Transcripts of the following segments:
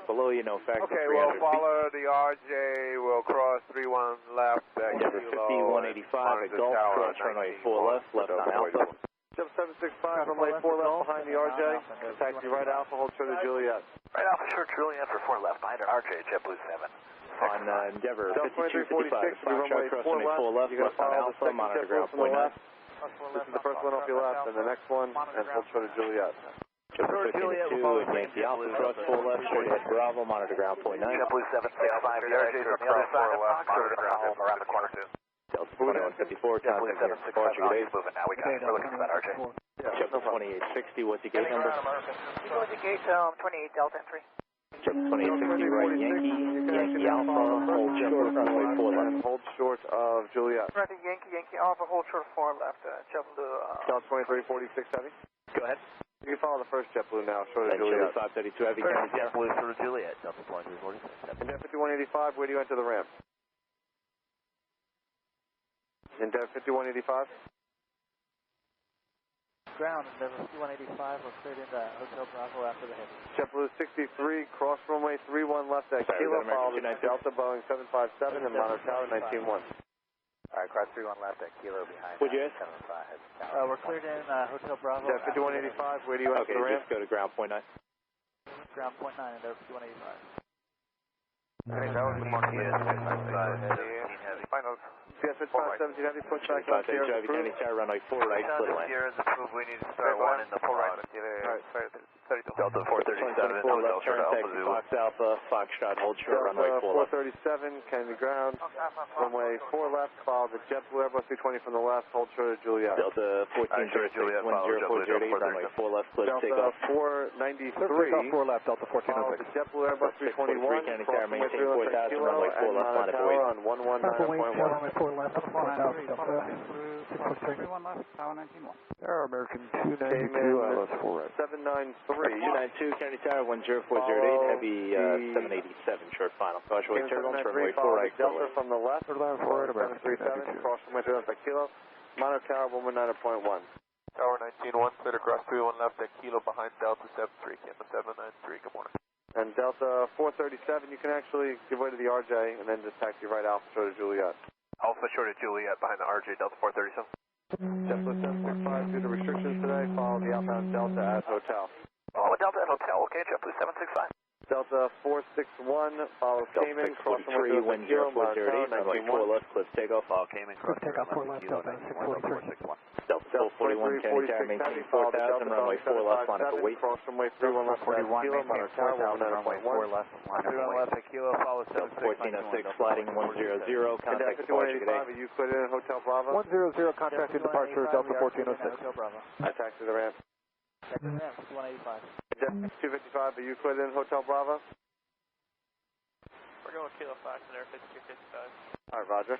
below you, no factor. Okay, we'll follow the RJ, we'll cross 31 left at Endeavor 5185 at Gulf, cross runway 4 left, left on Alpha. 7765, runway 4 left behind the RJ, taxi right Alpha, hold short of Juliet. Right Alpha, short Juliet for 4 left behind an RJ, JetBlue 7. On Endeavor Delta 5255, runway 4 left, you're going to left on follow the Alpha, second monitor JetBlue ground from the point 9. left. This is the first one off your left, and the next one, and hold short of Juliet. JetBlue 15-2, Yankee Alpha, cross 4 left, straight ahead Bravo, monitor ground point 9. JetBlue 765, the RJ's on the other side of Fox, we're going to follow him around the corner. Delta 2154, JetBlue contact 765, departure moving now, we're looking for that RJ. JetBlue 2860, what's your gate number? What's the gate, 28 Delta entry. JetBlue 2860, right Yankee, Yankee Alpha, hold short, runway 4 left. Hold short of Juliet. Right, Yankee Alpha, hold short 4 left, JetBlue. Delta 2346 heavy. Go ahead. You can follow the first JetBlue now, short of Then Juliet. Chili 532 heavy, County JetBlue through Juliet, Delta 2346. Endeavor 5185, where do you enter the ramp? Endeavor 5185. Ground, Endeavor 5185, we're cleared into Hotel Bravo after the heavy. JetBlue 63, cross runway 31 left at Kilo, followed Delta Boeing 757 and Monitor Tower 191. Alright, cross 31 left at Kilo behind. Would you ask? 75. We're cleared in Hotel Bravo. Endeavor 5185, where do you enter the ramp? Just go to ground point 9. Ground point 9, Endeavor 5185. Okay, that was the mark. Final. CS 517 heavy, push back on Sierra heavy, County Tower, runway 4 right, split line. Sierra is approved, we need to start one in the full right. Delta 437, full left turn, taxi Fox Alpha, Foxtrot, hold short, runway 4 left. 437, Kennedy ground, runway 4 left, follow the JetBlue Airbus 320 from the left, hold short of Juliet. Delta 1406, 10408, runway 4 left, clear to take off. Delta 493, 4 left, Delta 1406. follow the JetBlue Airbus 321, County Tower, maintain 4000, runway 4 left, line up to wait. on 119.1. Air American 292, ILS 4 right. 793. 292, County Tower, 10408, heavy 787, short final. Caution wait turbulence, runway 4 right, Delta from the left, 4 right, American 737, cross runway 3 left at Kilo, Monitor Tower 119.1. Tower 191, clear to cross 31 left at Kilo behind Delta 73, Camp 793, good morning. And Delta 437, you can actually give way to the RJ and then just taxi right Alpha short of Juliet. Alpha short of Juliet behind the RJ, Delta 437. JetBlue 765, due to restrictions today, follow the outbound Delta at Hotel. Oh, Delta at Hotel, okay, JetBlue 765. Delta 461, follow Cayman, cross runway 643, wind 0408, runway 4 left, cliff takeoff. All Cayman, cross Takeoff 4 left, Delta 643. Delta 441, County Tower, maintain 4000, runway 4 left, line up to wait. Cross runway 31 left at Kilo, Monitor Tower 119.1. left, line up at Kilo, follow 1406, sliding 100, contact departure, good day. You put in Hotel Bravo? 100, contracted departure, Delta 1406. Hotel Bravo. I taxi the ramp. Taxi the ramp, 5185. 255, are you put in Hotel Bravo? We're going Kilo Fox in Air 5255. Alright, roger.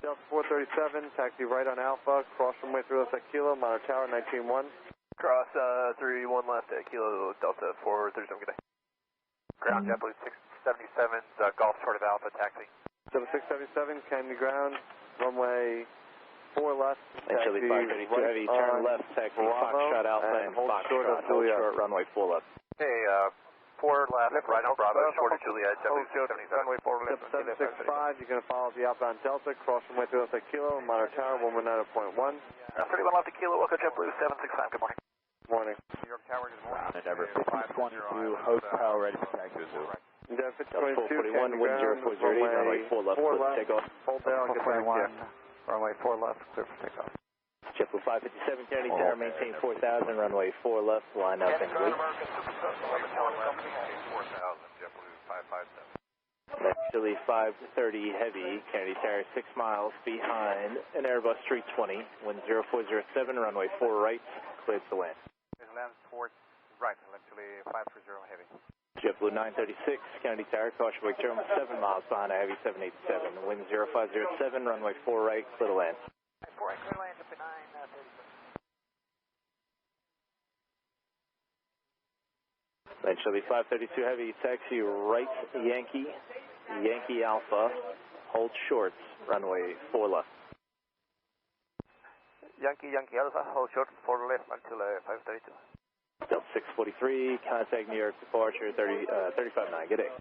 Delta 437, taxi right on Alpha, cross runway 3 left at Kilo, Monitor Tower 191. Cross 31 left at Kilo, Delta 437, good day. Ground JetBlue 677, Golf short of Alpha, taxi. 7677, Kennedy ground, runway 4 left. And Chili 532 heavy, turn left, taxi Foxtrot Alpha and Foxtrot, hold short, runway 4 left. Hey, 4 left, right on Bravo, short of Juliet, JetBlue 677. Runway 4 left, 765, you're going to follow the outbound Delta, cross runway 3 left at Kilo, Monitor Tower 119.1. 31 left at Kilo, welcome JetBlue 765, good morning. Morning. New York Tower, good morning. Endeavor 522, host tower ready for taxi. Endeavor 441, 52, Kennedy wind ground, 0408, runway 4 left, cliff takeoff. Hold down, get back here. Runway 4 left, clear for takeoff. JetBlue 557, County Tower, maintain 4000, runway 4 left, line up and wait. That's Chili 530 heavy, Kennedy Tower 6 miles behind an Airbus 320, wind 0407, runway 4 right, cleared to land. Land towards right, actually 530 heavy. JetBlue 936, Kennedy Tower, caution wake terminal 7 miles behind a heavy 787, wind 0507, runway 4 right, clear to land. 4 right, clear land up to 930. Then Chili 532 heavy, taxi right Yankee, Yankee Alpha, hold short, runway 4 left. Yankee Alpha, hold short 4 left until 532. Delta 643, contact New York departure 35-9, good day.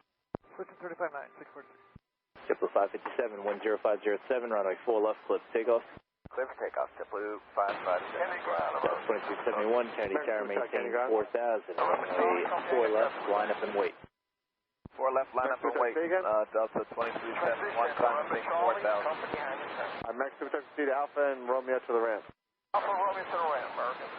Switching 35-9, 643. JetBlue 557, 10507, runway 4 left, clear for takeoff. Clear for takeoff, JetBlue 557. Delta 2271, Kennedy Tower, maintain 4000, runway 4 left, line up and wait. 4 left, line up and wait. Delta 2371, climbing 4000. Mexico took speed Alpha and Romeo to the ramp. Alpha Romeo to the ramp, American.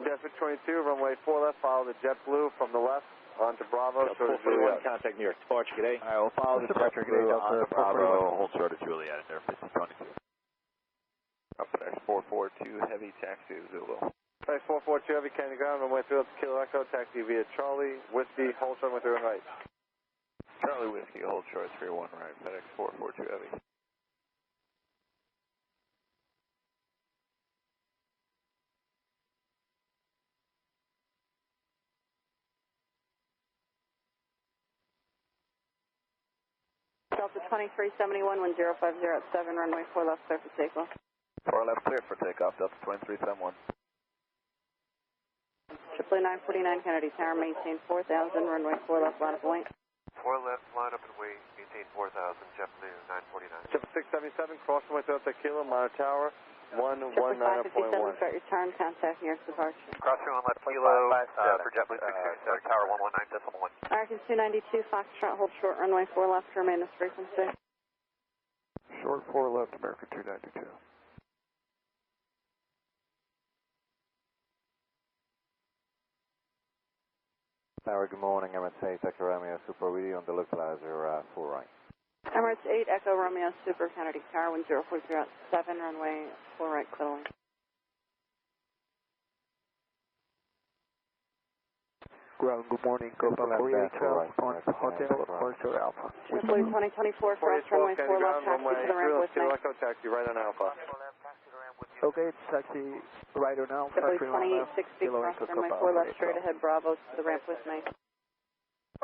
Delta 22, runway 4 left, follow the JetBlue from the left onto Bravo. Delta 441, contact New York departure, good day. Alright, we'll follow the JetBlue onto Bravo, hold short of Juliet at Air 5022. Up there, 442 heavy taxi to Zulu. FedEx 442 heavy, Candy ground, runway 3 left, Kilo Echo, taxi via Charlie, Whiskey, hold short, runway 3 right. Charlie Whiskey, hold short, 31 right, FedEx 442 heavy. Delta 2371, 10507, runway 4 left, clear for takeoff. 4 left, clear for takeoff, Delta 2371. JetBlue 949, Kennedy Tower, maintain 4000, runway 4 left, line up and wait. 4 left, line up and wait, maintain 4000, JetBlue 949. JetBlue 677, cross runway 3 left at Kilo, Monitor Tower, 119.1. JetBlue 557, start your turn, contact New York departure. Crossing on left Kilo for JetBlue 627, Tower 119.1. American 292, Foxtrot, hold short, runway 4 left, remain this frequency. Short 4 left, American 292. Tower, good morning, Emirates 8, Echo Romeo, Super Video on the localizer 4 right. Emirates 8, Echo Romeo, Super Kennedy Tower, 10407, runway 4 right, clear. Ground, good morning, go for 4812 on Hotel Virtual Alpha. JetBlue 2024, cross runway 4 left, taxi to the ramp with me. Echo, taxi right on Alpha. Okay, taxi right on Alpha. JetBlue 2860, cross runway 4 left, straight ahead, Bravo to the ramp with me.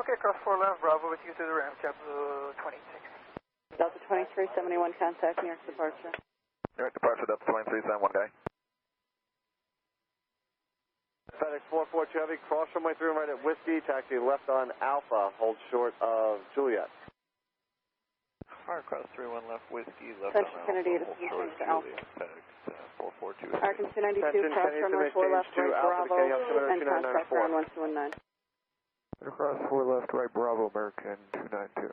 Okay, cross 4 left, Bravo with you to the ramp, JetBlue 2060. Delta 2371, contact New York departure. New York departure, Delta 2371, guy. FedEx 442 heavy, cross runway 3 right at Whiskey, taxi left on Alpha, hold short of Juliet. Alright, cross 31 left, Whiskey, left Central on Kennedy, Alpha, this hold is short Alpha. Juliet, FedEx 442. American 292, cross runway 4 left, right, Bravo, and contact ground 1219. Across 4 left, right, Bravo, American 292.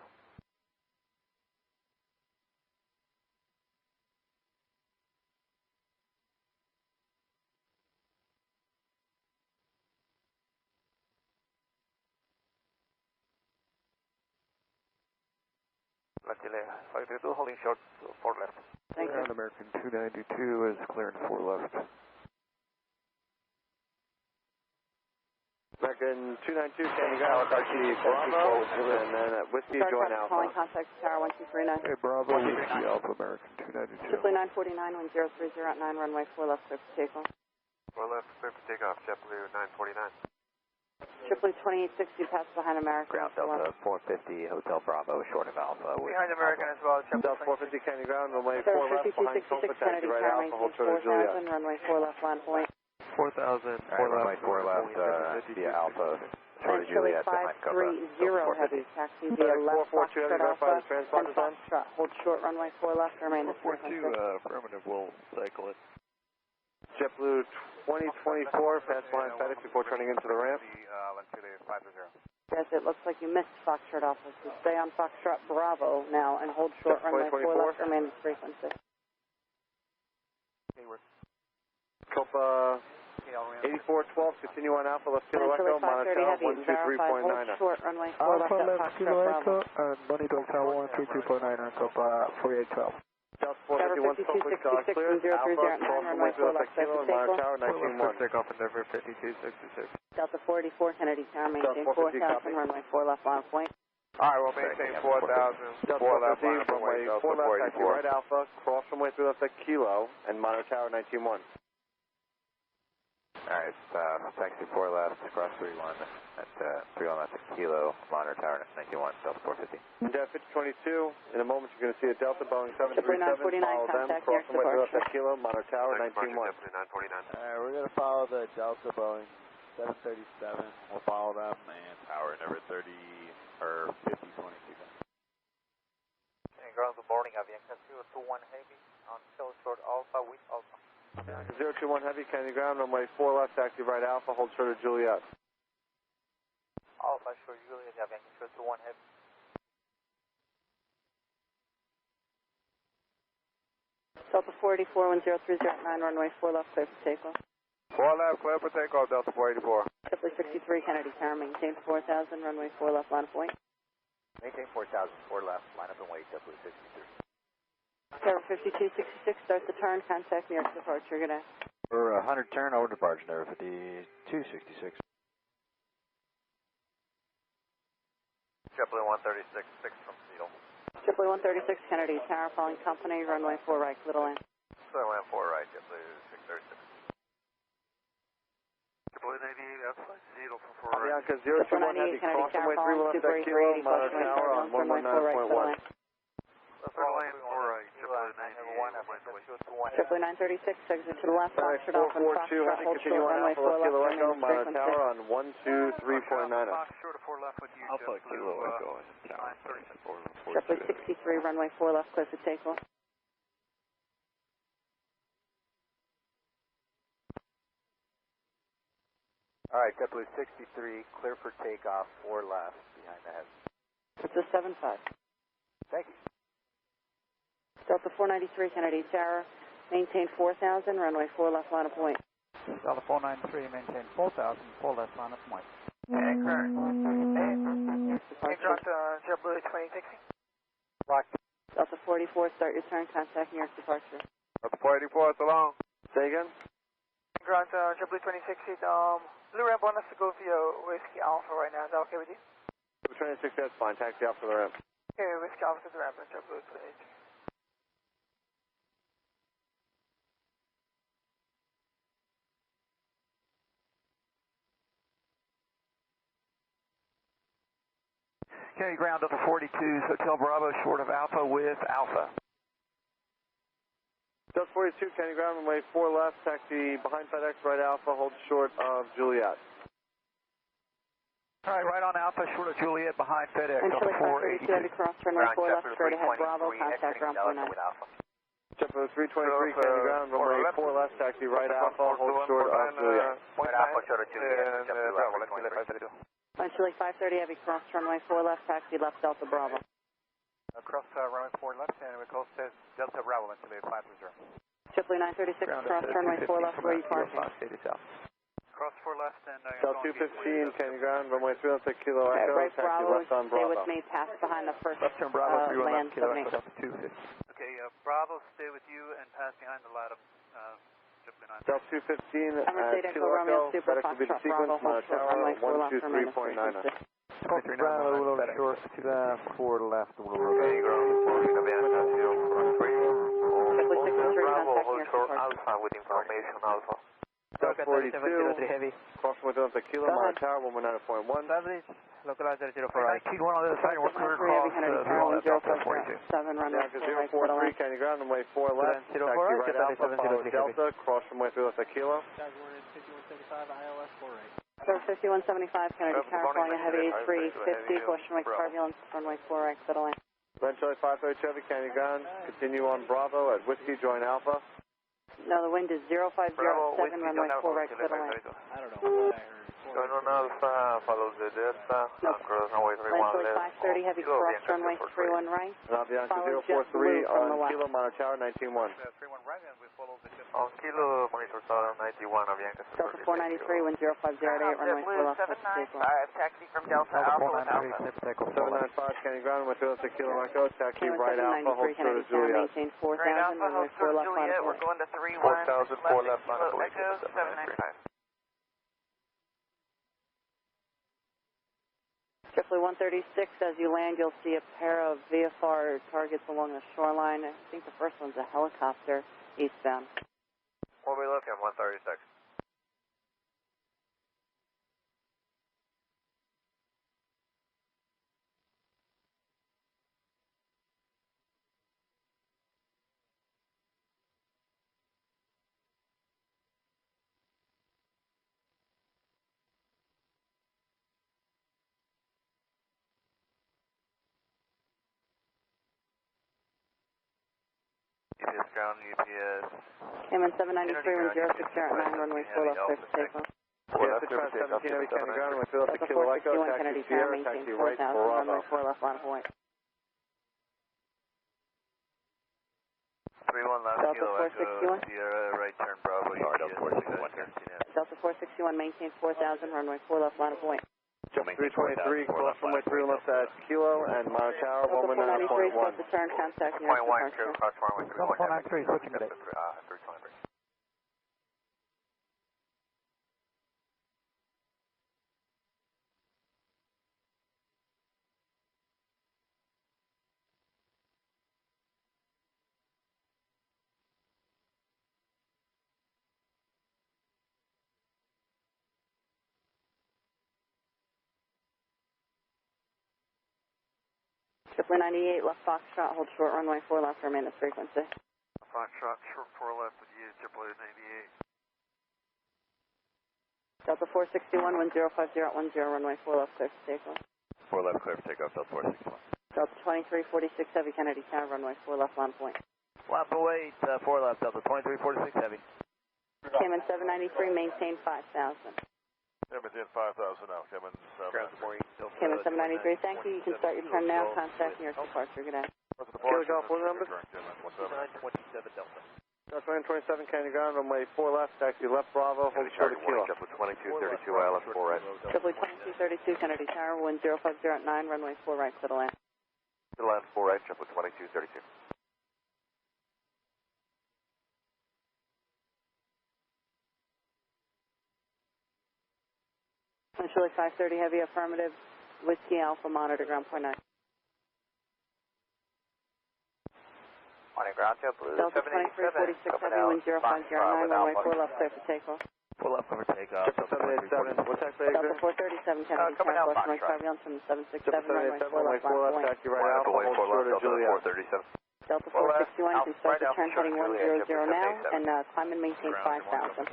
Left delay, 532, holding short, 4 left. Thank you. American 292 is clearing 4 left. American 292, Candy ground, taxi Bravo, and then at Whiskey, Start join traffic Alpha. calling contact Tower 1239. Hey, Bravo, Whiskey, Alpha, American 292. JetBlue 949, 10309, runway 4 left, clear for takeoff. 4 left, clear for takeoff, JetBlue 949. JetBlue 2860, pass behind American. Ground Delta 450, Hotel Bravo, short of Alpha. Behind American as well, Delta JetBlue 450, Candy ground, runway 4 left, behind Sofa, 5266 taxi Kennedy right Tower, Alpha, hold maintain short of Juliet. 4000, runway 4 left, line point. 4000, 4 runway 4 left, via Alpha, short of Chile Juliet, behind Copa. 530 heavy, taxi via left, 442 heavy, Foxtrot verify Alpha, the transponder and sign. Foxtrot, hold short, runway 4 left, remain this 442, frequency. affirmative, we'll cycle it. JetBlue 2024, pass behind FedEx before turning into the ramp. Left delay, 520. Yes, it looks like you missed Foxtrot Alpha, so stay on Foxtrot Bravo now and hold short, runway 4 left, remain this frequency. Copa 8412, continue on Alpha, left Kilo Chile Echo, Monitor 530 heavy, verify, hold 123.9. short, runway 4 left at Foxtrot Bravo. and Monitor Tower 133.9 on Copa 4812. Delta Tower 451, Sofa, 5266, cleared. Alpha, 10309, cross runway 4 left, clear Kilo, for and Monitor takeoff. Tower 191. Takeoff Endeavor 5266. Delta 44, Kennedy Tower, maintain Delta 450, 4000, copy. runway 4 left, line point. Alright, we'll maintain 4000. Delta 4 left, 450, line up and runway wait, 4 left, taxi 484. right Alpha, cross runway 3 left at Kilo, and Monitor Tower 191. Alright, taxi 4 left, cross 31 at 31 left at Kilo, Monitor Tower 91, Delta 450. Delta 52, in a moment you're going to see a Delta Boeing 737, JetBlue 949, follow them, contact cross New runway 3 York left at Kilo, Monitor Tower 191. JetBlue 949. Alright, we're going to follow the Delta Boeing 737, we'll follow them and power number 30 or 5022. And ground, good morning, Avianca 021 Heavy on Shell Short Alpha with Alpha. 021 Heavy, Kennedy ground, runway 4 left, taxi right Alpha, hold short of Juliet. Alpha short Juliet, Avianca 021 Heavy. Delta 484, 10309, runway 4 left, clear for takeoff. 4 left, clear for takeoff, Delta 484. Triple 63, Kennedy Tower, maintain 4000, runway 4 left, line of point. Maintain 4000, 4 left, line up and wait, JetBlue 63. Tower 5266, start the turn, contact New York departure, good day. For 100 turn, over departure, Tower 5266. JetBlue 136, 6 from Seattle. JetBlue 136, Kennedy Tower, following company, runway 4 right, clear to land. So I went 4 right, JetBlue 636. JetBlue 98 outside Seattle for 4 right. Avianca 021 Heavy, cross runway 3 left, that kilo, monitor tower on 119.1. JetBlue 936, exit to the left, Foxtrot off and 442 Foxtrot, Heavy, hold continue short, on runway Alpha 4 left, Kilo Echo, remain monitor frequency. tower on 123.9. Alpha Kilo Echo and tower. JetBlue 63, runway 4 left, clear for takeoff. All right, JetBlue 63, clear for takeoff, 4 left, behind the head. It's a 75. Thank you. Delta 493, Kennedy Tower, maintain 4000, runway 4 left, line of point. Delta 493, maintain 4000, 4 left, line of point. And current. Departure. JetBlue 2060. Lock. Delta 44, start your turn, contact New York departure. Delta 484, so long. Say again? Ground JetBlue 2060, Blue Ramp want us to go via Whiskey Alpha right now. Is that okay with you? 26, that's fine, taxi off to the ramp. Okay, Whiskey Alpha to the ramp at JetBlue 2060. Kennedy ground Delta 42, Hotel Bravo short of Alpha with Alpha. Delta 42, Kennedy ground, runway 4 left, taxi behind FedEx, right Alpha, hold short of Juliet. All right, right on Alpha, short of Juliet, behind FedEx, And Delta Chile 532, heavy 482. cross, runway 4 left, straight ahead, Bravo, contact ground 49. JetBlue 323, Kennedy ground, runway 4 left, taxi right Alpha, hold short of Juliet. Right Alpha, short of Juliet, JetBlue 323. And Chile 530, heavy cross, runway 4 left, taxi left, Delta Bravo. Across runway 4 left, and we close to Delta Bravo, and Chile 530. JetBlue 936, cross, runway 4 left, where are you parking? Cross 4 left, and Delta 215, Kennedy ground, runway 3 left, Kilo Echo, Right, taxi Bravo, left on stay Bravo. with me, pass behind the first Left turn Bravo, 31 land, left, Kilo 78. Echo, Delta 250. Okay, Bravo, stay with you and pass behind the ladder. Delta 215, Emerson Kilo Romeo, Echo, Super FedEx will be the Foxtrot, sequence, Bravo, hold monitor short, tower, runway 4 left, remain 123.9. frequency. Bravo, little short to the 4 left. Okay, ground, morning, Avianca 043. JetBlue 63, Bravo, contact New hold York short departure. Alpha with information Alpha. Delta 42, heavy. cross runway 3 left, Kilo, monitor tower, 119.1. Localize 004 right. Keep one on the other side, we're clear across 7 runway Avianca 4 right, 043, Kennedy ground, runway 4 left, taxi right Alpha, follow Delta, cross runway 3 left, Kilo. 5175, Kennedy Tower, flying a heavy 350, push runway turbulence, runway 4 right, clear to land. Land Charlie 532 Heavy, Kennedy ground, continue on Bravo at Whiskey, join Alpha. No, the wind is 0507, runway 4 right, clear to land. I don't know what I heard. Join on Alpha, follow the Delta, cross runway 31 Land left. 530, heavy cross, runway 31 right. And Avianca Follow 043 JetBlue from the on left. Kilo, monitor tower, 19.1. 31 right, and we follow the on Kilo, monitor tower 91, Avianca. Delta 493, wind 0508, runway 4 left, touch takeoff. Taxi from Delta Alpha with Alpha. 795 Kennedy ground, runway 3 left, Kilo Echo, taxi right Alpha, hold 793, short Kennedy of Tower, Juliet. maintain Right 4000, Alpha, runway hold 4 short left, line Juliet, of we're point. going to 31. 4000, 4 left, line of Kilo point. Echo, 795. JetBlue 136, as you land, you'll see a pair of VFR targets along the shoreline. I think the first one's a helicopter, eastbound. What are we looking at, 136? UPS ground, UPS. Cayman 793, wind 0609, runway 4 left, clear for takeoff. Yes, the Trans 17 Heavy County ground, runway 3 left to Kilo Echo, taxi Sierra, taxi right for runway 4 left, line of white. 31 left, Delta Kilo 461. Echo, Sierra, right turn Bravo, Sorry, Delta 461 here. Delta 461, maintain 4000, runway 4 left, line of white. Just 323, cross runway 3 left at Kilo and Monitor Tower, Delta 493, 119.1. set to turn, contact nearest 0.1, departure. cross runway 3 Delta 493, switching today. 323. Triple 98, left Foxtrot, hold short runway 4 left, remain at frequency. Foxtrot, short 4 left with you, Triple 98. Delta 461, wind 05010, runway 4 left, clear for takeoff. 4 left, clear for takeoff, Delta 461. Delta 2346, heavy Kennedy Tower, runway 4 left, line point. Lap await, 4 left, Delta 2346 heavy. Cayman 793, maintain 5000. Maintain 5,000 now, Cayman 7. Cayman 793, thank you. You can start your turn now. Contact nearest departure. Good day. Kilo Golf, what number? 2927 Delta. Delta 927, County ground, runway 4 left, taxi left Bravo, hold short of Kilo. Jet Blue 2232, ILS 4 right. Triple 2232, Kennedy Tower, wind 0509, runway 4 right, clear to land. To land 4 right, Jet Blue 2232. Chile 530, heavy affirmative, Whiskey Alpha, monitor ground point 9. Morning ground, Jet Blue Delta 2346, heavy, wind 0509, runway 4 left, clear for takeoff. 4 left, cover takeoff. Delta 787, what taxi Delta exit? 437, Kennedy Tower, West Mike Pavilion from 767, runway 4 left, line runway 4 left, point. taxi right Alpha, hold short of Juliet. 437. Delta 461, you can start your turn heading 100 now, and climb and maintain 5000.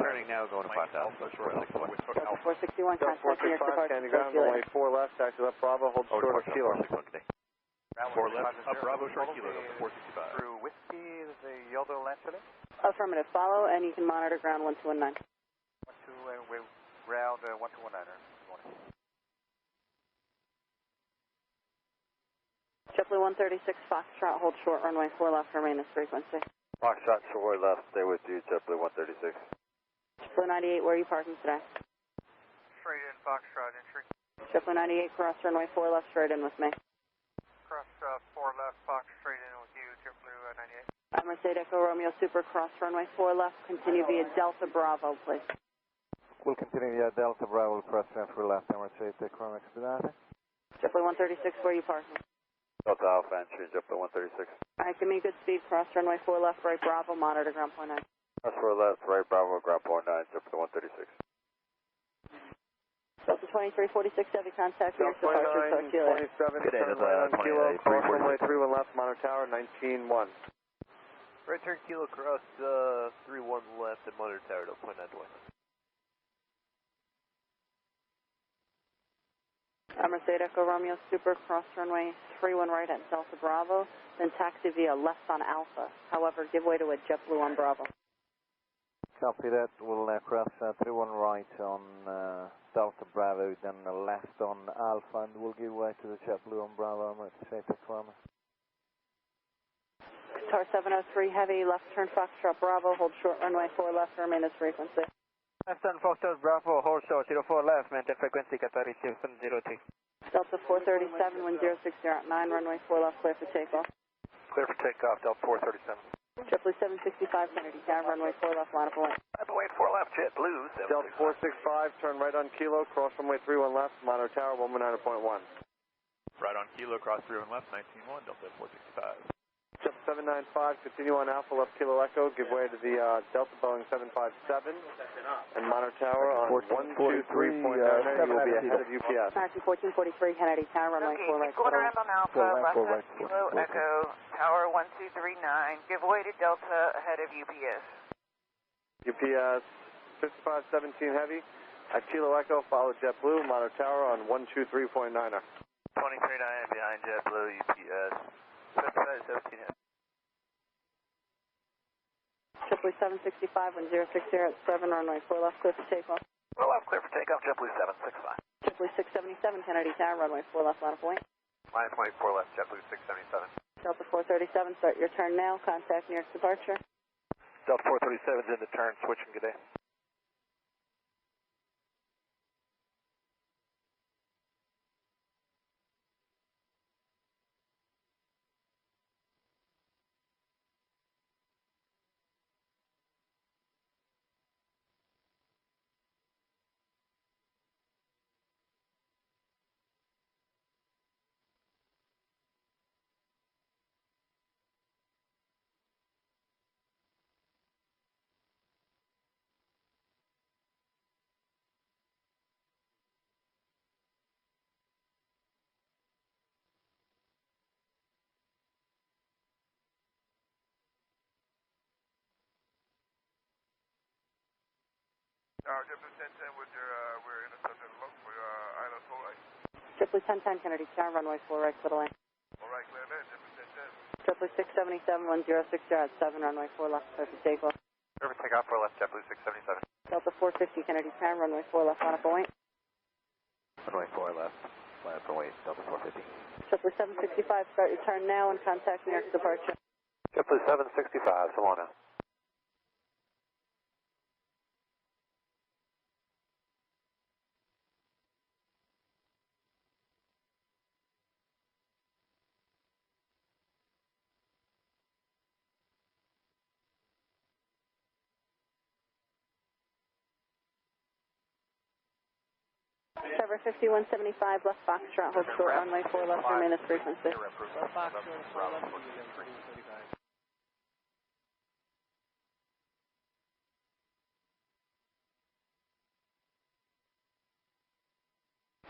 Turning now, going to 5,000. Delta 461, Delta contact nearest 465, departure. County ground, runway 4 left, taxi left Bravo, hold short of Kilo. 4 left, Bravo, short Kilo, Delta 465. Through Whiskey, is a Yellow Lancelot. Affirmative, follow, and you can monitor ground 1219. 12, we're ground 1219er. JetBlue 136, Foxtrot, hold short, runway 4 left, remain this frequency. Foxtrot, short left, stay with you, Jet Blue 136. JetBlue 98, where are you parking today? Straight in, Foxtrot, entry. JetBlue 98, cross runway 4 left, straight in with me. Cross 4 left, Fox, straight in with you, JetBlue 98. Mercedes Echo Romeo Super, cross runway 4 left, continue via Delta Bravo, please. We'll continue via Delta Bravo, cross for left, Mercedes Echo Romeo Expedite. JetBlue 136, where are you parking? Delta Alpha entry, Jet Blue 136. Alright, give me good speed, cross runway 4 left, right Bravo, monitor ground point 9. Cross 4 left, right Bravo, ground point 9, Jet Blue 136. Delta 2346, heavy contact, nearest Delta departure, talk to you later. 2927, turn right on Kilo, cross runway 31 left, Monitor Tower, 191. Right turn Kilo, cross 31 left at Monitor Tower, Delta 921. Mercedes Echo Romeo Super, cross runway 31 right at Delta Bravo, then taxi via left on Alpha. However, give way to a JetBlue on Bravo. Copy that. We'll cross 31 right on Delta Bravo, then left on Alpha, and we'll give way to the JetBlue on Bravo. Mercedes Echo Romeo. Tar 703 heavy, left turn Foxtrot Bravo, hold short runway 4 left, remain this frequency. Left turn Foxtrot Bravo, hold short 04 left, maintain frequency Qatar 703. Delta 437, wind 0609, runway 4 left, clear for takeoff. Clear for takeoff, Delta 437. JetBlue 765, Kennedy Tower, runway 4 left, line of way. By the way, 4 left, JetBlue. Delta 465, turn right on Kilo, cross runway 31 left, Monitor Tower, 119.1. Right on Kilo, cross 31 left, 191, Delta 465. Delta 795, continue on Alpha, left Kilo Echo, give way to the Delta Boeing 757, and Monitor Tower on 123.9, you will be ahead of UPS. American 1443, Kennedy Tower, runway 4 right, going clear. around on Alpha, left on Kilo Echo, Tower 1239, give way to Delta ahead of UPS. UPS 5517 Heavy, at Kilo Echo, follow JetBlue, Monitor Tower on 123.9er. 239 behind JetBlue, UPS. 17 heavy. JetBlue 765, 1060 at 7, runway 4 left, clear for takeoff. 4 left, clear for takeoff, JetBlue 765. JetBlue 677, Kennedy Tower, runway 4 left, line of point. Line 24 left, JetBlue 677. Delta 437, start your turn now, contact nearest departure. Delta 437 is in the turn, switching, good day. JetBlue 1010, we're in a subject look for island full right. JetBlue 1010, Kennedy Tower, runway 4 right, clear to land. All right, clear land, JetBlue 1010. JetBlue 677, 1060 at 7, runway 4 left, clear for takeoff. Clear for takeoff, 4 left, JetBlue 677. Delta 450, Kennedy Tower, runway 4 left, line up and wait. Runway 4 left, line up and wait, Delta 450. JetBlue 765, start your turn now and contact nearest departure. JetBlue 765, so on now. Cover 5175, left Foxtrot, hold short, runway 4 left, remain this frequency.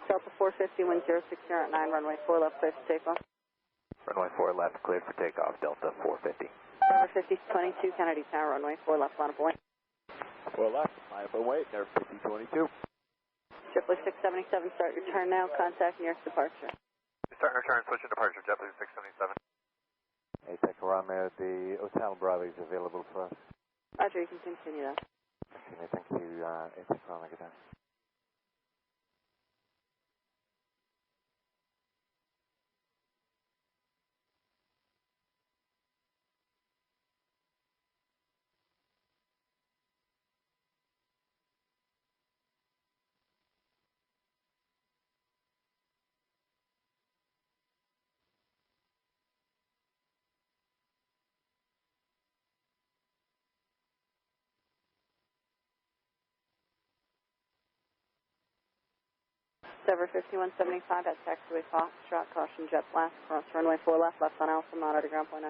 Delta 450, 1060 at 9, runway 4 left, clear for takeoff. Runway 4 left, cleared for takeoff, Delta 450. Cover 5022, Kennedy Tower, runway 4 left, line up and wait. 4 left, line up and wait, air 5022. JetBlue 677, start your turn now, contact nearest departure. Starting return, switching departure, JetBlue 677. Hey, take around there, the Hotel Bravo is available for us. Roger, you can continue that. Okay, thank you, hey, take around, good day. Cover 5175 at taxiway Foxtrot, caution jet blast, cross runway 4 left, left on Alpha, monitor ground point 9.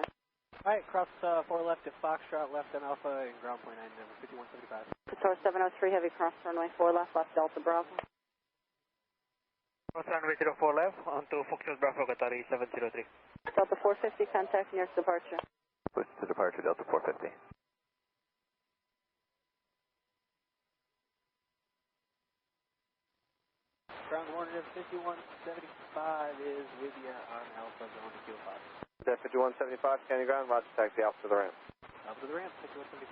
Alright, cross 4 left at Foxtrot, left on Alpha, and ground point 9, number 5175. Qatar 703, heavy cross runway 4 left, left Delta Bravo. Cross runway 04 left, onto Foxtrot Bravo, Qatari 703. Delta 450, contact nearest departure. Switch to departure, Delta 450. Ground coordinate 5175 is with you on Alpha, going to Kilo 5. That 5175, Candy Ground, roger, taxi out to the ramp. Up to the ramp, 5175.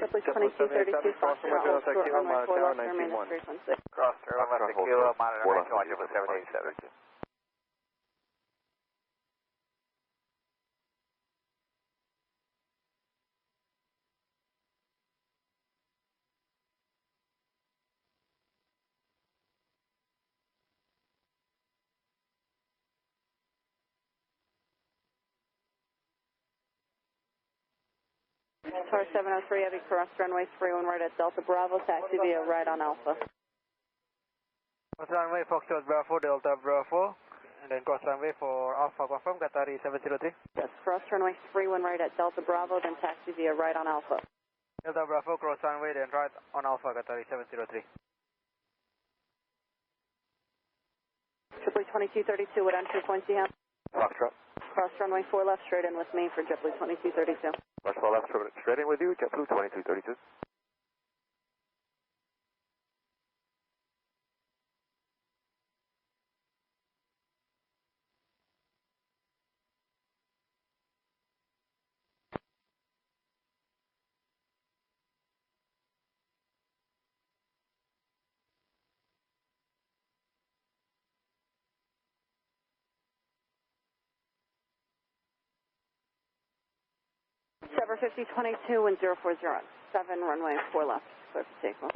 JetBlue 2232, Foxtrot, hold short, runway 4 left, remain this frequency. Cross turn, left to Kilo, monitor 91, JetBlue 787. Qatar 703, heavy cross runway 31 right at Delta Bravo, taxi via right on Alpha. Cross runway Foxtrot Bravo, Delta Bravo, and then cross runway for Alpha, confirm, Qatari 703. Yes, cross runway 31 right at Delta Bravo, then taxi via right on Alpha. Delta Bravo, cross runway, then right on Alpha, Qatari 703. JetBlue 2232, what entry points do you have? Foxtrot. Cross runway 4 left, straight in with me for JetBlue 2232. Rush 4 left, straight in with you, JetBlue 2232. Cover 5022 and 0407, runway 4 left, clear for takeoff.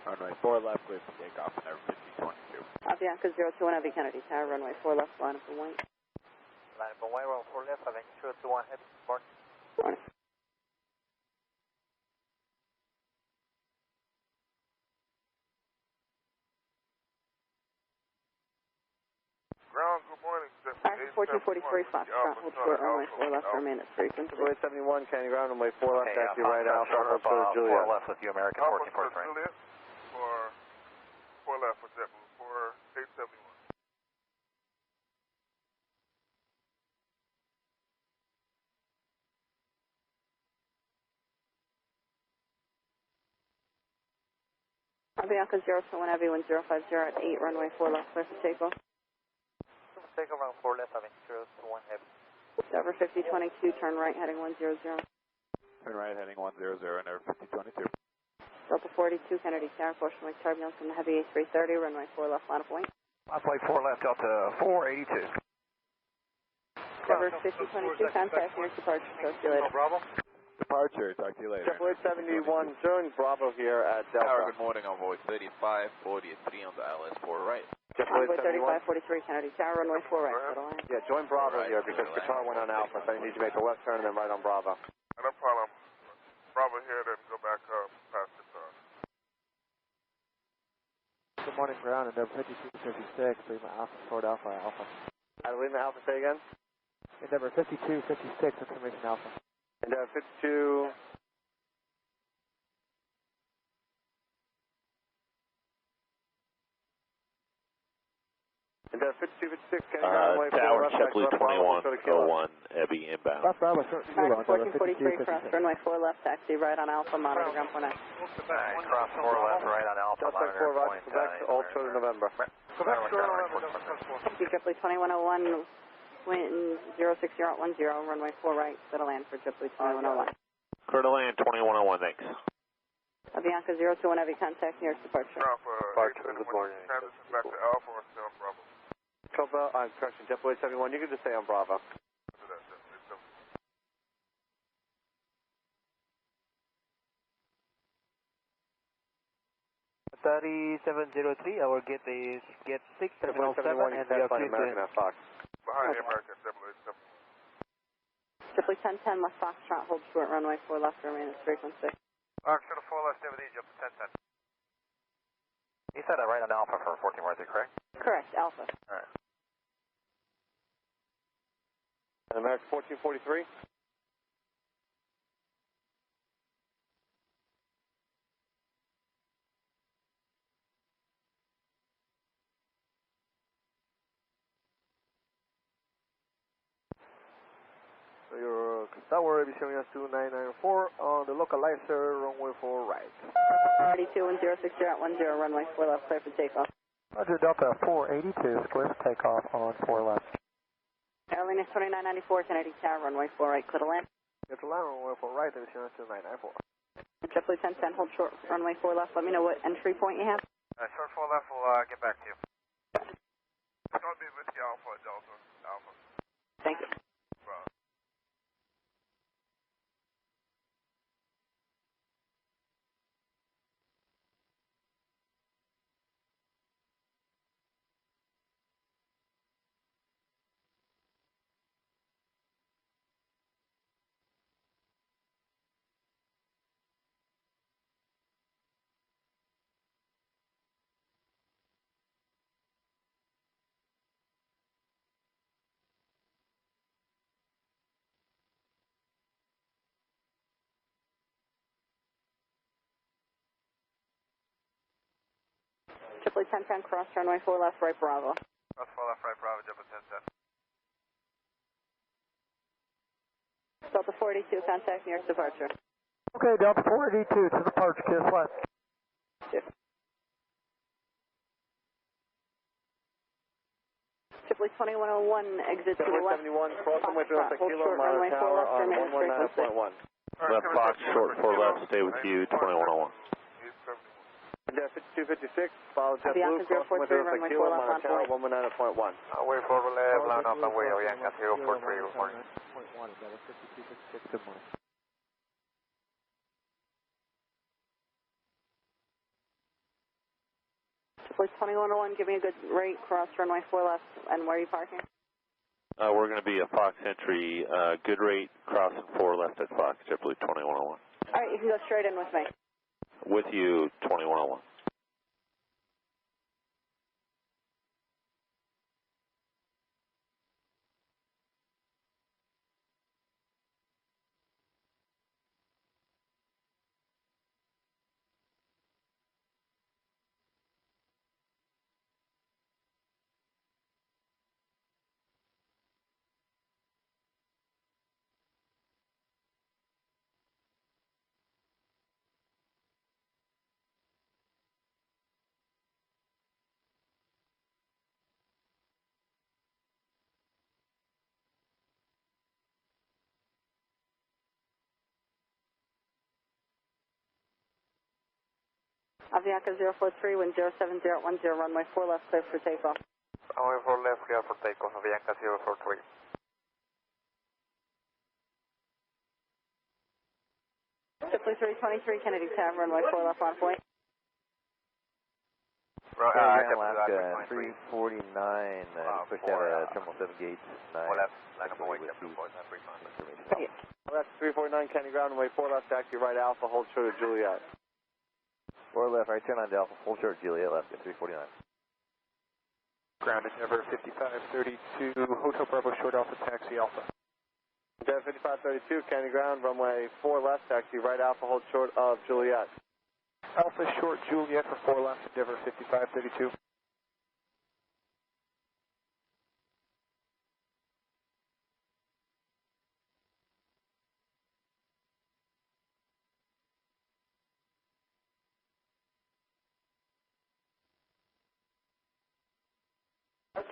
Runway 4 left, clear for takeoff, and 5022. Avianca 02 Heavy Kennedy Tower, runway 4 left, line up and wait. Line up and wait, runway 4 left, Avianca 021 Heavy, morning. Morning. Ground, good morning. Arc 4243, Foxtrot, hold short, runway 4 left, remain at frequency. Triple 71, Candy Ground, runway 4 left, taxi right Alpha, hold short of 4 Juliet. left with you, American 1443. Juliet, for 4 left for JetBlue, for 871. Avianca 021 Heavy 1050 at 8, runway 4 left, clear for takeoff. Takeoff around 4 left, Avianca 021 Heavy. Cover 5022, turn right, heading 100. Turn right, heading 100, and 5022. Delta 42, Kennedy Tower, portion with turbulence from the Heavy A330, runway 4 left, line up and wait. Runway 4 left, Delta 482. Cover 5022, contact near departure, talk to you later. Bravo. Departure, talk to you later. Triple 71, Jones Bravo here at Delta. Tower, good morning, envoy 3543 on the ILS 4 right. Triple Envoy 71. 3543, Kennedy Tower, runway 4 right, settle in. Yeah, join Bravo Right, here because clear to Qatar went on Alpha, so you need to make a left turn and then right on Bravo. No problem. Bravo here, then go back past Qatar. Good morning, ground, and 5256, Lima Alpha, Ford Alpha, Alpha. Lima Alpha, say again? Endeavor 5256, information Alpha. And 52... And 5256, Candy Ground, runway 4 Tower, left, JetBlue taxi Bravo, 2101, Ebby inbound. Left Bravo, short zero, Endeavor 1443, cross 5256. runway 4 left, taxi right on Alpha, monitor ground 49. Alright, cross 4 left, right on Alpha, Delta 4 Roger, Quebec, all short of November. Quebec, Thank you, JetBlue 2101, wind 06010, runway 4 right, settle land for JetBlue 2101. Clear to land, 2101, thanks. Avianca 021 Heavy, contact nearest departure. Ground for 871, transition back to Alpha or stay on Bravo. Correction, JetBlue 71, you can just stay on Bravo. Qatari 703, our gate is gate 6, terminal 7, and we are clear to... Fox. Behind the American 787. JetBlue 1010, left Foxtrot, hold short, runway 4 left, remain at frequency. Arc 4 left, stay with you, Delta 1010. You said that right on Alpha for 1443, correct? Correct, Alpha. Alright. And American 1443? So your tower is showing us 2994 on the localizer, runway 4 right. 32 and 060 at 10, runway 4 left, clear for takeoff. Roger, Delta 482, clear for takeoff on 4 left. Airlines 2994, Kennedy Tower, runway 4 right, clear to land. Get to land, runway 4 right, and showing us 2994. JetBlue 1010, hold short, runway 4 left, let me know what entry point you have. Short 4 left, we'll get back to you. Don't be with you, Alpha, Delta, Alpha. Thank you. Bravo. JetBlue 1010, cross runway 4 left, right, Bravo. Cross 4 left, right, Bravo, Delta 1010. Delta 42, contact nearest departure. Okay, Delta 482 to departure, kiss left. JetBlue 2101, exit to the left. 71, cross runway 3 left, Hold Kilo, short, monitor runway 4 tower left, on remain at frequency. 119.1. Left Fox, short 4 left, stay with you, 2101. And 5256, follow Avianca JetBlue, cross runway 3 left, 043, Kilo, runway 4 left, monitor tower 119.1. Way 4 left, line up and way, Avianca 043, good morning. 0.1, Endeavor 5256, good morning. JetBlue 2101, give me a good rate, cross runway 4 left, and where are you parking? We're going to be a Fox entry, good rate, crossing 4 left at Fox, JetBlue 2101. All right, you can go straight in with me. With you, 2101. Avianca 043, wind 07010, runway 4 left, clear for takeoff. Runway 4 left, clear for takeoff, Avianca 043. JetBlue 323, Kennedy Tower, runway 4 left on point. Alaska 349, push out Terminal 7 gates 9. 4 left, line up away, JetBlue 493. That's 349, Kennedy ground, runway 4 left, taxi right Alpha, hold short of Juliet. 4 left, right turn on to Alpha, hold short, Juliet left at 349. Ground Endeavor 5532, Hotel Bravo short Alpha, taxi Alpha. Endeavor 5532, Kennedy ground, runway 4 left, taxi right Alpha, hold short of Juliet. Alpha short Juliet for 4 left, Endeavor 5532.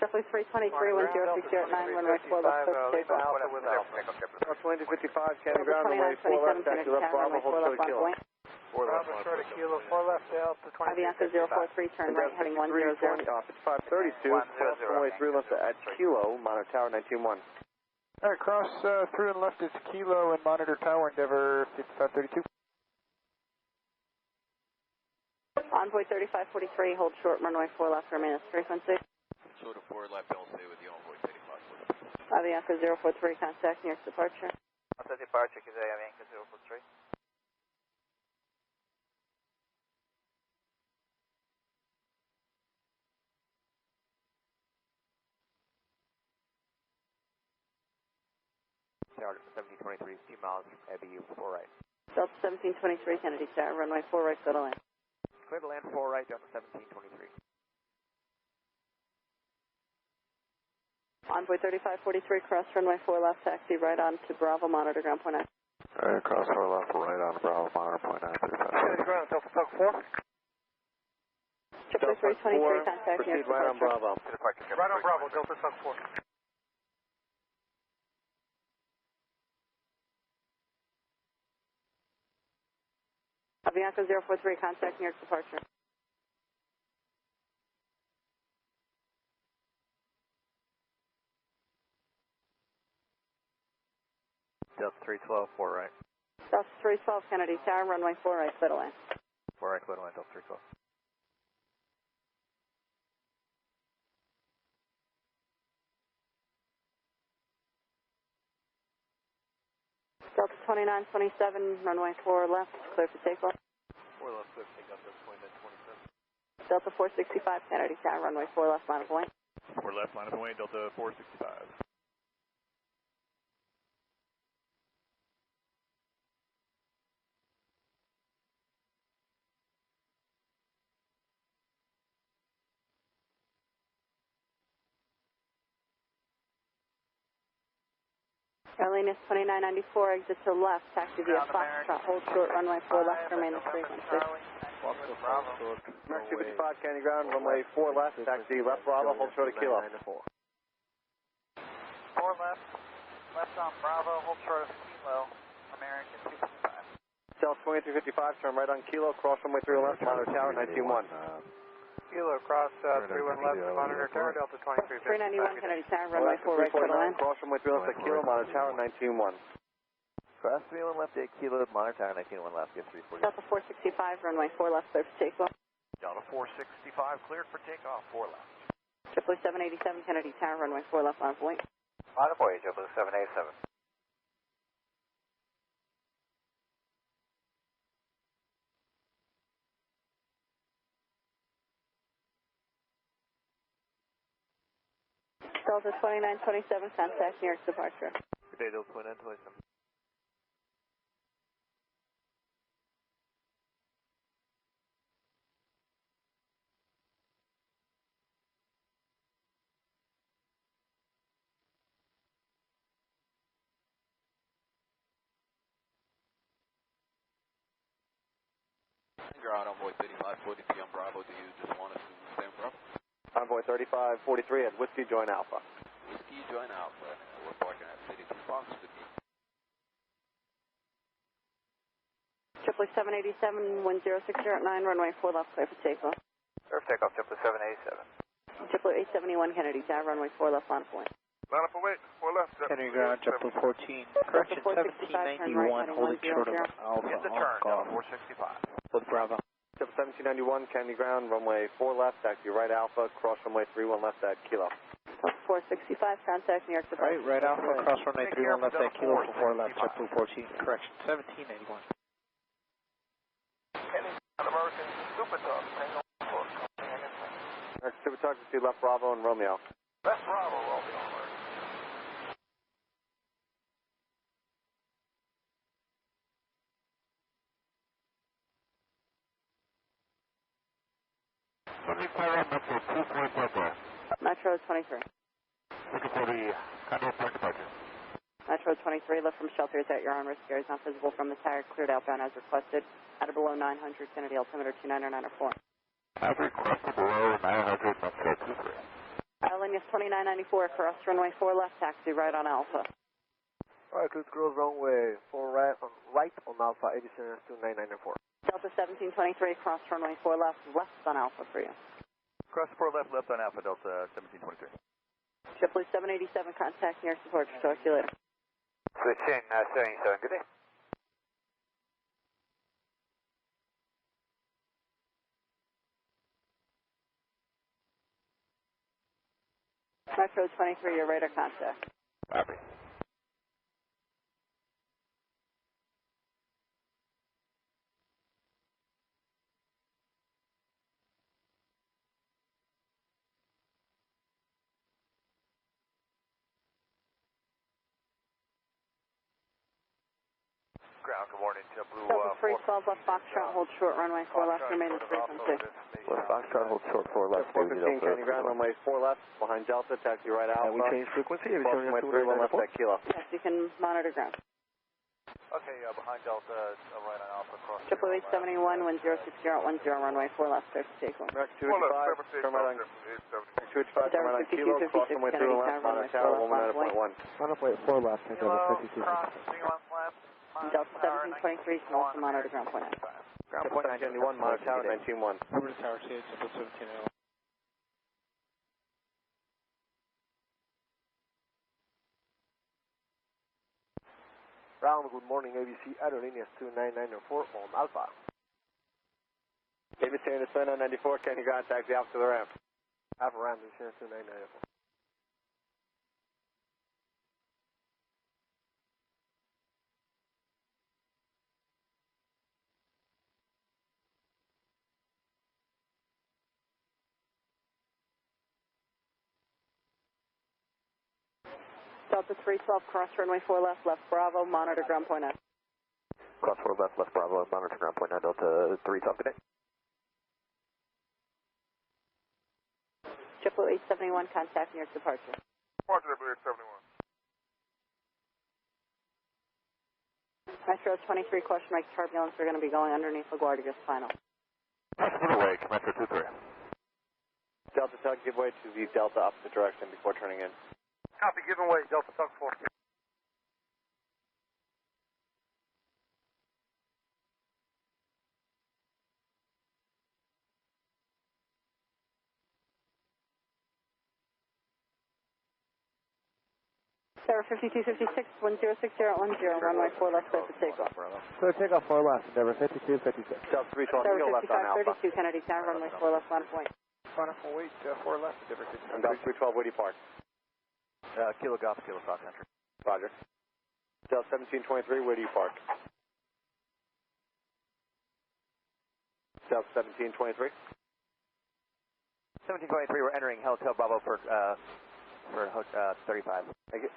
JetBlue 323, wind 06089, runway 4 left, clear for takeoff. 2255, Kennedy ground, runway 4 left, taxi left Bravo, hold short of Kilo. 4 left, short of Kilo, 4 left, Delta 23. Avianca 043, turn right, heading 100. 5532, cross runway 3 left at Kilo, monitor tower 191. All right, cross through and left is Kilo and monitor tower, Endeavor 5532. Envoy 3543, hold short, runway 4 left, remain as frequency. Short of 4 left, I'll stay with you on Envoy 35. Avianca 043, contact nearest departure. Contact departure, QZ, Avianca 043. Tower 1723, 2 miles, heavy 4 right. Delta 1723, Kennedy Tower, runway 4 right, go to land. Clear to land 4 right, Delta 1723. Envoy 3543, cross runway 4 left, taxi right on to Bravo, monitor ground point 9. All right, cross 4 left, right on Bravo, monitor point 9, 35. Kennedy ground, Delta Tug 4. JetBlue 323, contact proceed nearest right on departure. Bravo. Right on Bravo, Delta Tug 4. Avianca 043, contact nearest departure. Delta 312, 4 right. Delta 312, Kennedy Tower, runway 4 right, clear to land. 4 right, clear to land, Delta 312. Delta 2927, runway 4 left, clear for takeoff. 4 left, clear for takeoff, Delta 2927. Delta 465, Kennedy Tower, runway 4 left, line of way. 4 left, line of way, Delta 465. Airline is 2994, exit to left, taxi via Foxtrot, hold short, runway 4 left, remain as frequency. Mercury 55, Kennedy ground, runway 4 left, taxi left Bravo, hold short of Kilo. 4 left, left on Bravo, hold short of Kilo, American 255. Delta 2355, turn right on Kilo, cross runway 3 left, monitor tower 921. Kilo, cross 31 left, monitor tower, Delta 2355. 391, Kennedy Tower, runway 4 right, clear to land. Cross runway 3 left at Kilo, monitor tower 921. Cross 31 left at Kilo, monitor tower 921 left, get 340. Delta 465, runway 4 left, clear for takeoff. Delta 465, cleared for takeoff, 4 left. JetBlue 787 Kennedy Tower, runway 4 left on point. On the way, JetBlue 787. Delta 2927, contact New York departure. Good day, Delta 2927. Ground Envoy 3543 on Bravo, do you just want us to stay on Bravo? Envoy 3543 at Whiskey, join Alpha. Whiskey, join Alpha. We're parking at City 2 Fox with you. JetBlue 787, 10609, runway 4 left, clear for takeoff. Clear for takeoff, JetBlue 787. JetBlue 871 Kennedy Tower, runway 4 left on point. Line up for wait, 4 left. Kennedy ground, JetBlue 14. Correction, 1791, holding short of Alpha. Get the turn, Delta 465. With Bravo. 1791, Kennedy ground, runway 4 left, taxi right Alpha, cross runway 31 left at Kilo. 465, contact New York departure. Right Alpha, cross runway 31 left at Kilo for 4 left, JetBlue 14. Correction, 1781. American Super Talk. Next Super Talk to see left Bravo and Romeo. Left Bravo, Romeo. Metro 23. Looking for the Condor Park departure. Metro 23, lift from shelters at your own risk. Air is not visible from the tower. Cleared outbound as requested. At or below 900, Kennedy altimeter 29904. I've requested below 900, Metro 23. Linus 2994, cross runway 4 left, taxi right on Alpha. Alright, cruise cross runway 4 right on Alpha, 872994. Delta 1723, cross runway 4 left, left on Alpha for you. Cross 4 left, left on Alpha, Delta 1723. JetBlue 787, contact New York departure. Talk to you later. Switching, 77, good day. Metro 23, your radar contact. Copy. Ground, good morning, JetBlue. Delta 312 left Foxtrot, hold short runway 4 left, remain in frequency. Left Foxtrot, hold short 4 left. 415, Kennedy ground, runway 4 left, behind Delta, taxi right Alpha. We changed frequency. Cross runway 31 left at Kilo. Yes, you can monitor ground. Okay, behind Delta, right on Alpha, cross. JetBlue 871, 10610, runway 4 left, clear to take one. American 285, 4 left, turn right on 285, turn right on Kilo, cross runway 31 left, Monitor Tower, 119.1. On up way 4 left, and Delta 52. Delta 1723, can also monitor ground point 9. Ground point 971, Monitor Tower, 19.1. Over to Tower 2, JetBlue 1781. Ground, good morning, ABC Aerolíneas 29904 on Alpha. ABC Aerolíneas 2994, can you contact the Alpha to the ramp? Alpha ramp, ABC 2994. Delta 312, cross runway 4 left, left Bravo, monitor ground point 9. Cross 4 left, left Bravo, monitor ground point 9, Delta 312 today. JetBlue 871, contact New York departure. Departure W871. Metro 23, caution marks turbulence, we're going to be going underneath LaGuardia final. Passing away, Metro 23. Delta Tug, give way to the Delta opposite direction before turning in. Copy, giving way, Delta Tug 4. Tower 5256, 106010, runway 4 left, clear for takeoff. Clear takeoff 4 left, Endeavour 5256. Delta 312, Tower Eagle left on Alpha. 5532, Kennedy Tower, runway 4 left, line of point. Final wait, 4 left, Endeavour 52. And Delta 312, where do you park? Kilo Golf, Kilo Fox Entry. Roger. Delta 1723, where do you park? Delta 1723. 1723, we're entering Hotel Bravo for 35. Thank you.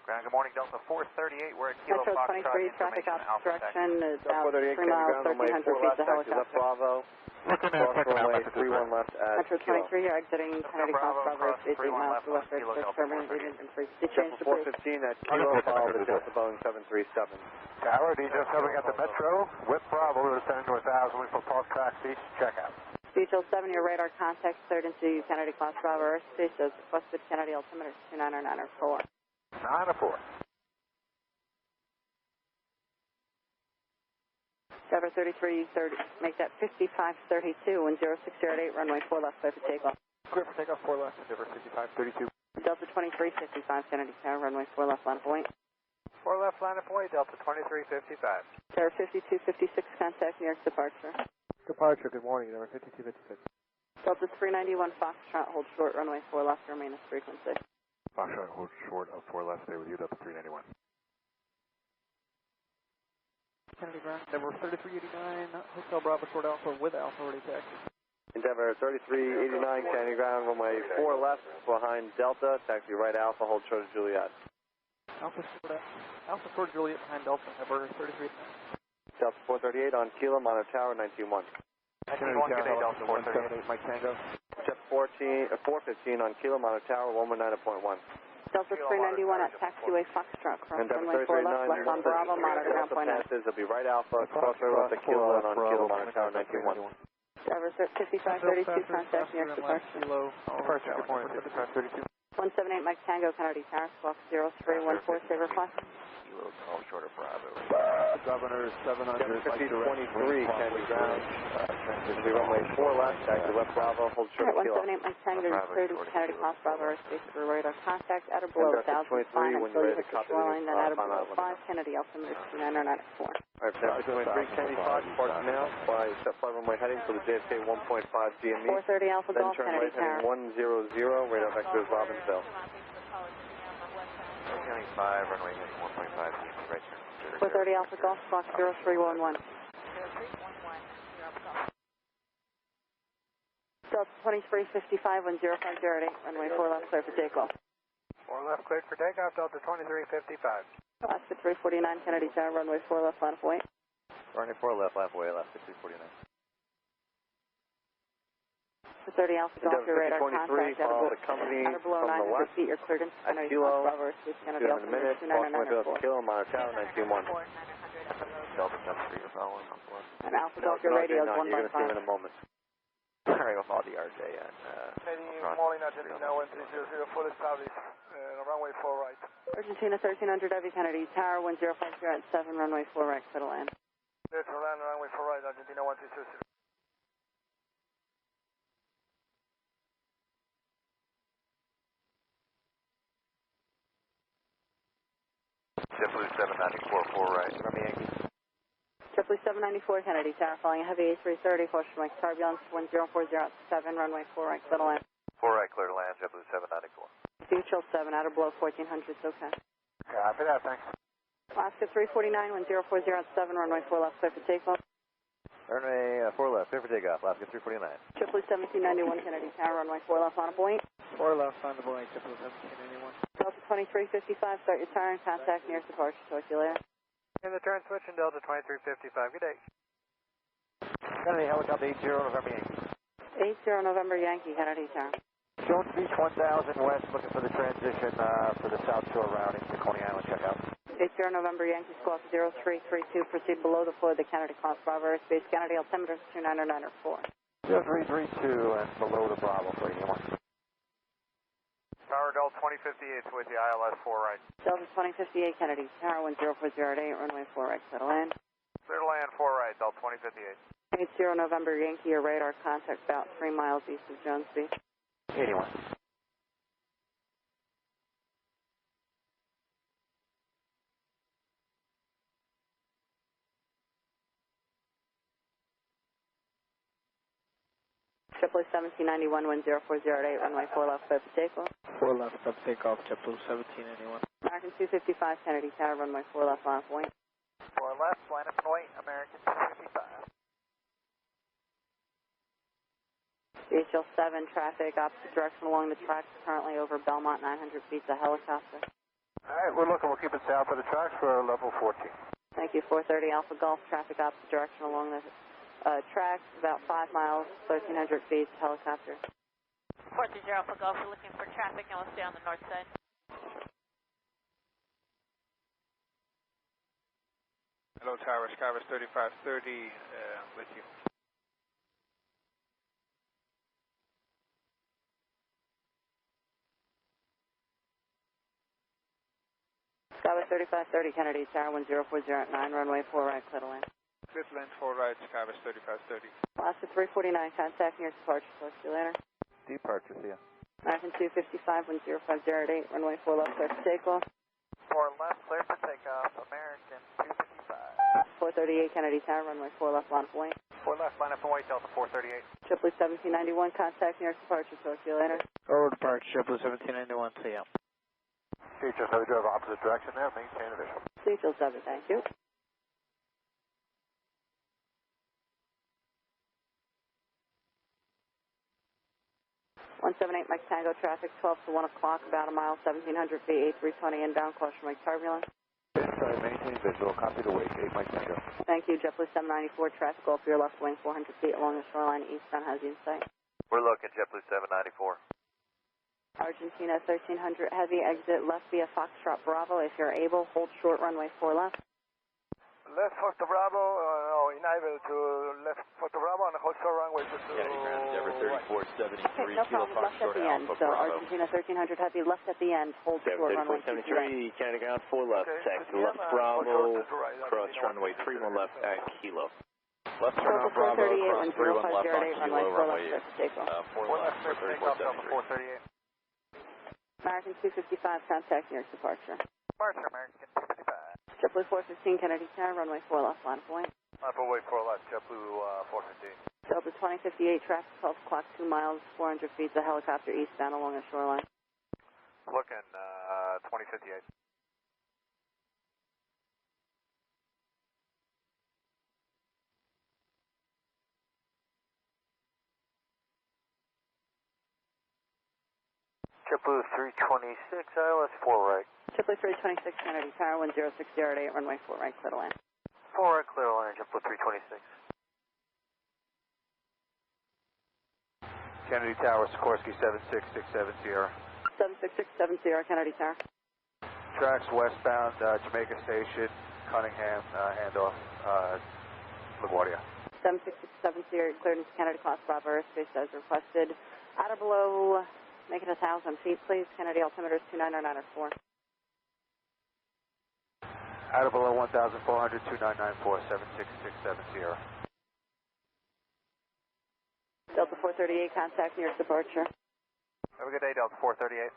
Ground, good morning, Delta 438. We're at Kilo Metro Fox 23, traffic obstruction, about 3 438, miles, runway 1300 4 feet left, to taxi left helicopter. Bravo. Cross runway 31 left at Metro Kilo. 23, you're exiting Kennedy Cross Bravo, space 8 miles to the west, Kilo search Delta permanent 438. agent and free. Change Delta to proof. 415 at Kilo, follow the Delta Boeing 737. Tower, DJ 7 got the Metro, with Bravo, we're descending to 1000, we for Park Taxi, check out. Beechel 7, your radar contact cleared into Kennedy Class Bravo airspace as requested. Kennedy altimeter 290904. 904. Driver 33, make that 5532 when 0608, runway 4 left, clear for takeoff. Clear for takeoff 4 left, Endeavour 5532. Delta 2355, Kennedy Tower, runway 4 left, line of point. 4 left, line of point, Delta 2355. Tower 5256, contact New York departure. Departure, good morning, Endeavour 5256. Delta 391, Foxtrot, hold short, runway 4 left, remain as frequency. Foxtrot, hold short of 4 left, stay with you, Delta 391. Kennedy ground, Endeavour 3389, Hotel Bravo short Alpha with Alpha already taxi. Endeavour 3389, Kennedy ground, runway 4 left behind Delta, taxi right Alpha, hold short of Juliet. Alpha short Juliet behind Delta, Endeavour 3389. Delta 438 on Kilo, Monitor Tower 921. Kennedy Tower, Delta 438. Mike Tango. Jet 415 on Kilo, Monitor Tower 119.1. Delta 391 at taxiway Foxtrot, cross runway 4 left, left on Bravo, monitor ground point out. Passes, it'll be right Alpha, cross runway left at Kilo and on Kilo, Monitor Tower 921. Driver 5532, contact New York departure. Departure, good morning, 5532. 178 Mike Tango, Kennedy Tower, squawk 0314, Saber 5. Kilo Golf short of Bravo. Governor 700, 5023, Kennedy ground. This will be runway 4 left, taxi left Bravo, hold short of Kilo. 178 Mike Tango, cleared to Kennedy Cross Bravo, airspace for radar contact at or below 1,000 fine until you hit the shoreline, then at or below 5, Kennedy altimeter 2994. Alright, Passenger 23, Kennedy Fox, park now, by set flight runway heading for the JFK 1.5 GME. 430 Alpha Then Golf, turn Kennedy right Tower. heading 100, radar vector is Robbinsville. County 5, runway heading 1.5, right turn. 430 Alpha Golf, squawk 0311. Delta 2355, 1050 runway 4 left, clear for takeoff. 4 left, cleared for takeoff, Delta 2355. Alaska 349, Kennedy Tower, runway 4 left, line of point. Runway 4 left, left way, left 349. 430 Alpha Golf, your radar contact at follow the company or below from the 900 west feet, your clearance at Kennedy Kilo. Cross Bravo, airspace Kennedy In a altimeter minute, cross 2994. Kilo, Monitor Tower 921. Delta 73, you're following up one. And Alpha Golf, your radio is 1 You're by going to see him 5. in a moment. Alright, we'll follow the RJ and Good morning, Argentina 1300, full established, runway 4 right. Argentina 1300, W Kennedy Tower, 1050 at 7, runway 4 right, clear to land. Clear to land, runway 4 right, Argentina 1300. JetBlue 794, 4 right, from Yankee. JetBlue 794, Kennedy Tower, following a heavy A330, caution Mike turbulence, 1040 at 7, runway 4 right, clear to land. 4 right, clear to land, JetBlue 794. Beechel 7, out of below 1400, okay. Copy that, thanks. Alaska 349, 1040 at 7, runway 4 left, clear for takeoff. Runway 4 left, clear for takeoff, Alaska 349. JetBlue 1791, Kennedy Tower, runway 4 left on a point. 4 left, on the point, JetBlue 1791. Delta 2355, start your turn, contact nearest departure, talk to you later. In the turn switch in Delta 2355, good day. Kennedy, helicopter 80 November Yankee. 80 November Yankee, Kennedy Tower. Jones Beach 1000 west, looking for the transition for the South Shore routing to Coney Island, check out. 80 November Yankee, squawk 0332, proceed below the floor of the Kennedy Cross Bravo airspace, Kennedy altimeter 2994. 0332 and below the Bravo for 81. Tower Delta 2058 with the ILS 4 right. Delta 2058, Kennedy Tower, 10408, runway 4 right, clear to land. Clear to land 4 right, Delta 2058. 80 November Yankee, your radar contact about 3 miles east of Jones Beach. 81. JetBlue 1791, wind 0408, runway 4 left, clear for takeoff. 4 left, up takeoff, JetBlue 1791. American 255, Kennedy Tower, runway 4 left, line up point. 4 left, line up and wait, American 255. DHL 7, traffic opposite direction along the tracks, currently over Belmont, 900 feet, a helicopter. Alright, we're looking, we'll keep it south of the tracks for level 14. Thank you, 430 Alpha Golf, traffic opposite direction along the tracks, about 5 miles, 1,300 feet, helicopter. 430 Alpha Golf, we're looking for traffic and we'll stay on the north side. Hello, Tower, Skywest 3530, with you. Skywest 3530, Kennedy Tower, 10409, runway 4 right, clear to land. Clear to land 4 right, Skywest 3530. Alaska 349, contact near departure, talk to you later. Departure, see ya. American 255, 10508, runway 4 left, clear for takeoff. 4 left, clear for takeoff, American 255. 438, Kennedy Tower, runway 4 left, line up and wait. 4 left, line up and wait, Delta 438. JetBlue 1791, contact near departure, talk to you later. Over departure, JetBlue 1791, see ya. Features, we drove opposite direction there, maintain visual. DHL 7, thank you. (178) Mike Tango, traffic 12 to 1 o'clock, about a mile, 1,700 feet, A320 inbound, caution Mike turbulence. Sorry, maintain visual, copy the wake, 8 Mike Tango. Thank you, JetBlue 794, traffic off your left wing, 400 feet along the shoreline, eastbound, has you in sight. We're looking, JetBlue 794. Argentina 1300, heavy exit left via Foxtrot Bravo. If you're able, hold short runway 4 left. Left Foxtrot Bravo, enable to left Foxtrot Bravo and hold short runway to Kennedy ground, Endeavor 3473, Okay, no problem, left at the end. So Argentina 1300 heavy left at the end, hold short runway 3473, Kennedy ground 4 left, taxi left Bravo, cross runway 31 left at Kilo. Left turn on Bravo, cross 31 left on Kilo, runway 4 left for 3473. American 255, contact near departure. Departure, American 255. JetBlue 415, Kennedy Tower, runway 4 left, line up and wait. Line up and wait, 4 left, JetBlue 415. Delta 2058, traffic 12 o'clock, 2 miles, 400 feet, a helicopter eastbound along the shoreline. Looking, 2058. JetBlue 326, ILS 4 right. JetBlue 326, Kennedy Tower, 10608, runway 4 right, clear to land. 4 right, clear to land, JetBlue 326. Kennedy Tower, Sikorsky 76670. 76670, Kennedy Tower. Tracks westbound, Jamaica Station, Cunningham, handoff, LaGuardia. 76670, cleared into Kennedy Class Bravo airspace as requested. Out or below, make it 1,000 feet, please. Kennedy altimeter is 2999 or 4. Out of below 1,400, 2994, 76670. Delta 438, contact near departure. Have a good day, Delta 438.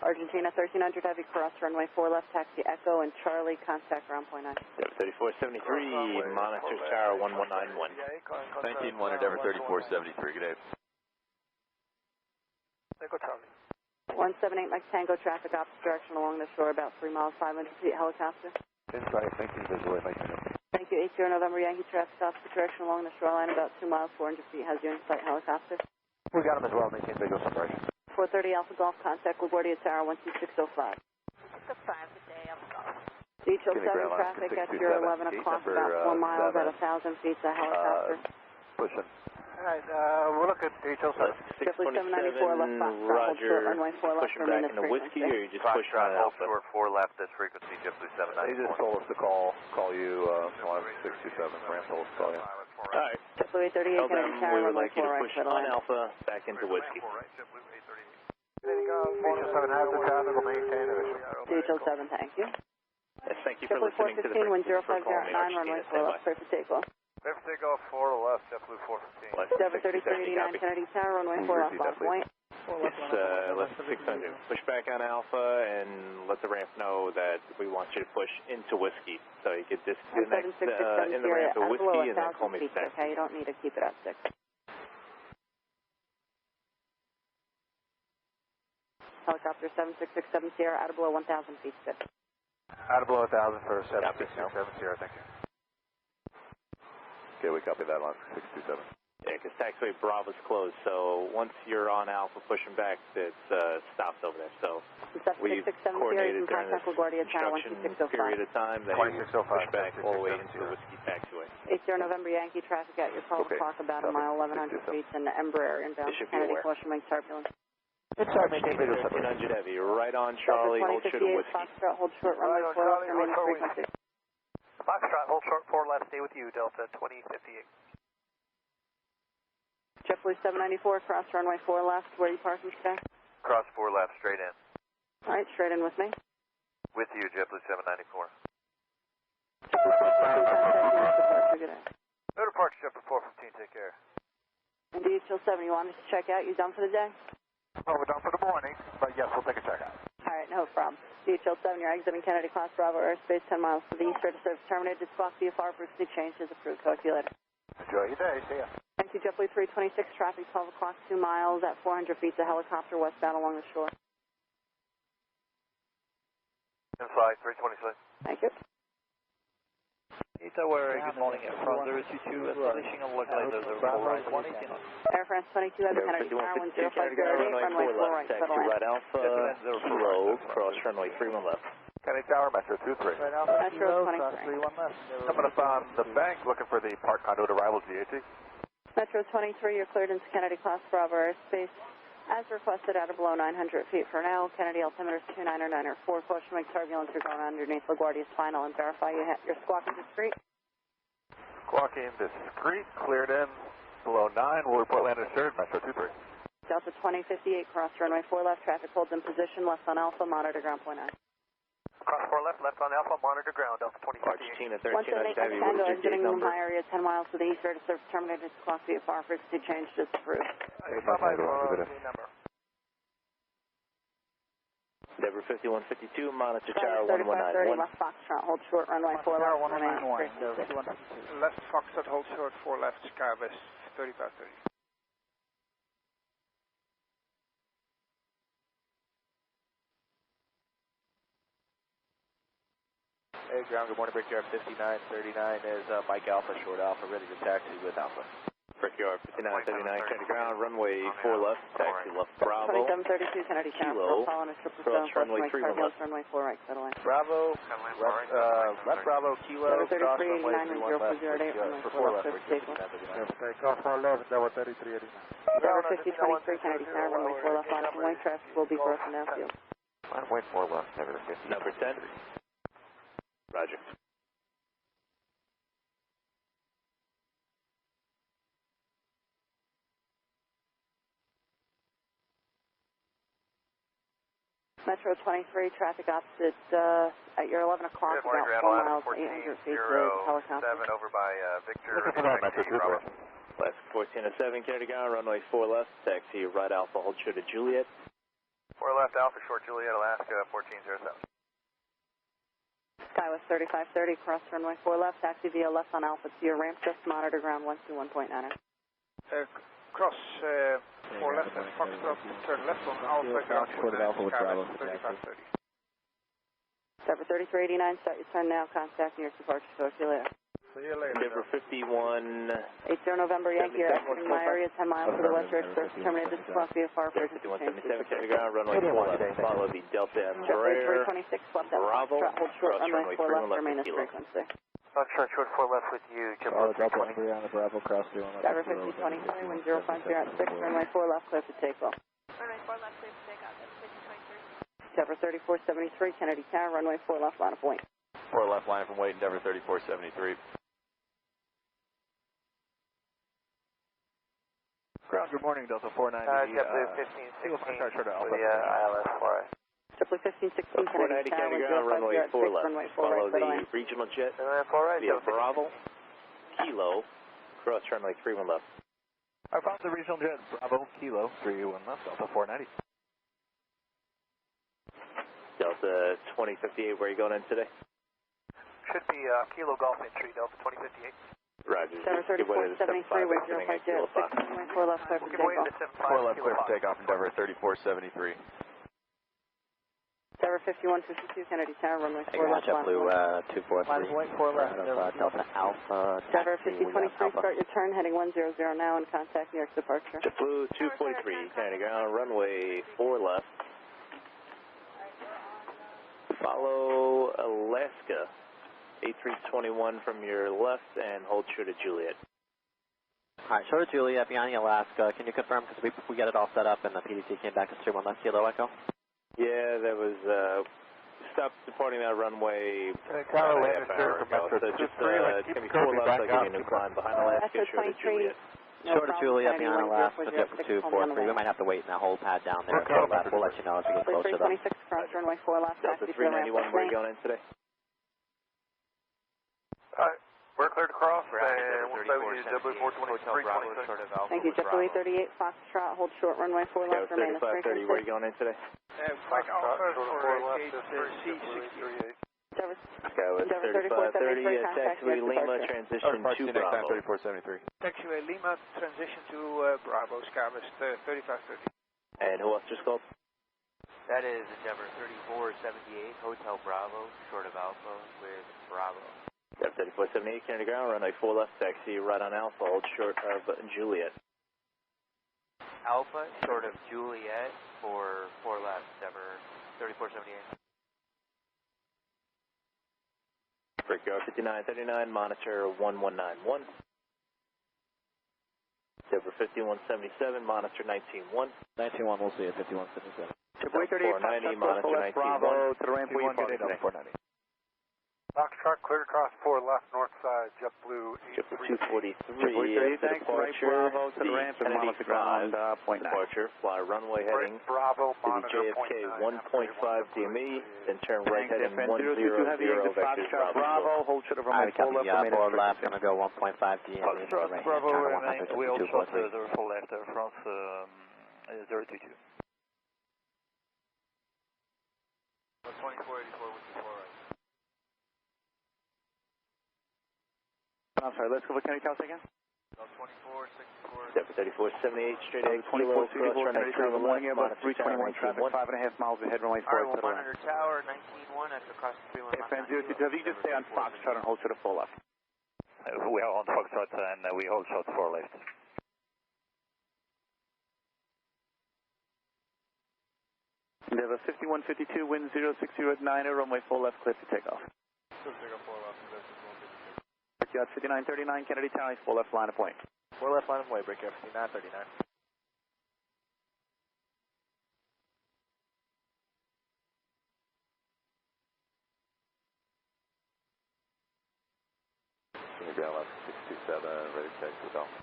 Argentina 1300, heavy cross runway 4 left, taxi Echo and Charlie, contact ground point 9. Delta 3473, monitor tower 1191. 19-1, Endeavor 3473, good day. Echo Charlie. 178 Mike Tango, traffic opposite direction along the shore, about 3 miles, 500 feet, helicopter. Inside, maintain visual, 8 Mike Tango. Thank you, 80 November Yankee, traffic opposite direction along the shoreline, about 2 miles, 400 feet, has you in sight, helicopter. We got him as well, maintain visual separation. 430 Alpha Golf, contact LaGuardia Tower, 12605. Good 5, good day, Alpha Golf. DHL 7 traffic at your 11 o'clock, about 4 miles at 1,000 feet, a helicopter. Pushing. Alright, we'll look at HL 7. JetBlue 794 left Foxtrot, hold short runway 4 left pushing for back minutes into whiskey, or you just pushing Foxtrot, on hold Alpha? short 4 left, this frequency, JetBlue 794. He just told us to call you, 627. Ram told us to call you. Alright, JetBlue 838, tell Kennedy them Tower, we would runway like you 4 to right, push clear to on land. Alpha back into whiskey. HL 7 has the traffic, will maintain visual. DHL 7, thank you. Yes, thank you for JetBlue listening to the 415, frequency for calling 10509, runway 4 left, clear for takeoff. Clear for takeoff, 4 left, JetBlue 415. Endeavor 3389, Kennedy Tower, runway 4 left, line point. Let's 600. Push back on Alpha and let the ramp know that we want you to push into whiskey. So you could disconnect in the ramp to whiskey and then call me back. Okay, you don't need to keep it at 6. helicopter 7667 Sierra, out of below 1,000 feet, good. Out of below 1,000 for 7667, thank you. Okay, we copy that on 627. Yeah, because taxiway Bravo's closed, so once you're on Alpha pushing back, it stops over there. So we coordinated during this construction period of time that you push back all the way into the Whiskey taxiway. 80 November Yankee traffic at your 12 o'clock, about a mile, 1,100 feet, in the Embraer inbound to Kennedy, caution wing turbulence. It's 1500 Heavy, right on Charlie, hold short of Whiskey. Foxtrot, hold short, runway 4 left, remaining frequency. Foxtrot, hold short 4 left, stay with you, Delta 2058. JetBlue 794, cross runway 4 left, where are you parking today? Cross 4 left, straight in. Alright, straight in with me. With you, JetBlue 794. No departure, JetBlue 4 from Team, take care. Indeed, till 7, you want us to check out? You done for the day? Oh, we're done for the morning, but yes, we'll take a check out. Alright, no problem. DHL 7, you're exiting Kennedy Class Bravo airspace 10 miles to the east, ready to service terminated. Squawk VFR, frequency change is approved. Talk to you later. Enjoy your day, see ya. Thank you, JetBlue 326, traffic 12 o'clock, 2 miles at 400 feet, the helicopter westbound along the shore. Inside, 326. Thank you. Tower, good morning, Air France 022, establishing a localizer 420. Air France 22, Kennedy Tower, 10508, runway 4 right, settle in. Right Alpha, Kilo, cross runway 31 left. Kennedy Tower, Metro 23. Metro 23. Coming up on the bank, looking for the park conduit arrival, GAT. Metro 23, you're cleared into Kennedy Class Bravo airspace. As requested, out of below 900 feet for now. Kennedy altimeter is 29904. Caution wing turbulence. You're going underneath LaGuardia's final and verify you're squawking discreet. Squawking discreet, cleared in below 9. We'll report land assured, Metro 23. Delta 2058, cross runway 4 left. Traffic holds in position. Left on Alpha, monitor ground point 9. Cross 4 left, left on Alpha, monitor ground, Delta 2058. 13 Tango, exiting the high area 10 miles to the east, ready to service terminated. Squawk VFR, frequency change is approved. Denver 5152, monitor tower 3530, 1191. left Foxtrot, hold short, runway 4 left. 191. Left Foxtrot, hold short, 4 left, Skyvest 3530. Hey, ground, good morning, Brickyard 5939 is Mike Alpha, short Alpha, ready to taxi with Alpha. Brickyard 5939, Kennedy ground, runway 4 left, taxi left Bravo. 2732, Kennedy Kilo, cross runway 3 left. Runway 4 right, settle in. Bravo, left Bravo, Kilo, cross runway 3 left, for 4 left, Takeoff 4 left, Tower 3389. Bravo 5023, Kennedy tower, runway 4 left, on wing traffic will be broken down field. runway 4 left, Denver 50. Number 10. Roger. Metro 23, traffic opposite at your 11 o'clock, about 4 miles, 800 feet to helicopter. 7 over by Victor. Looking for that Metro 23. Last 1407, Kennedy ground, runway 4 left, taxi right Alpha, hold short to Juliet. 4 left, Alpha, short Juliet, Alaska, 1407. Skywest 3530, cross runway 4 left, taxi via left on Alpha to your ramp, just monitor ground 121.9. Cross 4 left and Foxtrot, turn left on Alpha, ground point 9, Skywest 3530. Denver 3389, start your turn now, contacting your departure, talk to you later. See you later. Denver 51. 80 November Yankee, you're exiting my area 10 miles to the west, ready to service terminated. Squawk VFR, frequency change. 5177, Kennedy ground, runway 4 left, follow the Delta Embraer. 326, left at Bravo, Foxtrot, hold short, cross runway 4 left, remain as Kilo. frequency. Foxtrot, short 4 left with you, Delta Embraer on the Bravo, cross 3 left. Driver 5023, wind 050 at 6, runway 4 left, clear for takeoff. Runway 4 left, clear for takeoff. That's 5023. Denver 3473, Kennedy Tower, runway 4 left, line of wing. 4 left line from Wade, Denver 3473. Ground, good morning, Delta 490. JetBlue 1516 with the ILS 4. JetBlue 1516, Kennedy 490 Tower, Kennedy ground, runway 4 left, runway 4 follow right, the regional jet Runway 4 right, via Bravo, Kilo, cross runway 31 left. I found the regional jet, Bravo, Kilo, 31 left, Delta 490. Delta 2058, where are you going in today? Should be Kilo Golf entry, Delta 2058. Roger. Denver 3473, wind 050 at 6, runway 4 left, clear for Give way takeoff. to 75 4 left, Kilo clear for Fox. takeoff from Denver 3473. Endeavor 5152, Kennedy Tower, runway 4 left. JetBlue 243. Line point 4 left. Delta Alpha. Endeavor 5023, start your turn, heading 100 now, and contact New York departure. JetBlue 243, Kennedy ground, runway 4 left. Follow Alaska, 8321 from your left, and hold true to Juliet. Alright, short of Juliet, behind the Alaska. Can you confirm, because we got it all set up and the PDC came back as 31 left Kilo Echo? Yeah, that was, stopped departing that runway Kind of half hour ago. So just, it's going to be 4 left, I'll give you a new climb behind Alaska, short of Juliet. Short of Juliet, behind Alaska, JetBlue 243. We might have to wait in that whole pad down there at 4 left. We'll let you know as we get closer though. 326, cross runway 4 left, Delta taxi to the ramp. 391, where are you going in today? Alright, we're cleared to cross, and we'll stay with you, JetBlue 423, 326. Thank you, JetBlue 38, Foxtrot, hold short runway 4 left, remain as 3530, where are you going in today? Mike Alpha for gate C68. Endeavor 3530, taxiway Lima, transition to Bravo. 3473. Taxiway Lima, transition to Bravo, Skywest 3530. And who else just called? That is Endeavor 3478, Hotel Bravo, short of Alpha with Bravo. Endeavor 3478, Kennedy ground, runway 4 left, taxi right on Alpha, hold short of Juliet. Alpha, short of Juliet for 4 left, Endeavor 3478. Brickyard 5939, monitor 1191. Endeavor 5177, monitor 191. 191, we'll see you, 5177. JetBlue 490, monitor 191. Bravo to the ramp, we get it 490. Foxtrot, clear across 4 left, north side, JetBlue 243, thanks, right Bravo to the ramp and monitor ground, point 9. Departure, fly runway heading Bravo, to the JFK 1.5 DME, then turn right heading 100 vectors Bravo. Hold short of runway 4 left, 4 left, going to go 1.5 DME. Bravo, remain, we hold short to the 4 left, France 022. 2484 with you 4 right. I'm sorry, let's go with Kennedy Tower again. 2464. Endeavor 3478, straight ahead, 24 Kennedy Tower, morning about 321 traffic, 5.5 miles ahead, runway 4 Alright, to the we'll left. monitor tower 191 after crossing 31 left. Fan 022, have you just stay on Foxtrot and hold short of 4 left? We are on Foxtrot and we hold short 4 left. Endeavor 5152, wind 060 at 90, runway 4 left, clear for takeoff. Brickyard 5939, Kennedy Tower, 4 left, line of point. 4 left line of way, Brickyard 5939. Ground left 627, ready to take the Alpha.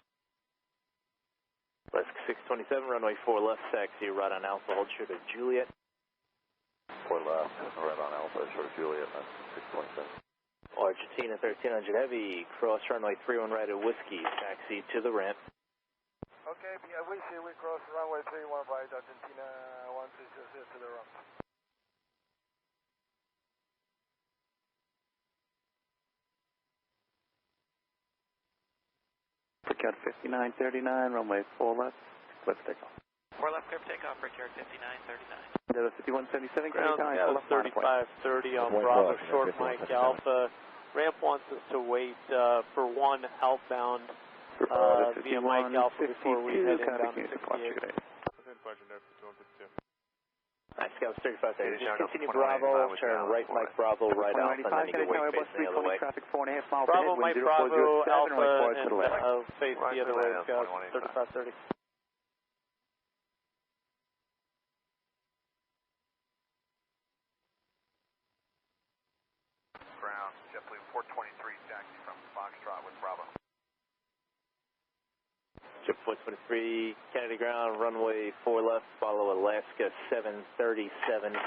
Left 627, runway 4 left, taxi right on Alpha, hold short of Juliet. 4 left, right on Alpha, short of Juliet, that's 627. Argentina 1300 heavy, cross runway 31 right at Whiskey, taxi to the ramp. Okay, yeah, we see we cross runway 31 right, Argentina 160 to the ramp. Brickyard 5939, runway 4 left, clear for takeoff. 4 left, clear for takeoff, Brickyard 5939. Endeavor 5177, Kennedy Ground Tower, 4 left, line of point. 3530 on Bravo, short Mike Alpha. Ramp wants us to wait for 1 outbound via Mike Alpha before we head inbound to 68. Nice, Scout 3530, just continue Bravo, turn right Mike Bravo, right Alpha, and then you can wait facing the other way. Traffic 4.5 miles Bravo, ahead, Mike wind Bravo, 0407, Alpha, runway 4 to the left. and face the other way, Scout 3530. Ground, JetBlue 423, taxi from Foxtrot with Bravo. Jet 423, Kennedy ground, runway 4 left, follow Alaska 737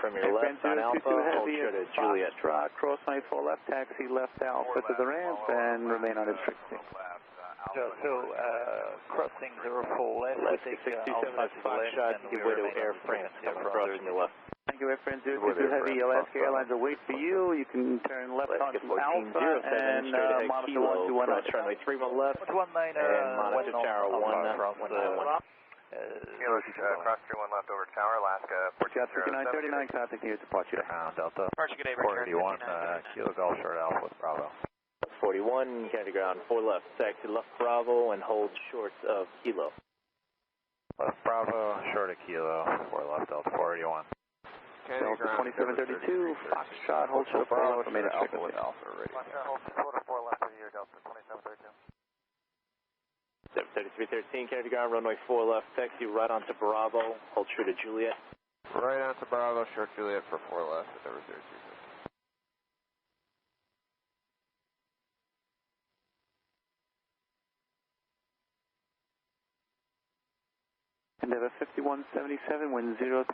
from your left on Alpha, hold short of Juliet. Foxtrot, cross runway 4 left, taxi left Alpha to the ramp, and remain on its frequency. Crossing 04 left, Alaska 627 at Foxtrot, give way to Air France, coming across from your left. Thank you, Air France 022 Heavy. Alaska Airlines will wait for you. You can turn left onto Alpha and monitor 121. Cross runway 31 left, and monitor tower 191. Kilo, cross 31 left over tower, Alaska, 5939, contact you, departure. Delta. Departure, good day, 481, Kilo Golf Short Alpha with Bravo. 41, Kennedy ground, 4 left, taxi left Bravo and hold short of Kilo. Left Bravo, short of Kilo, 4 left, Delta 481. Delta 2732, Foxtrot, hold short of Bravo, remain at Alpha with Alpha radio. Hold short of 4 left for you, Delta 2732. 73313, Kennedy ground, runway 4 left, taxi right onto Bravo, hold true to Juliet. Right onto Bravo, short Juliet for 4 left, Endeavor 3350. Endeavor 5177, wind 030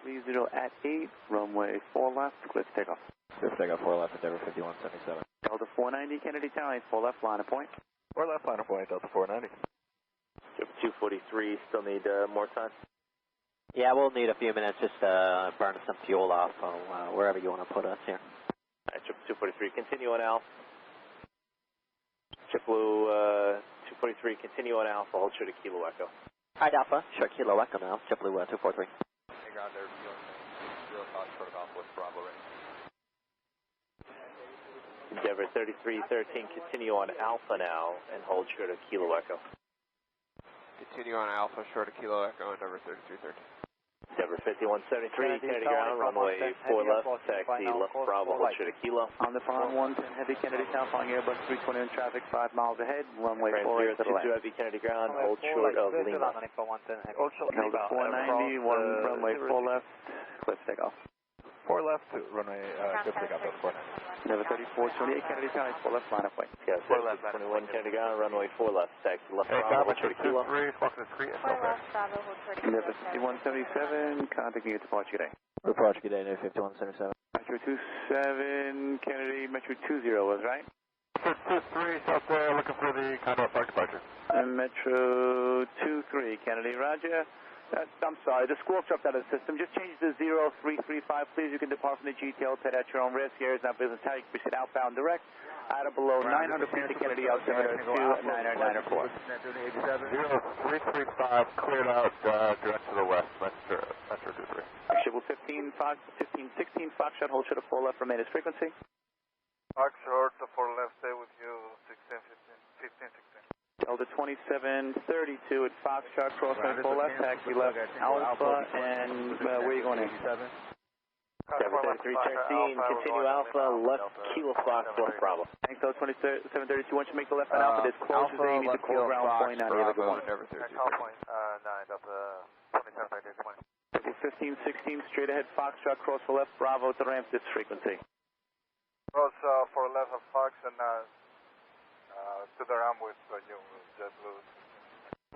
at 8, runway 4 left, clear for takeoff. Clear for takeoff, 4 left, Endeavor 5177. Delta 490, Kennedy Tower, 4 left, line of point. 4 left, line of point, Delta 490. 243, still need more time? Yeah, we'll need a few minutes just to burn some fuel off wherever you want to put us here. Alright, 243, continue on Alpha. JetBlue 243, continue on Alpha, hold true to Kilo Echo. Alright, Alpha, short Kilo Echo now, JetBlue 243. Hey, ground there, Kilo Golf Short of Alpha with Bravo ready. Endeavor 3313, continue on Alpha now and hold true to Kilo Echo. Continue on Alpha, short of Kilo Echo, Endeavor 3313. Endeavor 5173, Kennedy ground, runway 4 left, taxi left Bravo, hold true to Kilo. On the phone, 110 Heavy Kennedy Town, following Airbus 320 in traffic, 5 miles ahead, runway 4 right to the left. 022 Heavy Kennedy ground, hold short of Lima. Delta 490, 1 runway 4 left, clear for takeoff. 4 left, runway, good takeoff, Delta 490. Endeavor 3428, Kennedy Town, 4 left, line of way. Yeah, 4 left, 21 Kennedy ground, runway 4 left, taxi left Bravo, hold true to Kilo. 4 left, Bravo, hold short of Kilo. Endeavor 5177, contacting you, departure today. Departure, good day, 5177. Metro 27, Kennedy, Metro 20 was right? 2-3, south there, looking for the Condor Park departure. And Metro 23, Kennedy, roger. I'm sorry, the squawk dropped out of the system. Just change to 0335, please. You can depart from the GTL pit at your own risk. Here is not business type. Proceed outbound direct. Out of below 900 feet to Kennedy, altimeter 2994. 0335, cleared out, direct to the west, Metro 23. Shibble 15, 16, Foxtrot, hold short of 4 left, remain as frequency. Fox short to 4 left, stay with you, 16, 15, 16. Delta 2732 at Foxtrot, crossing 4 left, taxi left, Alpha, and where are you going in? Endeavor 3313, continue Alpha, left Kilo Fox, left Bravo. Thanks, Delta 2732, once you make the left on Alpha, there's closures there, you need to call ground point on the other one. Call point 9, Delta 2732, 1516, straight ahead, Foxtrot, cross for left, Bravo to ramp, this frequency. Cross for left of Fox and to the ramp with JetBlue.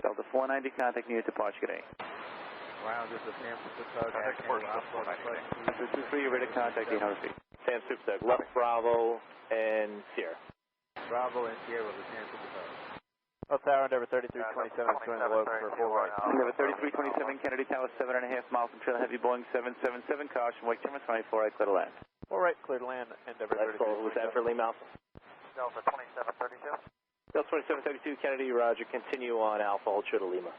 Delta 490, contact near departure today. Wow, this is Sam Supertug. Metro 23, you're ready to contact 800 feet. Sam Supertug, left Bravo and Sierra. Bravo and Sierra with the Sam Supertug. Tower, Endeavor 3327, join the local for 4 right. Endeavor 3327, Kennedy Tower, 7.5 miles from trail heavy Boeing 777, caution, wake terminal 24 right, clear to land. 4 right, clear to land, Endeavor 3327. Was that for Lima Alpha? Delta 2732. Delta 2732, Kennedy, roger, continue on Alpha, hold true to Lima.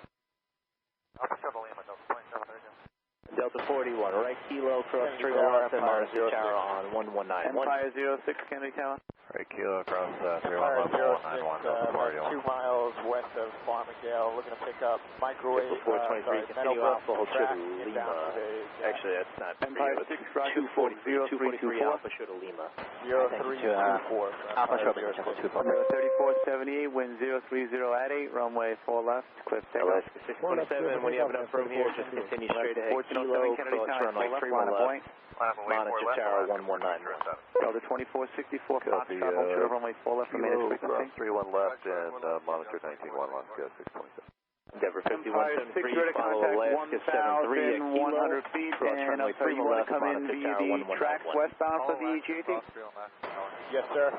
Alpha short to Lima, Delta 2732. Delta 41, right Kilo, cross 3 left, and monitor tower on 1191. Empire 06, Kennedy Tower. Right Kilo across 31 left, 191, Delta 481. 2 miles west of Farmingdale, looking to pick up microwave. 423, continue Alpha, hold true to Lima. Actually, that's not Empire 6, roger, 243 Alpha, short to Lima. 0324. Alpha, short Lima, JetBlue 3478, 243. wind 030 at 8, runway 4 left, cliff takeoff. Alaska 627, when you have enough room here, just continue straight ahead. Kilo, cross runway 3 left, monitor tower 1191. Delta 2464, Foxtrot, hold short of runway 4 left, remain as frequency. 31 left and monitor 1911, Alaska 627. Endeavor Empire 6, 5173, ready to follow contact Alaska 73 at Kilo, 1,100 feet, cross and runway I'm sorry, 3 you want to left, come in monitor via tower the tracks 1191. westbound for the GT? Yes, sir.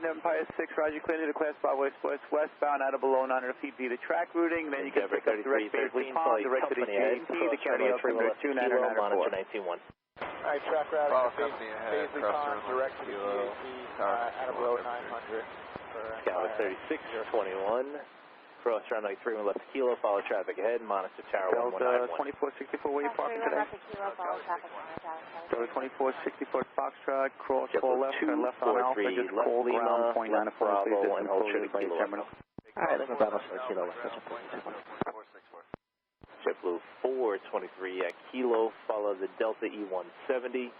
Empire 6, roger, clear to the class 5 westbound out of below 900 feet via the track routing, then you can pick up direct Paisley Pond, direct to the GT, the Kennedy altimeter 2994. 1991. All right, track route to Paisley Pond, direct to the GT, out of row 900. Gallus 3621, cross runway 31 left kilo, follow traffic ahead, monitor tower Delta 1191. 2464, where you parking today? Delta 2464 Foxtrot, cross 4 left, turn left on Alpha, just call ground, point 9 Bravo, and hold short by terminal. Alright, Lima Bravo, start kilo, west, JetBlue 423 at kilo, follow the Delta E170,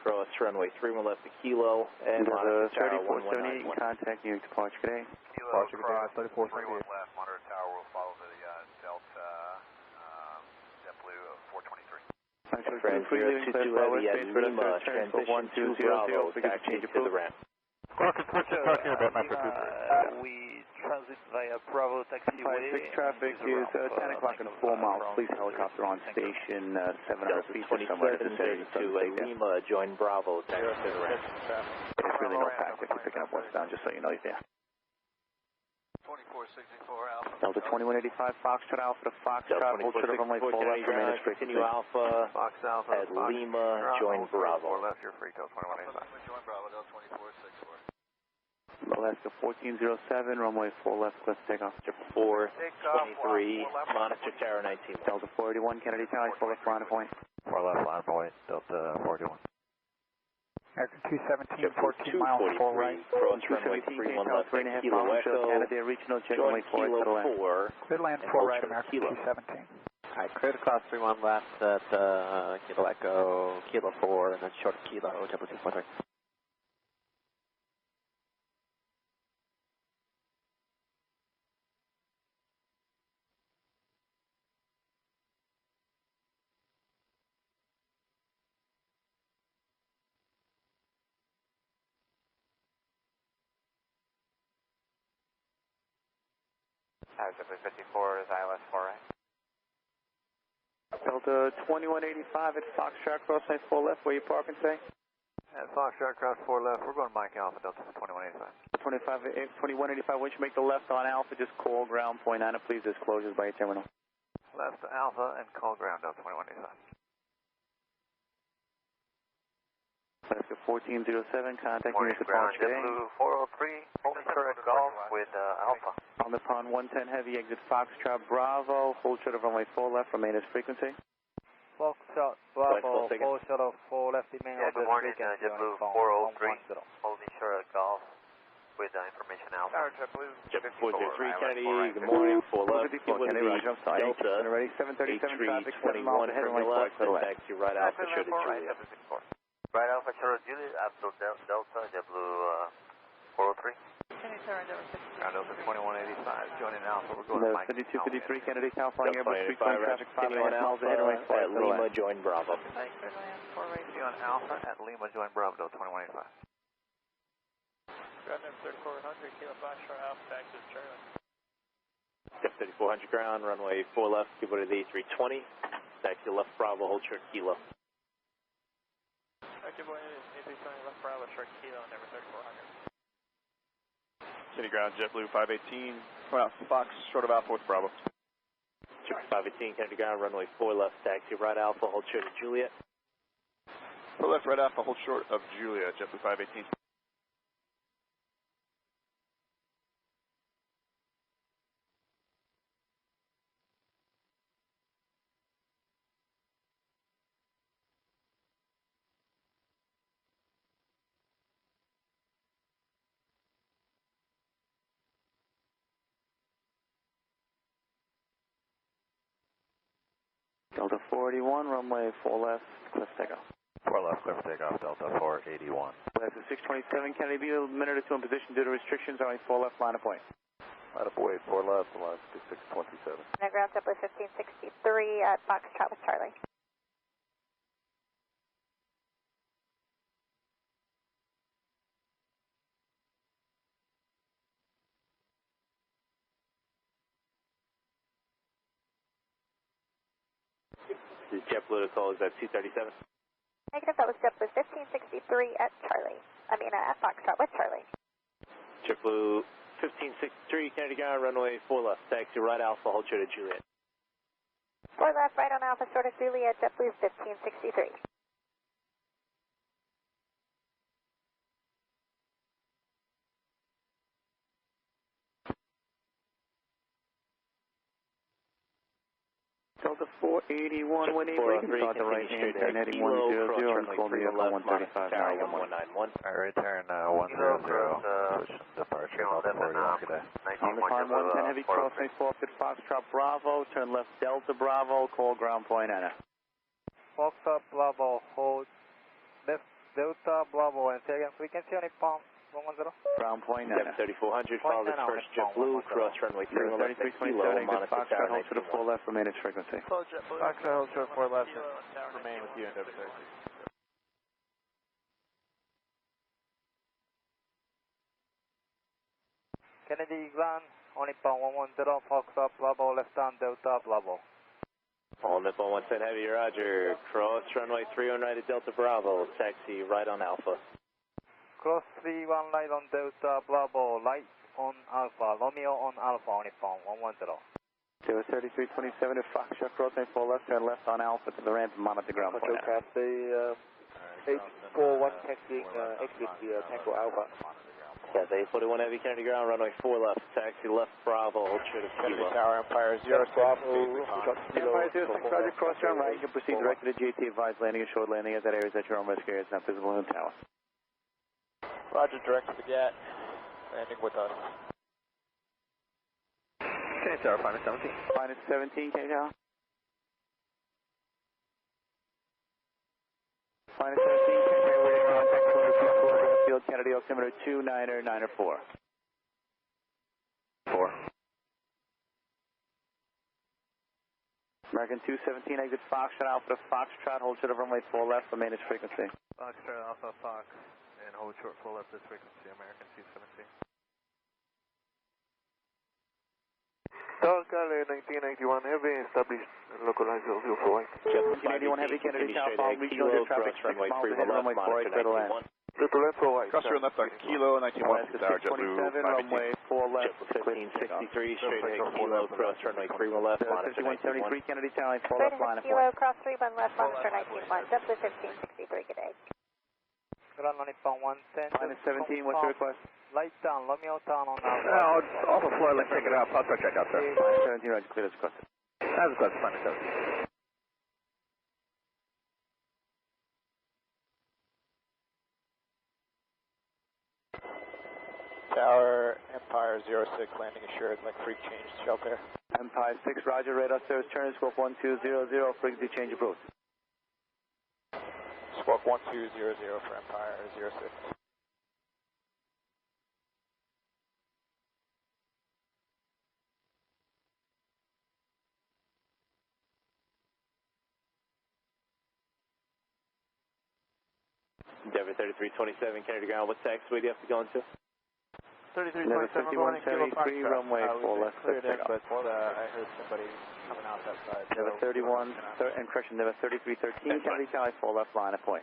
cross runway 31 left to kilo, and monitor tower 1191. Contact you departure today. Kilo cross 31 left, monitor tower will follow the Delta JetBlue 423. Friends, 022 Heavy at Lima, transition to Bravo, taxi to the ramp. We transit via Bravo taxiway. 56 traffic is 10 o'clock and 4 miles. Please helicopter on station 700 feet or somewhere to the city. To Lima, join Bravo, taxi to the ramp. There's really no fact if you're picking up westbound, just so you know you're there. 2464 Alpha. Delta 2185 Foxtrot Alpha to Foxtrot, hold short of runway 4 left, remain as frequency. Continue Alpha, Fox Alpha at Lima, join Bravo. 4 left, you're free, Delta 2185. Join Bravo, Delta 2464. Alaska 1407, runway 4 left, clear for takeoff. 423, monitor tower 19. Delta 481, Kennedy Tower, 4 left line of point. 4 left line point, Delta 481. American 217, 14 miles, 4 right. Cross runway 31 left, kilo echo, Canada Regional, jet join runway 4 kilo right, 4. Clear land 4 right, American 217. Alright, clear to cross 31 left at kilo echo, kilo 4, and then short kilo, JetBlue 243. JetBlue 54 is ILS 4 right. Delta 2185 at Foxtrot, cross line 4 left, where you parking today? At Foxtrot, cross 4 left, we're going Mike Alpha, Delta 2185. 2185, once you make the left on Alpha, just call ground, point 9, and please disclosures by your terminal. Left Alpha and call ground, Delta 2185. Alaska 1407, contact Morning unit ground, departure today. JetBlue 403, holding short at Golf with Alpha. On the pond 110 heavy, exit Foxtrot Bravo, hold short of runway 4 left, remain as frequency. Foxtrot Bravo, hold short of 4 left, remain Yeah, good morning, JetBlue 403, holding short at Golf with information Alpha. JetBlue 403, Kennedy, good morning, 4 left, Delta, ready, 737 traffic, 7 A321 miles ahead, from runway your 4 left, taxi right Alpha, short of Juliet. Right Alpha, Charlotte Juliet, Abdul Delta, JetBlue 403. Ground Delta 2185, joining Alpha, we're going to Mike 3253, Kennedy, California, Delta Airbus 320 traffic, 5 miles ahead, runway 4 at Lima, join Bravo. on Alpha at Lima, join Bravo, Delta 2185. Ground 3400, kilo Foxtrot Alpha, taxi to Charlie. Step 3400 ground, runway 4 left, give way to the A320, taxi left Bravo, hold short kilo. Give way to A320 left Bravo, short kilo, number 3400. City ground, JetBlue 518, Fox, short of Alpha with Bravo. JetBlue 518, Kennedy ground, runway 4 left, taxi right Alpha, hold short of Juliet. 4 left, right Alpha, hold short of Juliet, JetBlue 518. Delta 481, runway 4 left, clear for takeoff. 4 left, clear for takeoff, Delta 481. Alaska 627, Kennedy, be a minute or two in position due to restrictions, runway 4 left, line of point. Line of point, 4 left, Alaska 627. Ground JetBlue 1563 at Foxtrot with Charlie. This is JetBlue, the call is at 237. Negative, that was JetBlue 1563 at Charlie. At Foxtrot with Charlie. JetBlue 1563, Kennedy ground, runway 4 left, taxi right Alpha, hold short of Juliet. 4 left, right on Alpha, short of Juliet, JetBlue 1563. Delta 481, 188, start the right hand turn heading 100 and call me up on 135, Tower 1191. Alright, return 100, switch departure, Delta 41, good day. On the climb 110 heavy, crossing forward, Foxtrot Bravo, turn left Delta Bravo, call ground point Anna. Foxtrot Bravo, hold left Delta Bravo, and say again, frequency on Nippon 110. Ground point Anna. 3400, follow the first JetBlue, cross runway 31 left, kilo, monitor Foxtrot, tower hold to the 4 left, remain its frequency. Foxtrot, hold to the 4 left, remain with you and Delta 36. Kennedy ground, on Nippon 110, Foxtrot Bravo, left down Delta Bravo. All Nippon 110 heavy, roger. Cross runway 31 right at Delta Bravo, taxi right on Alpha. Cross 31 right on Delta Bravo, right on Alpha, Romeo on Alpha on Nippon 110. 3327 to Foxtrot, crossing 4 left, turn left on Alpha to the ramp, monitor ground point Anna. The 841 taxiing exit via Tango Alpha. Yes, 841 heavy, Kennedy ground, runway 4 left, taxi left Bravo, hold short of Kennedy kilo. Tower, Empire 06. Empire 06, roger, cross ground right, you can proceed directly to GT, advised landing and short landing as that area is at your own risk area, is not visible in the tower. Roger, direct to the GAT, landing with us. Kennedy Tower, minus 17. Minus 17, Kennedy Tower. Minus 17, Kennedy Tower, ready to contact Field, Kennedy, altimeter 29904. 4. American 217, exit Foxtrot, Alpha to Foxtrot, hold short of runway 4 left, remain its frequency. Foxtrot, Alpha, Fox, and hold short 4 left this frequency, American 217. Tower Charlie 1981 heavy, established and localized 004. 1981 heavy, Kennedy Tower, follow regional air traffic, 6 miles ahead, runway 4 right, clear to land. Little left for white. Cross your left on Kilo, 91, Tower, JetBlue, runway 4 left, 1563, straight ahead, kilo, cross runway 31 left, monitor 5173, Kennedy Tower, 4 left, line of Kilo, cross 31 left, monitor 191, JetBlue 1563, good day. Ground on Nippon 110. Minus 17, what's your request? Light down, Romeo down on Alpha. Off the floor, let's check it out. Foxtrot check out, sir. Minus 17, roger, clear, that's requested. That's requested, minus 17. Tower, Empire 06, landing assured, like freak change, shelter. Empire 6, roger, radar service, turn scope 1200, frequency change approach. Squawk 1200 for Empire 06. Endeavor 3327, Kennedy ground, what taxiway do you have to go into? 3327, going to Kilo 5173, runway 4 left, cleared in, check out. but I heard somebody coming out that side. Endeavor 31, and correction, Endeavor 3313, Kennedy Tower, 4 left, line of point.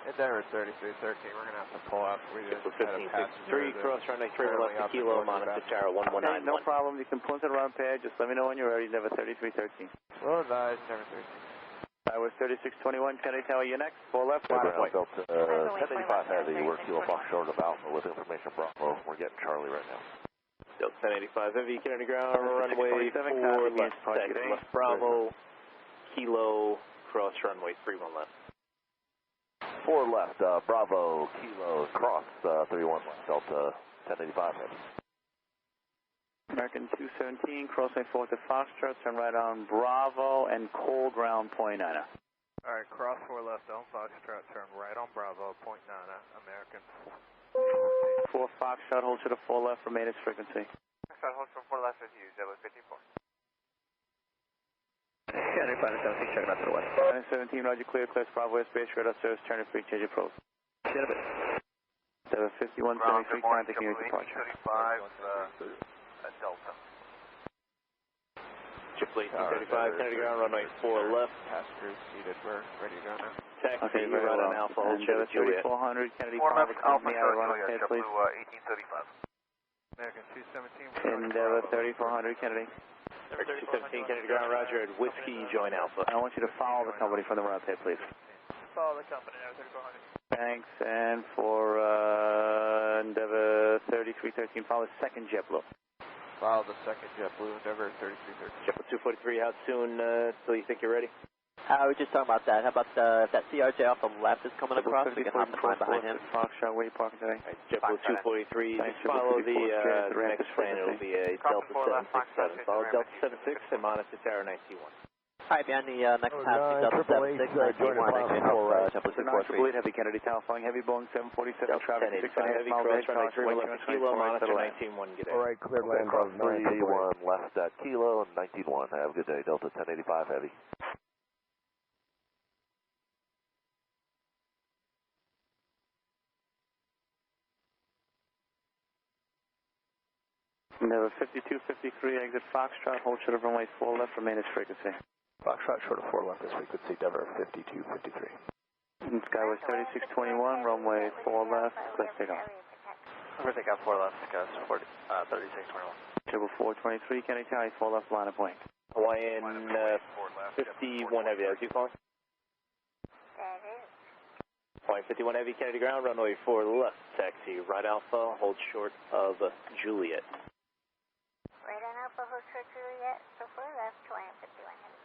Endeavor 3313, we're going to have to pull out. We just had a 1563, cross runway 3 left to kilo, monitor tower 1191. No problem, you can pull into the round pad, just let me know when you're ready, Endeavor 3313. Well advised, Endeavor 13. Tower 3621, Kennedy Tower, you next, 4 left, line of point. Delta 1085 heavy, we're Kilo Fox short of Alpha with information Bravo. We're getting Charlie right now. Delta 1085 heavy, Kennedy ground, runway 4 left, taxi left Bravo, kilo, cross runway 31 left. 4 left, Bravo, Kilo, cross 31 left, Delta 1085 heavy. American 217, crossing forward to Foxtrot, turn right on Bravo and call ground point Nana. Alright, cross 4 left on Foxtrot, turn right on Bravo, point Nana, American 4 Foxtrot, hold to the 4 left, remain its frequency. Foxtrot, hold from 4 left with you, 054. Kennedy, minus 17, checking out to the west. Minus 17, roger, clear, class Bravo, airspace, radar service, turn and free, change approach. Get a bit. 5173, contact unit departure. 35, Delta. JetBlue 235, Kennedy ground, runway 4 left. Passengers seated, we're ready to go now. Taxi, Okay, right well. on Alpha, hold short of 3400, Kennedy 4 Bravo, left, come Alpha, me out of run ahead, please. JetBlue 1835. American 217. Endeavor 3400, Kennedy. 217, Kennedy ground, roger, at Whiskey, join Alpha. I want you to follow the company from the run ahead, please. Follow the company, 3400. Thanks, and for Endeavor 3313, follow second JetBlue. Follow the second JetBlue Endeavor 3313. JetBlue 243, how soon till you think you're ready? We were just talking about that. How about if that CRJ off the left is coming across, we can hop the line behind him. Foxtrot, where are you parking today? JetBlue 243, just follow the next plane. It'll be a Delta 767. Follow Delta 76 and monitor Tower 91. All right, behind the next passing, Delta 76, 91, actually help JetBlue 243. Heavy Kennedy Tower flying heavy Boeing 747 traffic 6 heavy cross runway 31 left kilo, monitor 19-1, good day. All right, cleared land cross above 381 left at kilo, 19-1, have a good day, Delta 1085 heavy. Endeavor 5253, exit Foxtrot, hold short of runway 4 left, remain as frequency. Foxtrot short of 4 left this frequency, Endeavor 5253. Skyway 3621, runway 4 left, clear takeoff. We're taking out 4 left, guys, 3621. Triple 423, Kennedy Tower, 4 left, line of wing. Hawaiian 51 heavy, as you calling? Hawaiian 51 heavy, Kennedy ground, runway 4 left, taxi, right Alpha, hold short of Juliet. Right on Alpha, hold short Juliet, so 4 left, Hawaiian 51 heavy.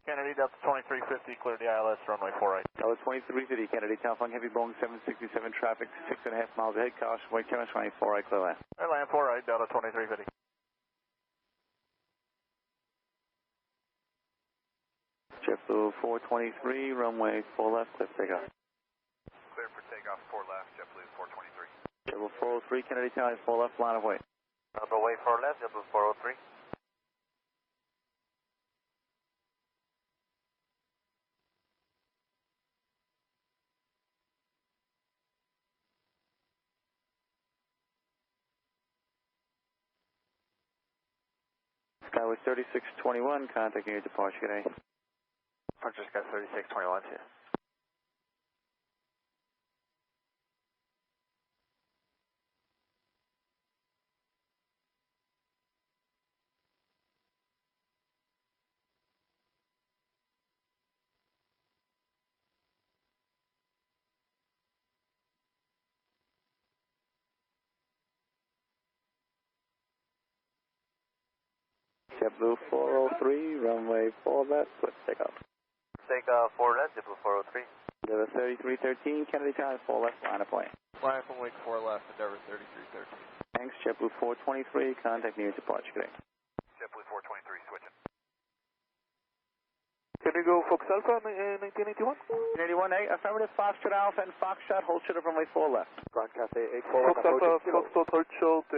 Kennedy, Delta 2350, clear the ILS, runway 4 right. Delta 2350, Kennedy Tower, flying heavy Boeing 767 traffic, 6.5 miles ahead, caution, wait, chemist, runway 4 right, clear land. Clear land 4 right, Delta 2350. JetBlue 423, runway 4 left, clear takeoff. Clear for takeoff, 4 left, JetBlue 423. JetBlue 403, Kennedy Tower, 4 left, line of way. Runway 4 left, JetBlue 403. Skyway 3621, contacting your departure today. Departure Sky 3621 too. JetBlue 403, runway 4 left, clear takeoff. Take 4 left, JetBlue 403. Endeavor 3313, Kennedy Tower, 4 left, line of way. Flying from wing 4 left, Endeavor 3313. Thanks, JetBlue 423, contacting your departure today. JetBlue 423, switching. Can you go Fox Alpha 1981? 1981, affirmative, Foxtrot Alpha and Foxtrot, hold short of runway 4 left. Ground Cathay 84 Fox Alpha, Foxtrot, hold short.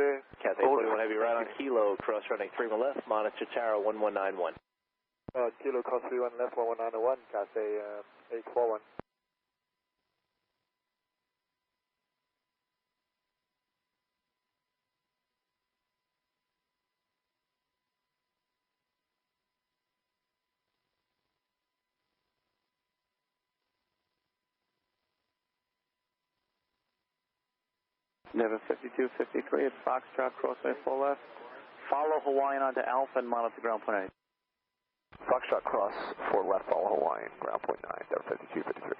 Cathay 41 heavy, right on kilo, cross running 31 left, monitor Tower 1191. Kilo cross 31 left, 1191, Cathay 841. Endeavor 5253 at Foxtrot, crossway 4 left. Follow Hawaiian onto Alpha and monitor ground point 8. Foxtrot cross 4 left, follow Hawaiian, ground point 9, Endeavor 5253.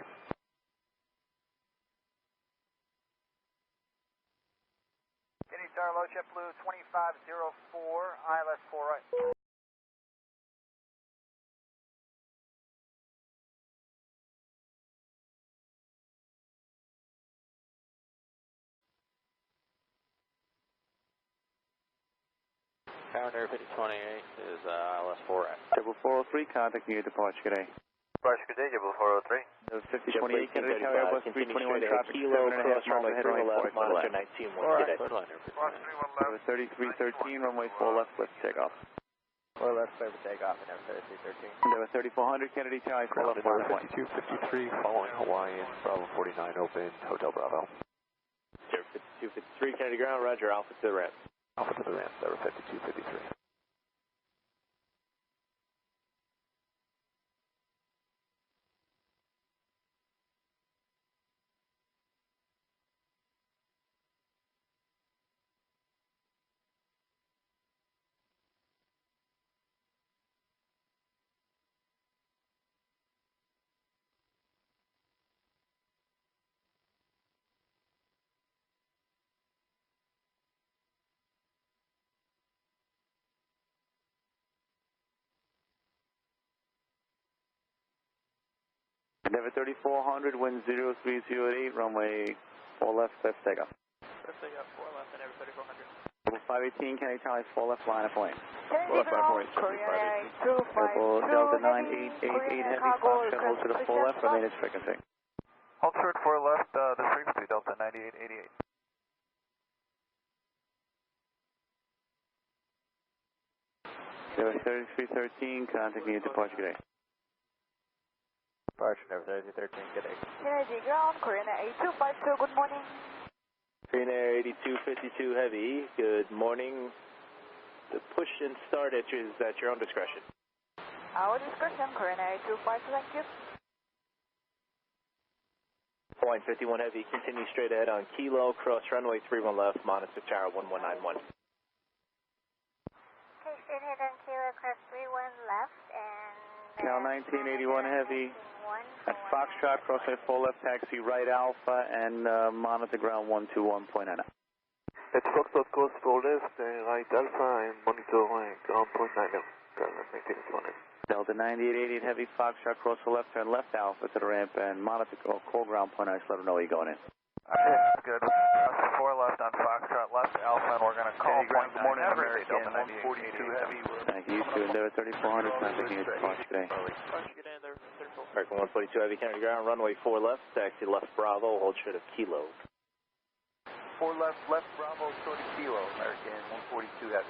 Kennedy Tower, low JetBlue 2504, ILS 4 right. Pounder 5028 is ILS 4 right. JetBlue 403, contacting your departure today. Departure good day, JetBlue 403. The 5028, Kennedy Tower, Airbus 321 traffic, kilo, 7.5 cross miles runway ahead, 3 runway 4 left, right, monitor clear land. 19-1, good day. Endeavor 3313, runway 4 left, clear takeoff. 4 left, clear for takeoff, Endeavor 3313. Endeavor 3400, Kennedy Tower, 4 left, line of way. 5253, following Hawaiian, Bravo 49 open, Hotel Bravo. 5253, Kennedy ground, roger, Alpha to the ramp. Alpha to the ramp, Endeavor 5253. Endeavor 3400, wind 0308, runway 4 left, clear for takeoff. Clear for takeoff, 4 left, Endeavor 3400. 518, Kennedy Tower, 4 left, line of point. 4 left, line of point. Airport Delta 9888 Heavy, Foxtrot, hold to the 4 left, remain its frequency. Hold short 4 left, the frequency Delta 9888. Endeavor 3313, contact me at departure, good day. Departure, Endeavor 3313, good day. Kennedy ground, Korean Air 8252, good morning. Korean Air 8252 Heavy, good morning. The push and start is at your own discretion. Our discretion, Korean Air 8252, thank you. Hawaiian 51 Heavy, continue straight ahead on Kilo, cross runway 31 left, monitor tower 1191. Okay, straight ahead on Kilo, cross 31 left, and... Cal 1981 Heavy, at Foxtrot, crossway 4 left, taxi right Alpha, and monitor ground 121.9. At Foxtrot, course 4 left, right Alpha, and monitor ground point 9. Delta 9888 Heavy, Foxtrot, cross the left, turn left Alpha to the ramp, and monitor call ground point 9, let them know where you're going in. Alright, good. 4 left on Foxtrot, left Alpha, and we're going to call point 9. Morning, Have a great day, American Delta 9888 Heavy. Thank you, to Endeavor 3400, contacting at departure today. Departure, good day, Endeavor 3400. American 142 Heavy, Kennedy ground, runway 4 left, taxi left Bravo, hold short of Kilo. 4 left, left Bravo, short of Kilo, American 142 Heavy.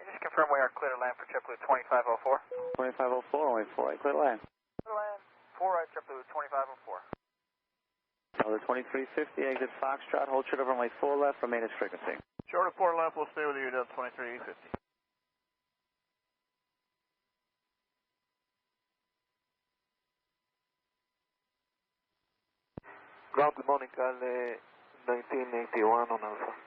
Just confirm we are clear to land for JetBlue 2504. 2504, only 4 right, clear to land. Clear to land, 4 right, JetBlue 2504. Delta 2350, exit Foxtrot, hold short of runway 4 left, remain its frequency. Short of 4 left, we'll stay with you, Delta 2350. Ground, good morning, Cal 1981 on Alpha.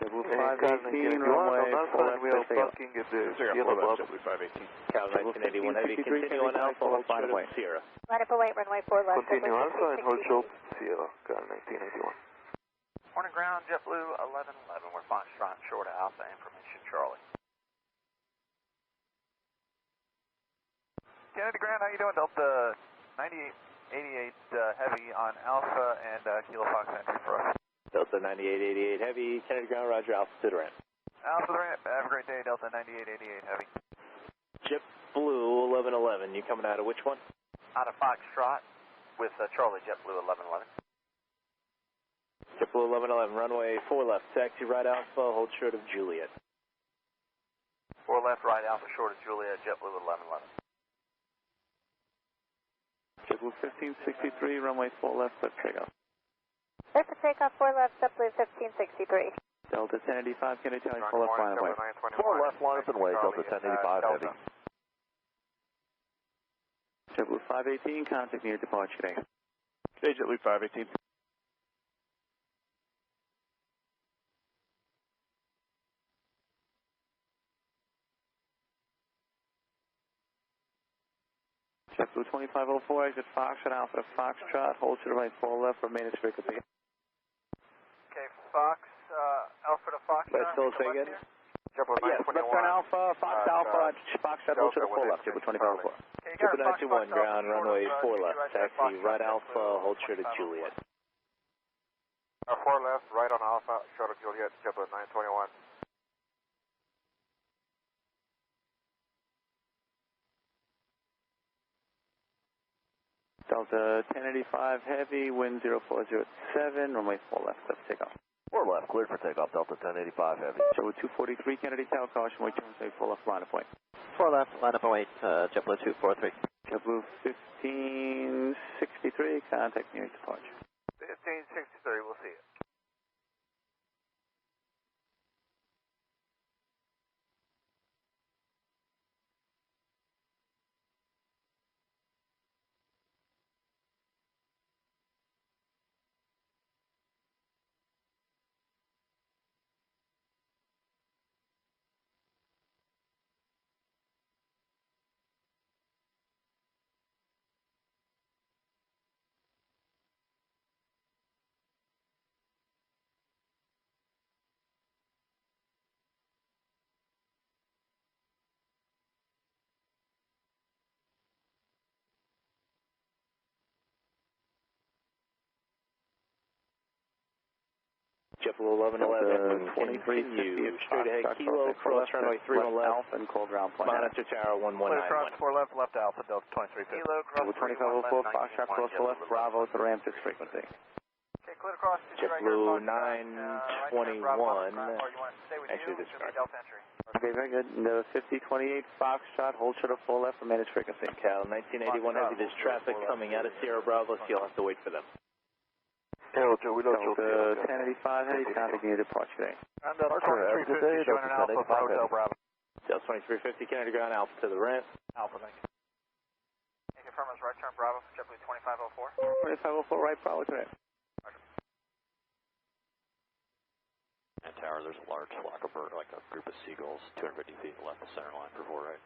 JetBlue Cal 518, 1981 runway on Alpha, 4 and we left, are parking at the Sierra Bravo. JetBlue 518. Cal 1981 Heavy, continue on Alpha, hold short of Sierra. Line up away, runway 4 left. Continue Alpha and hold short Sierra, Cal 1981. Morning ground, JetBlue 1111. We're Foxtrot, short of Alpha, information Charlie. Kennedy ground, how you doing? Delta 9888 Heavy on Alpha and Kilo Fox entry for us. Delta 9888 Heavy, Kennedy ground, roger, Alpha to the ramp. Alpha to the ramp, have a great day, Delta 9888 Heavy. JetBlue 1111, you coming out of which one? Out of Foxtrot with Charlie, JetBlue 1111. JetBlue 1111, runway 4 left, taxi right Alpha, hold short of Juliet. 4 left, right Alpha, short of Juliet, JetBlue 1111. JetBlue 1563, runway 4 left, clear for takeoff. Clear for takeoff, 4 left, JetBlue 1563. Delta 1085, Kennedy Tower, 4 left, line of way. 4 left, line up and way, Delta 1085 Heavy. JetBlue 518, contact me at departure today. Okay, JetBlue 518. JetBlue 2504, exit Foxtrot, Alpha to Foxtrot, hold to the right, 4 left, remain its frequency. Okay, Fox, Alpha to Fox. Let's still say again? Yes, left turn Alpha, Fox Alpha, Foxtrot, hold to the 4 left, JetBlue 2504. JetBlue 921, ground, runway 4 left, taxi right Alpha, hold short of Juliet. 4 left, right on Alpha, short of Juliet, JetBlue 921. Delta 1085 Heavy, wind 0407, runway 4 left, clear for takeoff. 4 left, cleared for takeoff, Delta 1085 Heavy. JetBlue 243, Kennedy Tower, caution, wait turn, say 4 left, line of point. 4 left, line up and wait, JetBlue 243. JetBlue 1563, contact me at departure. 1563, we'll see you. JetBlue 1111, 2350, straight ahead, Kilo, cross runway 31 left, Alpha and cold ground point. monitor tower 1191. Clear cross 4 left, left Alpha, Delta 2350. Kilo, cross 2504, Foxtrot, cross 4 left, Bravo to the ramp 6 frequency. Okay, clear across. JetBlue 921, actually this car. Okay, very good. The 5028 Foxtrot, hold short of 4 left, for managed frequency. Cal 1981 heavy, there's traffic coming out of Sierra Bravo, so you'll have to wait for them. Delta, we don't Delta 1085 heavy, contacting your departure today. And Delta 2350, showing an Alpha for Hotel Bravo. Delta 2350, Kennedy ground, Alpha to the ramp. Alpha, thank you. Can you confirm us right turn Bravo, JetBlue 2504? 2504 right, Bravo to ramp. And tower, there's a large flock of bird, like a group of seagulls, 250 feet left of center line for 4 right.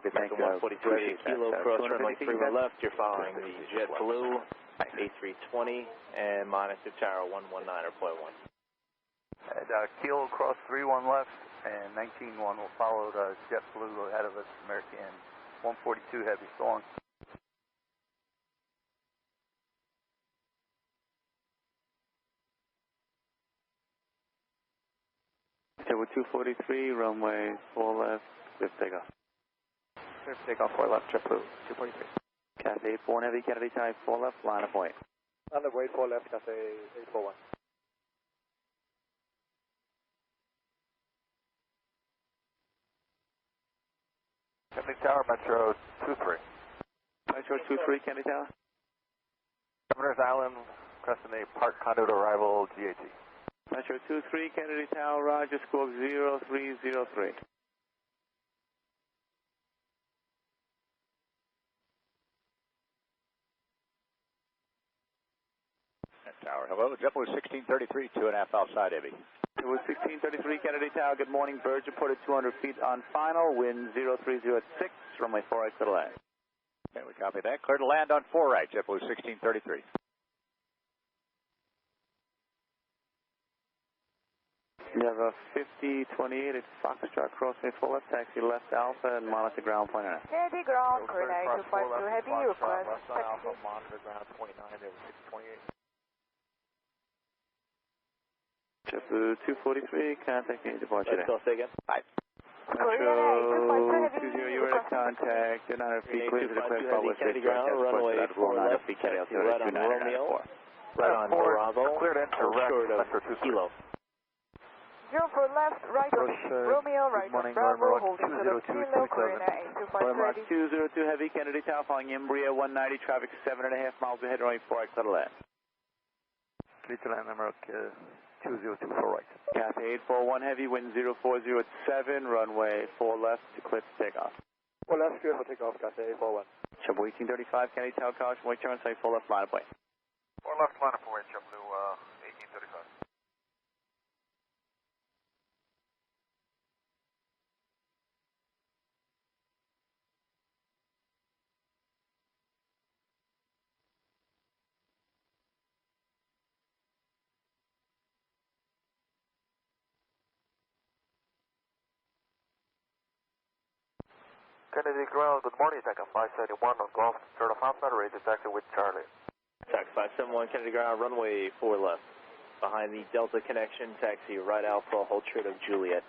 Okay, thank you. 142 heavy, Kilo, cross runway 31 left, you're following the JetBlue A320 and monitor tower 119.1. And Kilo cross 31 left and 19-1 will follow the JetBlue ahead of us, American 142 heavy, so long. JetBlue 243, runway 4 left, clear for takeoff. Clear for takeoff, 4 left, JetBlue 243. Cathay 4 heavy, Kennedy type 4 left, line of way. On the way 4 left, Cathay 841. Kennedy Tower, Metro 23. Metro 23, Kennedy Tower. Governor's Island, Crescent 8, Park Conduit Arrival, GAT. Metro 23, Kennedy Tower, Roger, squawk 0303. Tower, hello, JetBlue 1633, 2.5 outside heavy. It was 1633, Kennedy Tower, good morning, birds reported 200 feet on final, wind 0306, runway 4 right to the left. Okay, we copy that, clear to land on 4 right, JetBlue 1633. You have a 5028 at Foxtrot, crossway 4 left, taxi left Alpha, and monitor ground point now. Kennedy ground, Coordinate 252 heavy, request left on Alpha, monitor ground 29, there was 628. JetBlue 243, contacting your departure Let's go, say again. Hi. Metro 20, you're at contact, you're 900 feet, clear to the clear forward, Kennedy ground, runway 4 left, taxi right on Romeo, right on Bravo, cleared enter, short of Kilo. 04 left, right on Romeo, right on Bravo, hold to the Kilo, coordinate 253. 202 heavy, Kennedy Tower, following Embraer 190, traffic 7.5 miles ahead, runway 4 right to the left. Clear to land, America 2024 right. Cathay 841 heavy, wind 0407, runway 4 left to clear to takeoff. 4 left, clear for takeoff, Cathay 841. JetBlue 1835, Kennedy Tower, caution, wait turn, say 4 left, line of way. 4 left, line up away, JetBlue 1835. Kennedy ground, good morning, Takeoff 571 on Golf, turn off half matter, rated taxi with Charlie. Taxi 571, Kennedy ground, runway 4 left. Behind the Delta connection, taxi right Alpha, hold short of Juliet.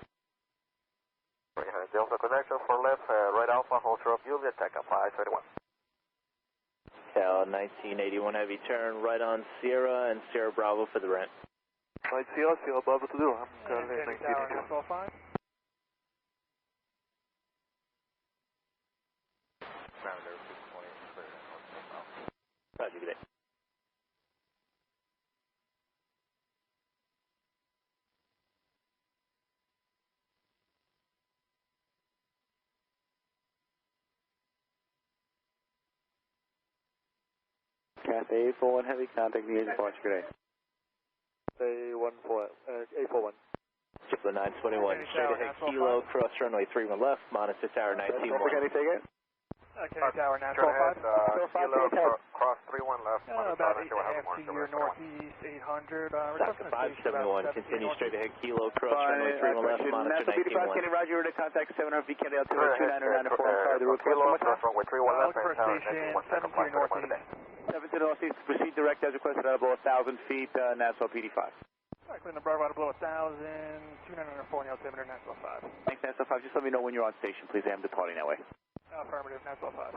Delta connection, 4 left, right Alpha, hold short of Juliet, Takeoff 571. Cal 1981 heavy turn, right on Sierra and Sierra Bravo for the rent. Right, Sierra Bravo to do, I'm currently 1982. Roger, good day. Cathay 841 heavy, contact the departure today. Say 841. JetBlue 921, straight ahead Kilo, cross runway 31 left, monitor tower 191. Kennedy, take it. Kennedy Tower, 945. Kilo, cross 31 left, About 8.5 to your northeast, 800. Taxi 571, continue straight ahead Kilo, cross runway 31 left, monitor 191. Kennedy, Roger, you're to contact 700 feet, Kennedy, Altimeter 2994. I'm sorry, the request one more time. Runway 31 left, First station, 7 to your northeast. 7 to the northeast, proceed direct as requested out of below 1,000 feet, Nassau PD5. Clear the Bravo out of below 1,000, 2904 in altimeter, Nashville 5. Thanks, Nashville 5. Just let me know when you're on station, please. I am departing that way. Affirmative, Nashville 5.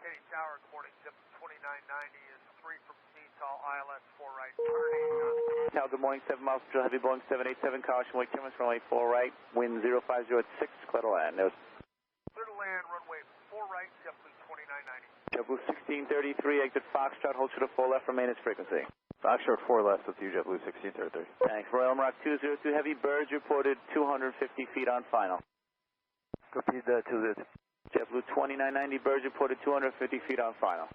Katy Tower, good morning. Zip 2990 is 3 from Tall, ILS 4 right, turning. Tower, good morning. 7 miles per heavy Boeing 787, caution, wake Timmins, runway 4 right, wind 050 at 6, clear to land. Clear to land, runway 4 right, JetBlue 2990. JetBlue 1633, exit Foxtrot, hold to the 4 left, remain as frequency. Foxtrot 4 left with you, JetBlue 1633. Thanks. Royal Maroc 202 Heavy, birds reported 250 feet on final. Copy the 202. JetBlue 2990, birds reported 250 feet on final.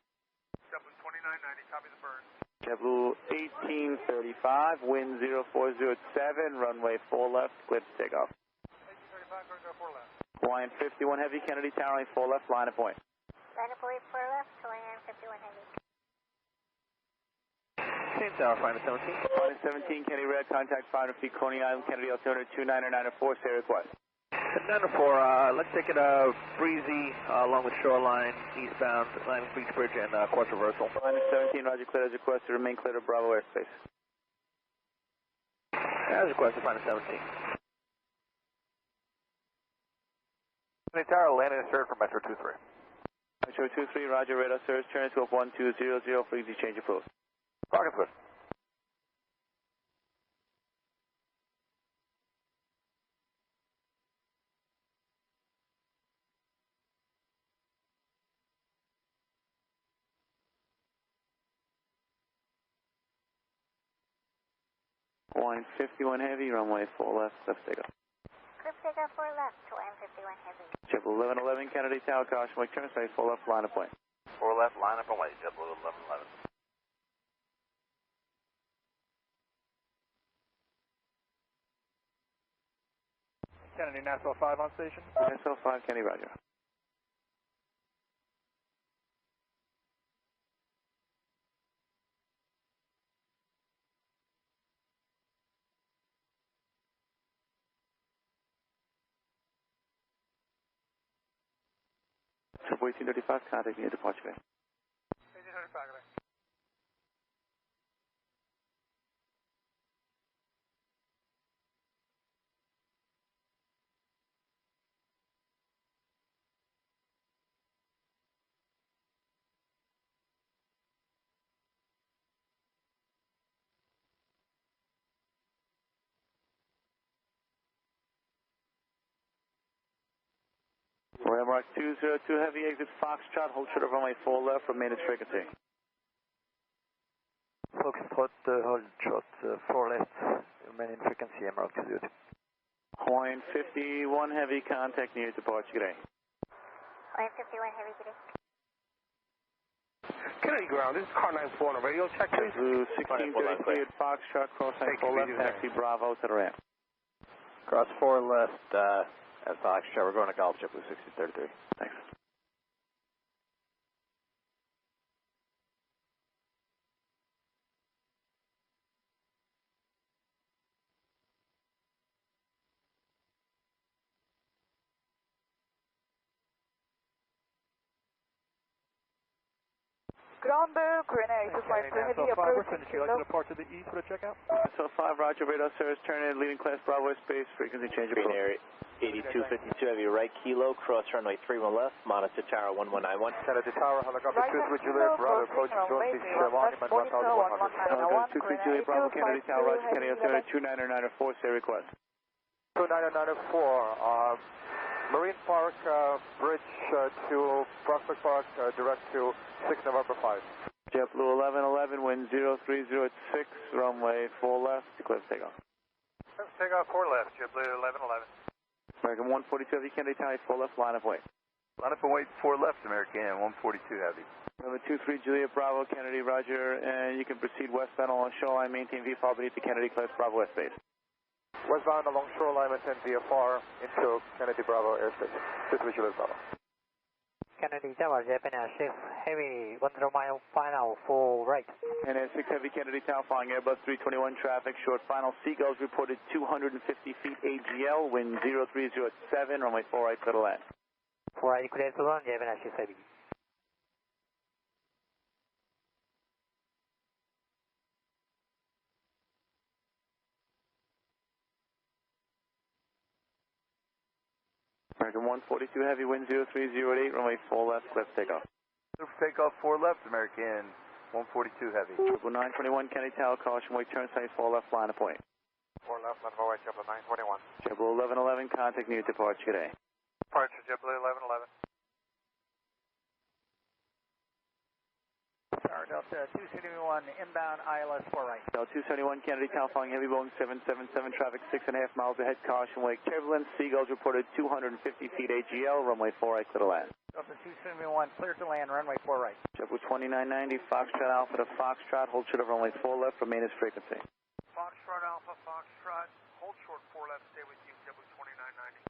JetBlue 2990, copy the birds. JetBlue 1835, wind 040 at 7, runway 4 left, clear to take off. 1835, correct, 4 left. Hawaiian 51 Heavy, Kennedy Tower, 4 left, line of point. Line of point 4 left, Hawaiian 51 Heavy. Same tower, final 17. Final 17, Kennedy Red, contact 500 feet, Coney Island, Kennedy altimeter 29904, say request. 904, let's take it breezy along with shoreline, eastbound, Atlantic Beach Bridge and course reversal. Final 17, roger, clear as requested, remain clear to Bravo airspace. As requested, final 17. Kennedy Tower, landing and start for Metro 23. Metro 23, roger, radar service, turn to 1200 for easy change of post. Rocket's good. Hawaiian 51 Heavy, runway 4 left, left takeoff. Clip takeoff 4 left, Hawaiian 51 Heavy. JetBlue 1111, Kennedy Tower, caution, wake turn space, 4 left, line of point. 4 left, line up and wait, JetBlue 1111. Kennedy, Nashville 5 on station. Nashville 5, Kennedy, roger. JetBlue 1835, contact me at departure bay. 1835, good day. Royal Maroc 202 Heavy, exit Foxtrot, hold short of runway 4 left, remain as frequency. Foxtrot, hold short 4 left, remain in frequency, Maroc 202. Hawaiian 51 Heavy, contact near departure, good day. Hawaiian 51 Heavy, good day. Kennedy ground, this is car 94 on the radio check, please. JetBlue 1633 at Foxtrot, crossing 4 left, taxi Bravo to the ramp. Cross 4 left, at Foxtrot, we're going to Golf, JetBlue 1633. Thanks. Ground, Korean Air, just like Heavy, approach. Would you like to depart to the east for the checkout? So 5, roger, radar service, turn in, leading class Bravo space, frequency change of Green Air 8252 Heavy, right kilo, cross runway 31 left, monitor tower 1191. Kennedy Tower, helicopter 23 Juliet, Bravo, approaching Northeast Monument 1100. 23 Juliet, Bravo, Kennedy Tower, roger, Kennedy altimeter 29904, say request. 29904, Marine Park Bridge to Prospect Park, direct to 6 November 5. JetBlue 1111, wind 030 at 6, runway 4 left, clear for takeoff. Takeoff 4 left, JetBlue 1111. American 142 Heavy, Kennedy Tower, 4 left, line of way. Line up and wait 4 left, American 142 Heavy. Number 23 Juliet, Bravo, Kennedy, roger, and you can proceed westbound along shoreline, maintain VFR beneath the Kennedy class Bravo airspace. Westbound along shoreline, maintain VFR into Kennedy Bravo airspace. 23 Juliet, Bravo. Kennedy Tower, Japan 6 Heavy, 10 mile final, 4 right. And 6 Heavy, Kennedy Tower, flying Airbus 321 traffic, short final. Seagulls reported 250 feet AGL, wind 030 at 7, runway 4 right, clear to land. 4 right, clear to land, Japan 6 Heavy. American 142 Heavy, wind 0308, runway 4 left, clear for takeoff. Clear for takeoff, 4 left, American 142 Heavy. 921 Kennedy Tower, caution, wake turn signals 4 left, line of point. 4 left, line of away, JetBlue 921. JetBlue 1111, contact new departure today. Departure JetBlue 1111. Tower Delta 271 inbound ILS 4 right. Delta 271 Kennedy Tower, following heavy Boeing 777 traffic 6.5 miles ahead, caution, wake turbulence, Seagulls reported 250 feet AGL, runway 4 right, clear to land. Delta 271 clear to land, runway 4 right. JetBlue 2990, Foxtrot Alpha to Foxtrot, hold short of runway 4 left, remain as frequency. Foxtrot Alpha, Foxtrot, hold short 4 left, stay with you, JetBlue 2990.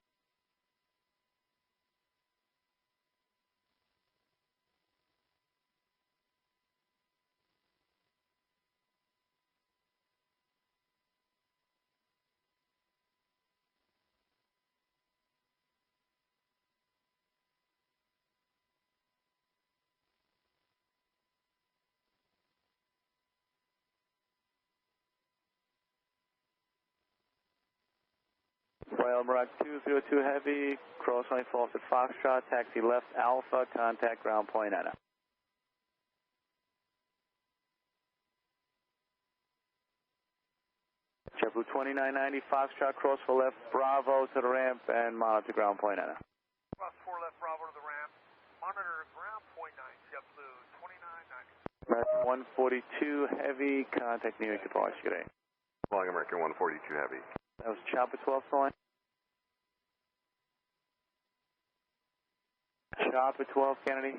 Royal Mirage 202 Heavy, cross runway 4 at Foxtrot, taxi left Alpha, contact ground point Anna. JetBlue 2990, Foxtrot, cross for left, Bravo to the ramp, and monitor ground point Anna. Cross 4 left, Bravo to the ramp, monitor ground point 9, JetBlue 2990. American 142 Heavy, contact New York departure today. Flying American 142 Heavy. That was Chopper 12 calling. Chopper 12 Kennedy.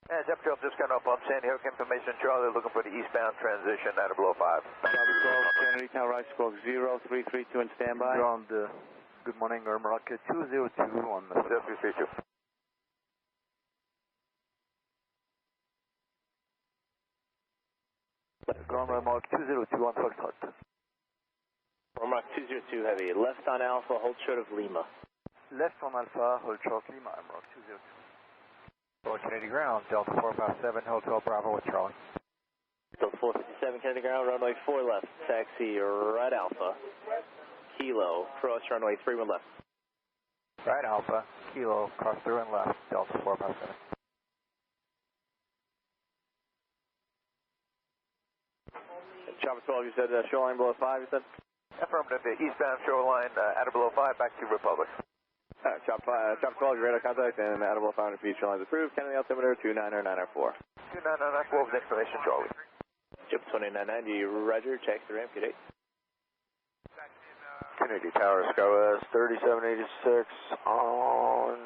Yeah, Jeff 12 just got up on Sandy Hook information. Charlie looking for the eastbound transition at a below 5. Chopper 12 Kennedy, Tower right, squawk 0332 and standby. Ground, good morning, Airmark 202 on 0332. Ground Airmark 202 on Foxtrot. Airmark 202 Heavy, left on Alpha, hold short of Lima. Left on Alpha, hold short Lima, Airmark 202. For Kennedy ground, Delta 457, Hotel Bravo with Charlie. Delta 457 Kennedy ground, runway 4 left, taxi right Alpha, Kilo, cross runway 31 left. Right Alpha, Kilo, cross through and left, Delta 457. Chopper 12, you said shoreline below 5, you said? Affirmative, the eastbound shoreline at a below 5, back to Republic. Chopper 12, your radar contact and at below 500 feet, shorelines approved, Kennedy altimeter 29994. 29994 with information, Charlie. Chip 2990, roger, check the ramp, good day. Kennedy Tower, SkyWest 3786 on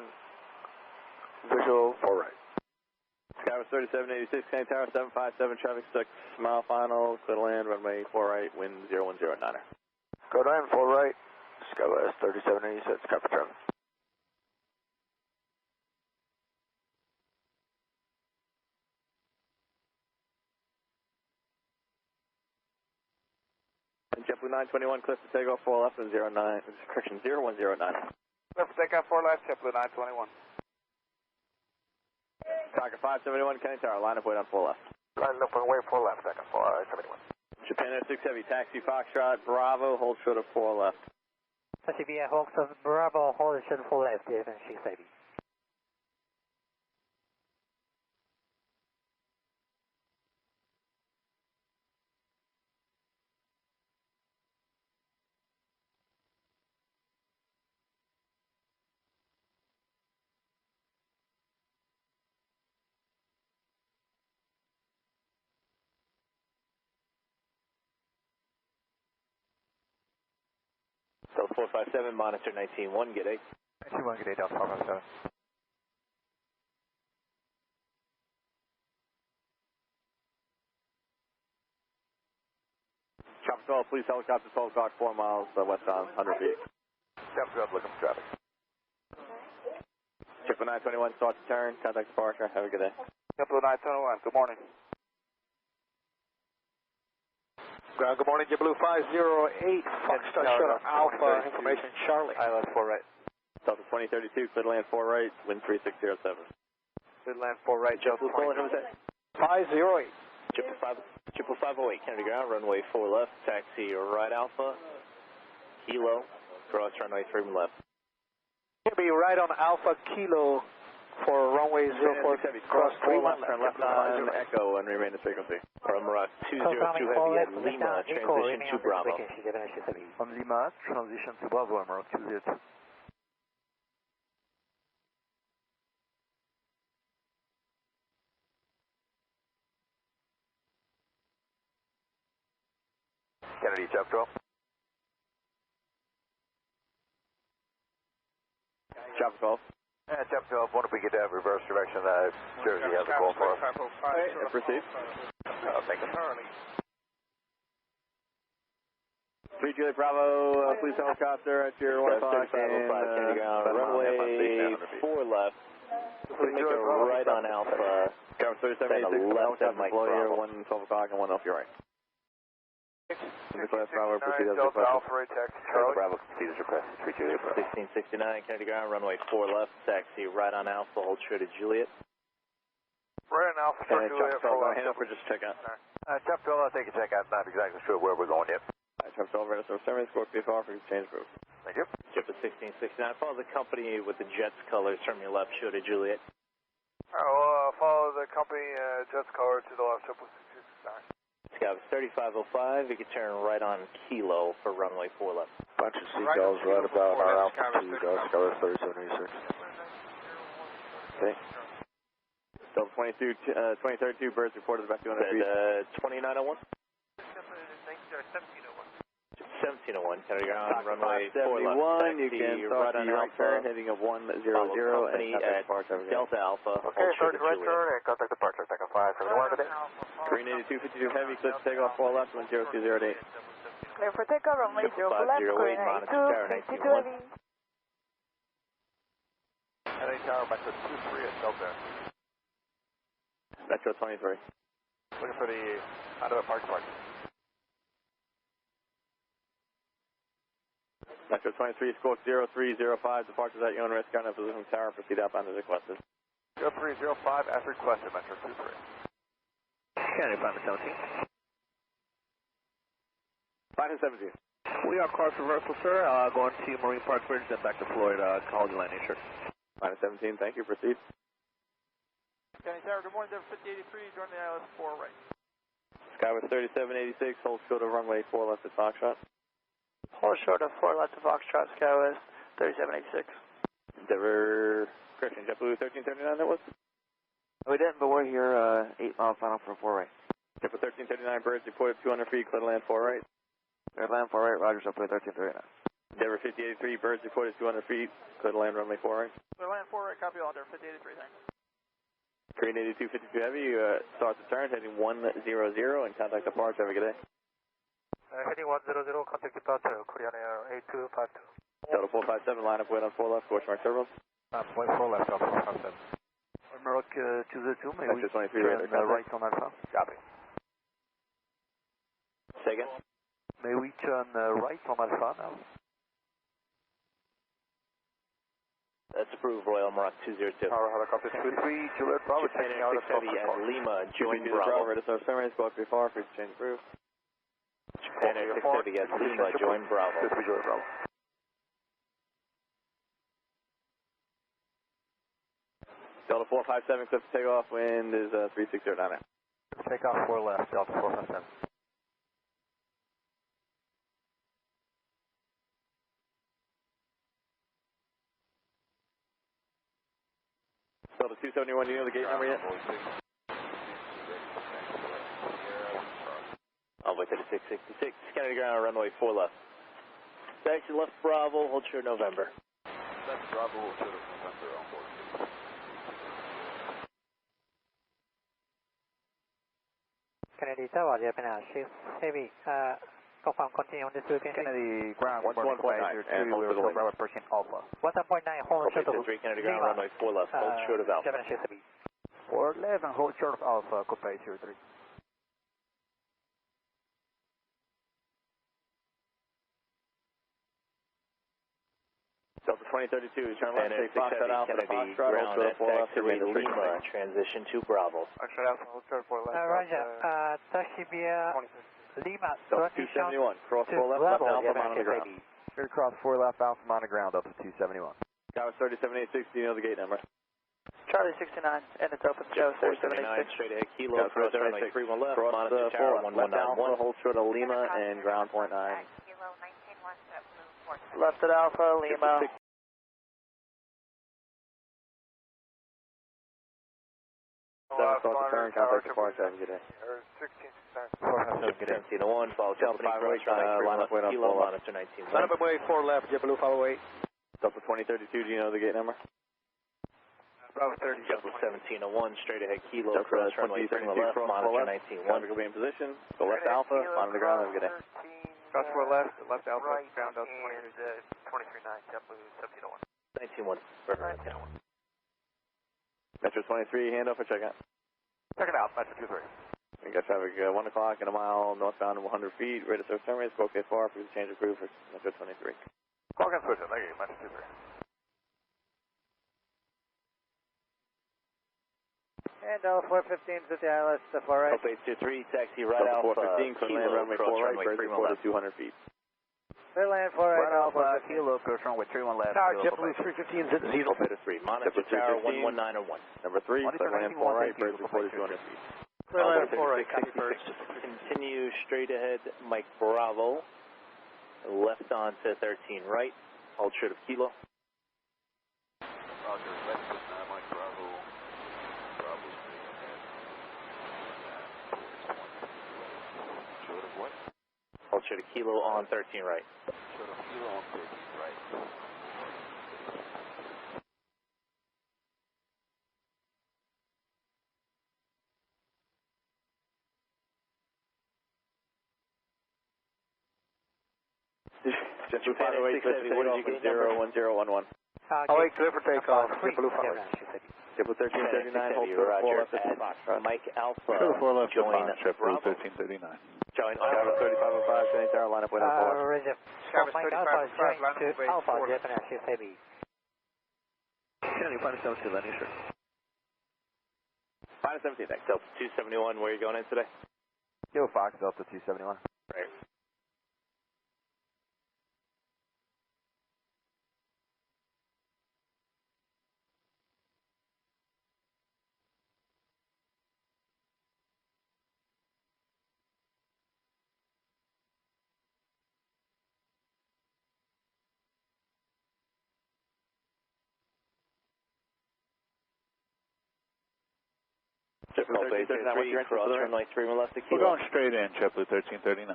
visual 4 right. SkyWest 3786, Kennedy Tower 757, traffic 6, mile final, clear to land, runway 4 right, wind 0109er. Go down 4 right, SkyWest 3786, copy traffic. JetBlue 921, cliff to takeoff 4 left and 09, correction 0109. Cliff to takeoff 4 left, JetBlue 921. Talker 571, Kennedy Tower, line up, wait on 4 left. Line up and wait 4 left, second 471. Japan Air 6 Heavy, taxi Foxtrot, Bravo, hold short of 4 left. Pacific Hawks of Bravo, hold short 4 left, JFK 6 Heavy. Delta 457, monitor 191, get 8. 91, good day, Delta 457. Chopper 12, please helicopter 12 o'clock, 4 miles west on 100 feet. Chopper 12, looking for traffic. JetBlue 921, start to turn, contact departure, have a good day. JetBlue 921, good morning. Ground, good morning, JetBlue 508, Foxtrot Shuttle Alpha, information Charlie. ILS 4 right. Delta 2032, clear to land 4 right, wind 3607. Clear to land 4 right, JetBlue 508. JetBlue 508, Kennedy ground, runway 4 left, taxi right Alpha, Kilo, cross runway 3 left. Be right on Alpha Kilo for runway 04, cross 4 left, turn left on Echo and remain at frequency. Runway 202 heavy at Lima, transition to Bravo. On Lima, transition to Bravo, Emerald 202. Kennedy, Jeff 12. Jeff 12. Yeah, Jeff 12, what if we get reverse direction? Jersey has a call for us. Okay, proceed. Thank you. 3 Juliet Bravo, police helicopter at your 1 o'clock and runway 4 left. Please make a right on Alpha. Cover 3786, left at Mike Bravo. 1 12 o'clock and 1 off your right. Nicholas Bravo, proceed as requested. Alpha Ray taxi, Charlie. Bravo, proceed as requested. 3 Juliet Bravo. 1669, Kennedy ground, runway 4 left, taxi right on Alpha, hold true to Juliet. Right on Alpha, And Juliet. Chuck 12, hand up for just check out. Jeff 12, I'll take a check out. Not exactly sure where we're going yet. Chuck 12, ready to service, score PFR for exchange group. Thank you. Jet at 1669, follow the company with the Jets colors from your left, show to Juliet. I'll follow the company Jets color to the left, 669. Scout 3505, you can turn right on Kilo for runway 4 left. Bunch of seagulls right about our altitude, Scout 3786. Okay. Delta 2032, birds reported about 200 feet. 2901? 1701, Kennedy ground, runway 4 left. You can start on Alpha, heading of 100 company and at Delta Alpha. Okay, start right turn and contact departure, Takeoff 5, 71 today. Green 8252 heavy, clear to takeoff 4 left, 10208. Clear for takeoff, runway 0 left, green 8252 heavy. LA Tower, back to 23 at Delta. Metro 23. Looking for the out of the park. Metro 23, squawk 0305, departures at your own risk, ground position tower, proceed outbound as requested. 0305 as requested, Metro 23. Kennedy, 517. 517. We are course reversal, sir, going to Marine Park Bridge, then back to Florida, College Landing, sir. 517, thank you, proceed. Kennedy Tower, good morning, Denver 5083, join the ILS 4 right. Skyway 3786, hold short of runway 4 left at Foxtrot. Hold short of 4 left to Foxtrot, Skywest 3786. Denver, correction, JetBlue 1339 that was? We didn't, but we're here, 8 mile final for 4 right. JetBlue 1339, birds reported 200 feet, clear to land 4 right. Clear to land 4 right, Rogers up with 1339. Denver 5083, birds reported 200 feet, clear to land runway 4 right. Clear land 4 right, copy all, Denver 5083, thanks. Green 8252 heavy, start the turn, heading 100 and contact departure, have a good day. Heading 100, contact departure, Korean Air 8252. Delta 457, line up, wait on 4 left, question mark turbos. Point 4 left, Delta 457. Merck 202, may we 23 turn right on Alpha? Copy. Say again? May we turn right on Alpha now? That's approved, Royal Maroc 202. Tower helicopter 23, Juliet Bravo, taking out of Heavy at Lima, join Bravo. Ready to serve semis, squawk 34 for exchange approved. Japan Air 6 Heavy at Lima, join Bravo. 23 Juliet Bravo. Delta 457, cliff to takeoff, wind is 360 down there. Takeoff 4 left, Delta 457. Delta 271, do you know the gate number yet? I'll wait till the 666. Kennedy ground, runway 4 left. Taxi left Bravo, hold short November. That's Bravo, hold short November on board. Kennedy Tower, Japan Shift Heavy, confirm continue on this weekend. Kennedy ground, 1.9 and hold for the Bravo approaching Alpha. 1.9, hold short of 3 Kennedy ground, runway 4 left, hold short of Alpha. Japan Shift Heavy. 4 left and hold short of Alpha, Coupe 03. Delta 2032, turn left, take Foxtrot Alpha to Foxtrot, hold short of 4 left, Lima, transition to Bravo. Foxtrot Alpha, hold short 4 left. Roger, taxi via Lima, Delta 271, cross 4 left, left Alpha, on the ground. Clear cross 4 left, Alpha on the ground, Delta 271. Sky 3786, do you know the gate number? Charlie 69, and it's open, show 3786. Straight ahead, kilo, cross runway 31 left, monitor tower 1191. Hold short of Lima and ground point 9. Left at Alpha, Lima. Contact departure, have a good day. 1701, follow Delta 508, line up with kilo, monitor 19. Line up at way 4 left, JetBlue 508. Delta 2032, do you know the gate number? Bravo 30, Delta 1701, straight ahead, kilo, cross runway 31 left, monitor 19. Traffic will be in position, go left Alpha, monitor ground, have a good day. Cross 4 left, left Alpha, ground Delta 23.9, JetBlue 1701. 19-1. Metro 23, handoff for checkout. Check it out, Metro 23. We got traffic 1 o'clock and a mile northbound 100 feet, ready to serve terminus, squawk far for the change of crew for Metro 23. Call again, switch it, thank you, Metro 23. And Alpha 415 to the ILS, the far right. Alpha 823, taxi right Alpha, 415, clear land runway 4 right, first report at 200 feet. Clear land 4 right, Alpha, kilo, approach runway 31 left. Tower JetBlue 315 to the Alpha 3, monitor tower 11901. Number 3, clear land 4 right, first report at 200 feet. Clear land 4 right, copy 66, first. continue straight ahead, Mike Bravo, left on to 13 right, hold short of kilo. Roger, left is Mike Bravo, Bravo straight ahead, short of what? Hold short of kilo on 13 right. Short of kilo on 13 right. Japan 670, what did you get? 01011. I'll wait clear for takeoff. JetBlue 508. JetBlue 1339, hold short of 4 left at Foxtrot. Mike Alpha, 4 left join JetBlue Bravo. 1339. Join Skyver 3505, Chinese Tower, line up with our 4 left. Roger. Mike Alpha is joined to Alpha, Japan Airship Heavy. Kennedy, find 17, landing sure. Final 17, thanks. Delta 271, where are you going in today? Yo, Fox, Delta 271. Right. JetBlue 1339, cross runway 31 left to We're kilo. going straight in, JetBlue 1339.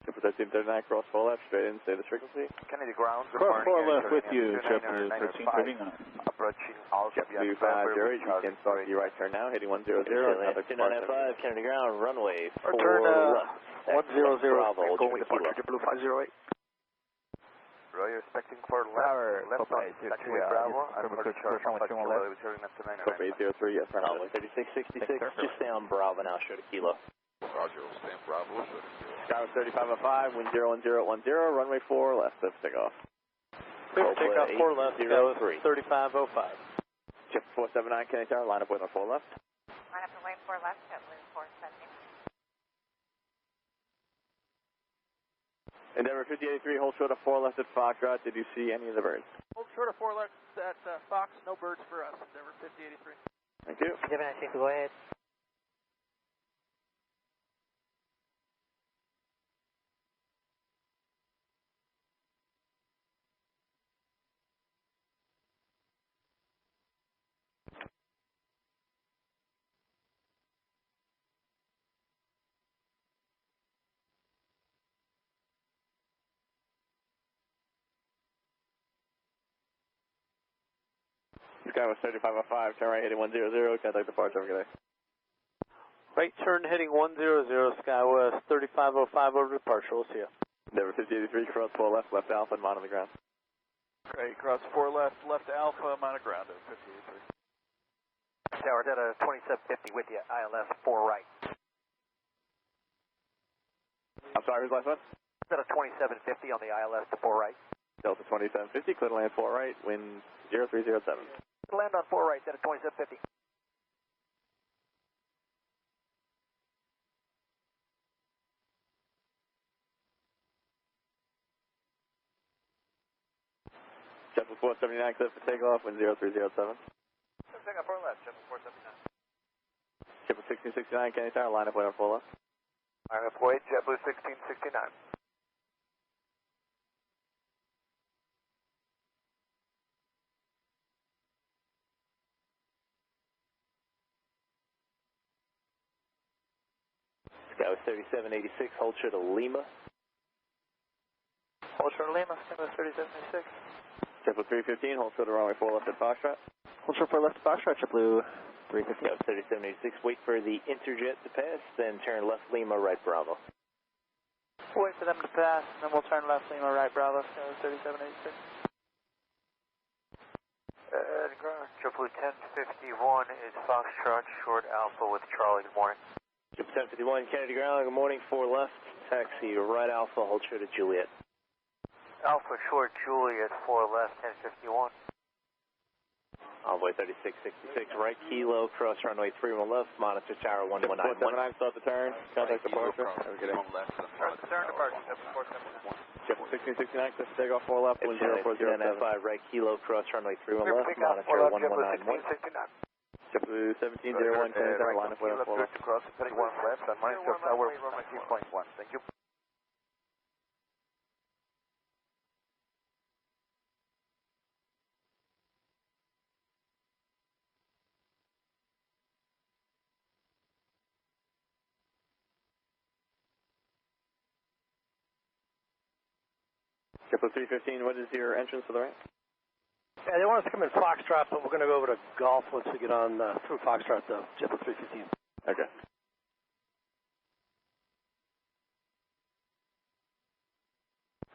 JetBlue 1339, cross 4 left, straight in, say the frequency. Kennedy ground. Cross 4 left with you, JetBlue 1339. Approaching Alpha. JetBlue 508, you can start your right turn now, heading 100, another 2995, Kennedy ground, runway 4 Turn left. 100, Bravo, hold going short of departure, kilo. JetBlue 508. Roy, expecting for left on taxiway Bravo, I'm pretty sure how much kilo returning up to 909. 803, yes, Runway 3666, just stay on Bravo now, short of kilo. Roger, we'll stand Bravo, short of kilo. Skyver 3505, wind 01010, runway 4 left, let's take off. Clear for takeoff 4 left, Dallas 3505. Jet 479, Kennedy Tower, line up with our 4 left. Line up the way 4 left, JetBlue 470. Endeavor 5083, hold short of 4 left at Foxtrot. Did you see any of the birds? Hold short of 4 left at Fox, no birds for us, Endeavor 5083. Thank you. Japan Airship, go ahead. Skywest 3505, turn right heading 100, contact departure, have a good day. Right turn heading 100, Skywest 3505 over departure, we'll see you. Endeavor 5083, cross 4 left, left Alpha, and mount on the ground. Great, cross 4 left, left Alpha, I'm on the ground at 5083. Tower, Delta 2750 with you, ILS 4 right. I'm sorry, who's last one? Delta 2750 on the ILS to 4 right. Delta 2750, clear to land 4 right, wind 0307. Land on 4 right, Delta 2750. JetBlue 479, clear for takeoff, wind 0307. Singapore left, JetBlue 479. JetBlue 1669, Kennedy Tower, line up, wind 4 left. Line up, wait, JetBlue 1669. Skyway 3786, hold short of Lima. Hold short of Lima, Skyway 3786. JetBlue 315, hold short of runway 4 left at Foxtrot. Hold short for left Foxtrot, JetBlue 315. Skyway 3786, wait for the Interjet to pass, then turn left Lima, right Bravo. Wait for them to pass, and then we'll turn left Lima, right Bravo, Skyway 3786. JetBlue 1051 is Foxtrot, short Alpha with Charlie, good morning. JetBlue 1051, Kennedy ground, good morning, 4 left, taxi right Alpha, hold short of Juliet. Alpha short Juliet, 4 left, 1051. Envoy 3666, right kilo, cross runway 31 left, monitor tower 1191. 479, start the turn, contact departure. Have a good day. Turn departure, JetBlue 1669, clear for takeoff 4 left, wind 0407. 5 right kilo, cross runway 31 left, monitor 1191. JetBlue 1701, Kennedy Tower, line up, wind 4 left. Cross 31 left, on monitor tower 19.1, thank you. JetBlue 315, what is your entrance to the right? Yeah, they want us to come in Foxtrot, but we're going to go over to Golf once we get on through Foxtrot, though, JetBlue 315. Okay.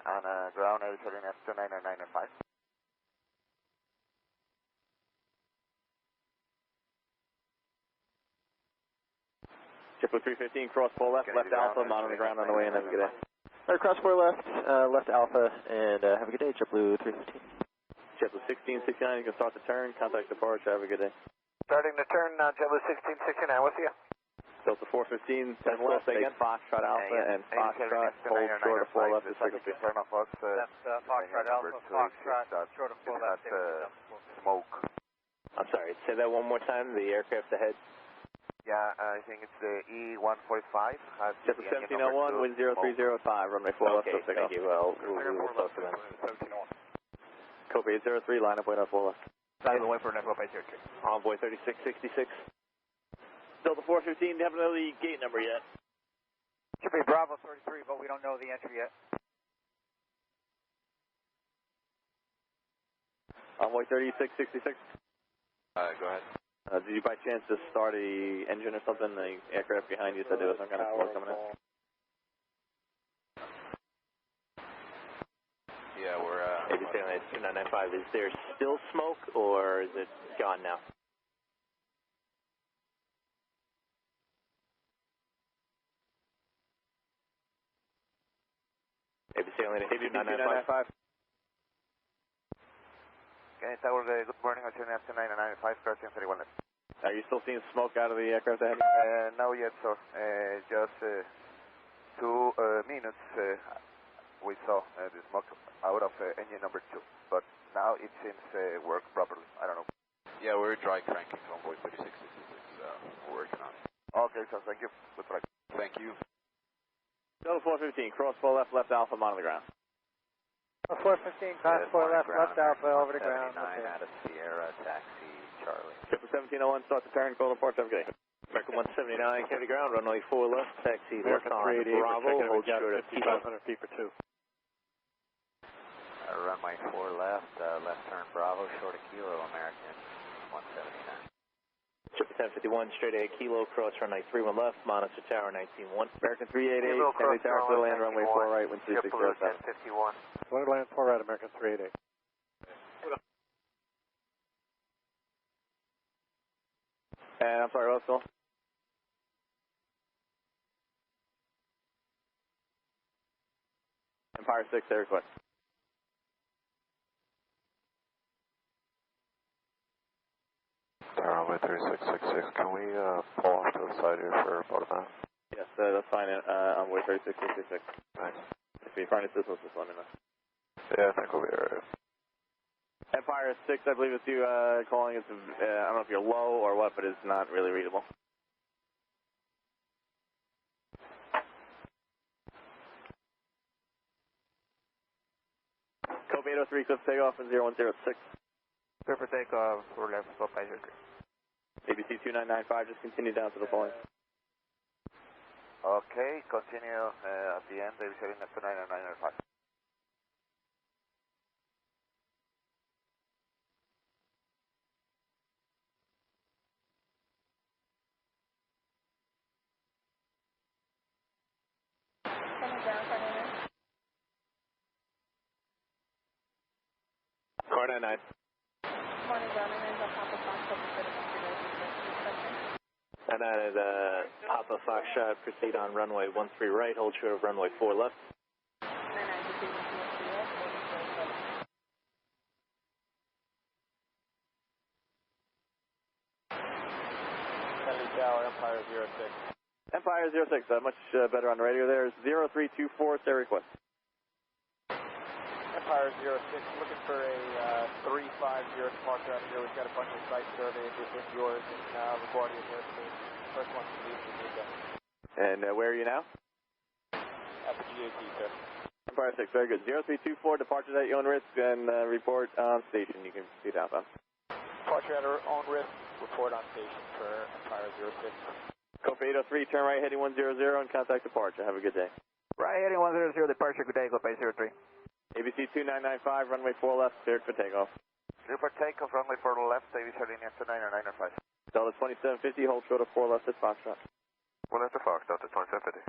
On ground, I was heading after 90905. JetBlue 315, cross 4 left, left Alpha, monitor the ground on the way in, have a good day. All right, cross 4 left, left Alpha, and have a good day, JetBlue 315. JetBlue 1669, you can start the turn, contact departure, have a good day. Starting the turn, JetBlue 1669, we'll see you. Delta 415, 10 left again, Foxtrot Alpha, and Foxtrot, hold short of 4 left, is frequency. Turn off Fox, Foxtrot Alpha, Foxtrot, short of 4 left. Smoke. I'm sorry, say that one more time, the aircraft ahead. Yeah, I think it's the E145. JetBlue 1701, wind 0305, runway 4 left, so takeoff. Thank you, well, we will talk to them. 1701. Copy 803, line up, wind 4 left. Line up, wind for network 803. Envoy 3666. Delta 415, do you haven't know the gate number yet? Should be Bravo 33, but we don't know the entry yet. Envoy 3666. Go ahead. Did you by chance just start a engine or something? The aircraft behind you said there was some kind of smoke coming in. Yeah, we're Maybe saying that 2995. Is there still smoke or is it gone now? Maybe sailing at 2995. Okay, Tower, good morning, I'm turning after 995, crossing 31 left. Are you still seeing smoke out of the aircraft ahead? No yet, sir. Just 2 minutes we saw the smoke out of engine number 2, but now it seems work properly. I don't know. Yeah, we're dry cranking Envoy 3666. We're working on it. Okay, sir, thank you. Good try. Thank you. Delta 415, cross 4 left, left Alpha, monitor the ground. 415, cross 4 left, left Alpha, over the ground. 79 out of Sierra, taxi, Charlie. JetBlue 1701, start the turn, call report, have a good day. American 179, Kennedy ground, runway 4 left, taxi left on Bravo, hold short of 5,500 feet for 2. Runway 4 left, left turn Bravo, short of kilo, American 179. JetBlue 1051, straight ahead kilo, cross runway 31 left, monitor tower 191. American 388, Kennedy tower, clear to land, runway 4 right, wind 3607. 1051. Clear to land 4 right, American 388. And I'm sorry, Russell. Empire 6, air request. Runway 3666, can we pull off to the side here for about a minute? Yes, that's fine. Envoy 3666. Thanks. If you find assistance, just let me know. Yeah, I think we'll be alright. Empire 6, I believe it's you calling. It's I don't know if you're low or what, but it's not really readable. Code 803, cliff takeoff and 0106. Clear for takeoff, for left, stop by 03. ABC 2995, just continue down to the point. Okay, continue at the end, ABC heading left to 995. Car 99. Morning, ground remains on Papa Foxtrot, And that is Papa Foxtrot, proceed on runway 13 right, hold short of runway 4 left. Kennedy Tower, Empire 06. Empire 06, much better on the radio there. 0324, say request. Empire 06, looking for a 350 departure out of here. We've got a bunch of site surveys within yours and LaGuardia airspace. First one to leave Jamaica. And where are you now? At the GAT, sir. Empire 6, very good. 0324, departure at your own risk, and report on station. You can proceed outbound. Departure at our own risk, report on station for Empire 06. Code 803, turn right heading 100 and contact departure. Have a good day. Right heading 100, departure, good day, go by 03. ABC 2995, runway 4 left, cleared for takeoff. Clear for takeoff, runway 4 left, ABC heading left to 995. Delta 2750, hold short of 4 left at Foxtrot. 1 left to Fox, Delta 2750.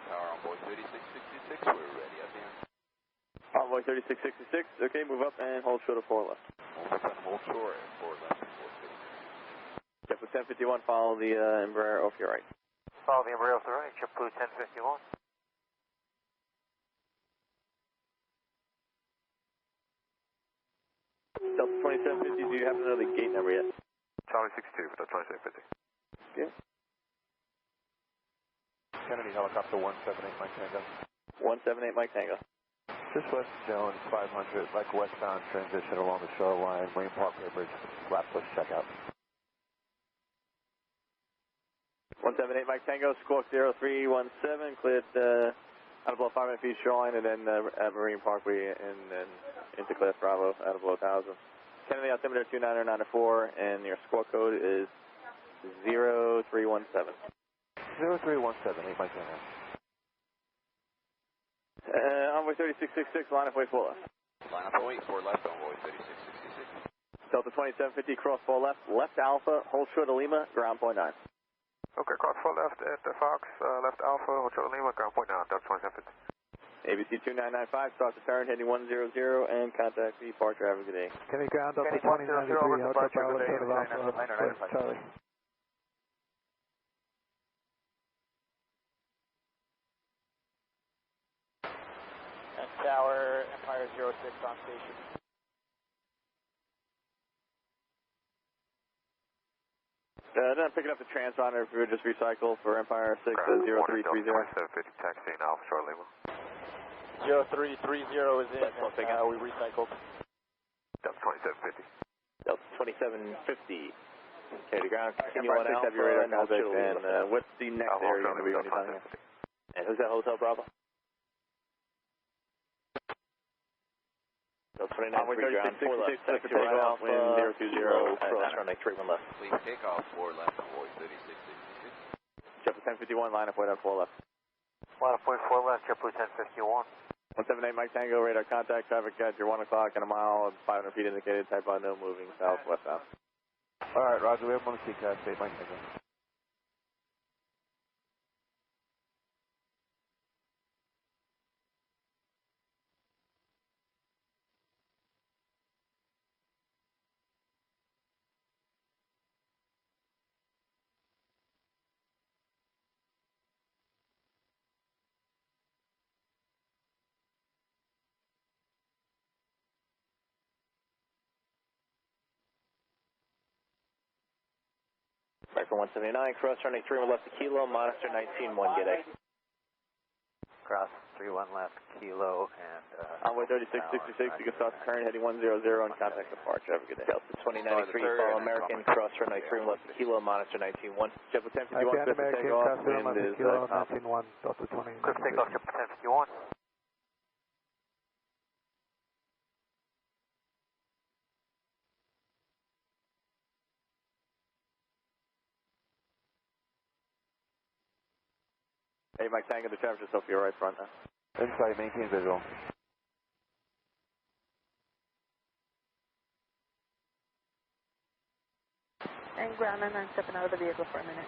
Tower on board 3666, we're ready at the end. Envoy 3666, okay, move up and hold short of 4 left. Hold short and 4 left, 450. JetBlue 1051, follow the Embraer off your right. Follow the Embraer off the right, JetBlue 1051. Delta 2750, do you happen to know the gate number yet? Charlie 62 for Delta 2750. Okay. Kennedy helicopter 178 Mike Tango. 178 Mike Tango. Just west of Jones, 500, like westbound transition along the shoreline, Marine Parkway Bridge, flat push checkout. 178 Mike Tango, squawk 0317, cleared out of below 500 feet shoreline, and then at Marine Parkway and then into Cliff Bravo out of below 1,000. Kennedy altimeter 29994, and your squawk code is 0317. 0317, 8 Mike Tango. Envoy 3666, line up way 4 left. Line up 08, 4 left, envoy 3666. Delta 2750, cross 4 left, left Alpha, hold short of Lima, ground point 9. Okay, cross 4 left at the Fox, left Alpha, Hotel Lima, ground point 9, Delta 2750. ABC 2995, start to turn, heading 100, and contact the departure. Have a good day. Can we ground up to 2093, Hotel Pilot, sort of Alpha, Charlie. And Tower, Empire 06 on station. Then picking up the transponder if we would just recycle for Empire 6 0330. 2750, taxiing Alpha, Charlie Lima. 0330 is in, and we recycled. Delta 2750. Delta 2750. Okay, the ground continue on Alpha, have your radar contact, and what's the next area going to be when you're talking? And who's that, Hotel Bravo? Delta 29 ground 4 left, taxi right off, wind 020, cross runway 31 left. Please take off 4 left, envoy 3666. JetBlue 1051, line up way down 4 left. Line up way 4 left, JetBlue 1051. 178 Mike Tango, radar contact, traffic at your 1 o'clock and a mile, 500 feet indicated, type unknown, moving southwest bound. Alright, Roger, we have one CCAS, 8 Mike Tango. Right for 179, cross running 3 left to Kilo, monitor 19-1, get A. Cross 31 left, kilo, and... Runway 3666, you can start the turn, heading 100 and contact departure. Have a good day. Delta 2093, follow American, cross runway 31 left, kilo, monitor 191. JetBlue 1051, clear for takeoff, wind is... Kilo, 191, Delta 20. Clear for takeoff, JetBlue 1051. Hey, Mike Tango, the traffic just off your right front now. Inside, maintain visual. And ground 99, stepping out of the vehicle for a minute.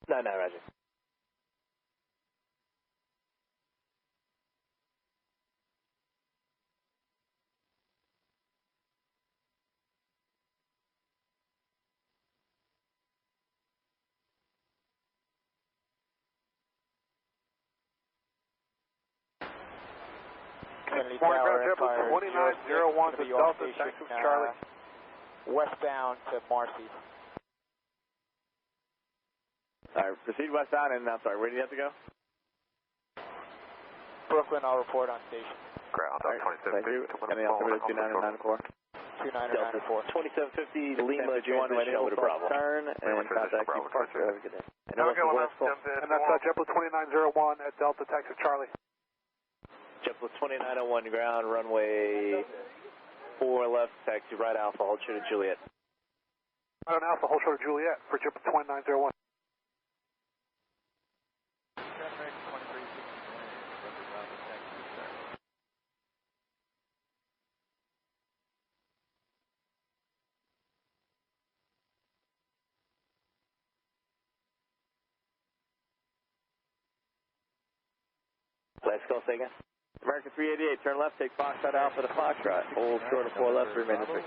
No, Roger. Kennedy Tower, Empire, 2901 to Delta, Texas, Charlie. Westbound to Marcy. Alright, proceed westbound and, I'm sorry, where do you have to go? Brooklyn, I'll report on station. Ground, Alright, thank you. Kennedy Altimeter 2994. 2994. 2750 Lima, transition over to Bravo. Turn and contact departure. Have a good day. And that's JetBlue 2901 at Delta, Texas, Charlie. JetBlue 2901 ground, runway 4 left, taxi right Alpha, hold short of Juliet. Right on Alpha, hold short of Juliet for JetBlue 2901. Let's go, say again. American 388, turn left, take Foxtrot Alpha to Foxtrot. Hold short of 4 left, remain in 6.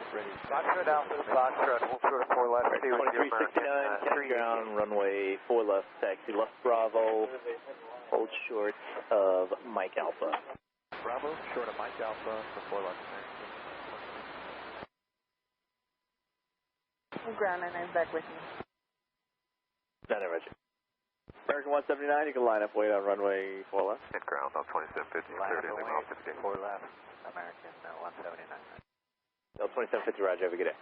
Foxtrot Alpha to Foxtrot, hold short of 4 left. 2369, Kennedy ground, runway 4 left, taxi left Bravo. Hold short of Mike Alpha. Bravo, short of Mike Alpha for 4 left. Ground 99 back with me. No, Roger. American 179, you can line up, wait on runway 4 left. Hit ground, on 2750, cleared in, off to the gate. 4 left, American 179. Delta 2750, Roger, have a good day.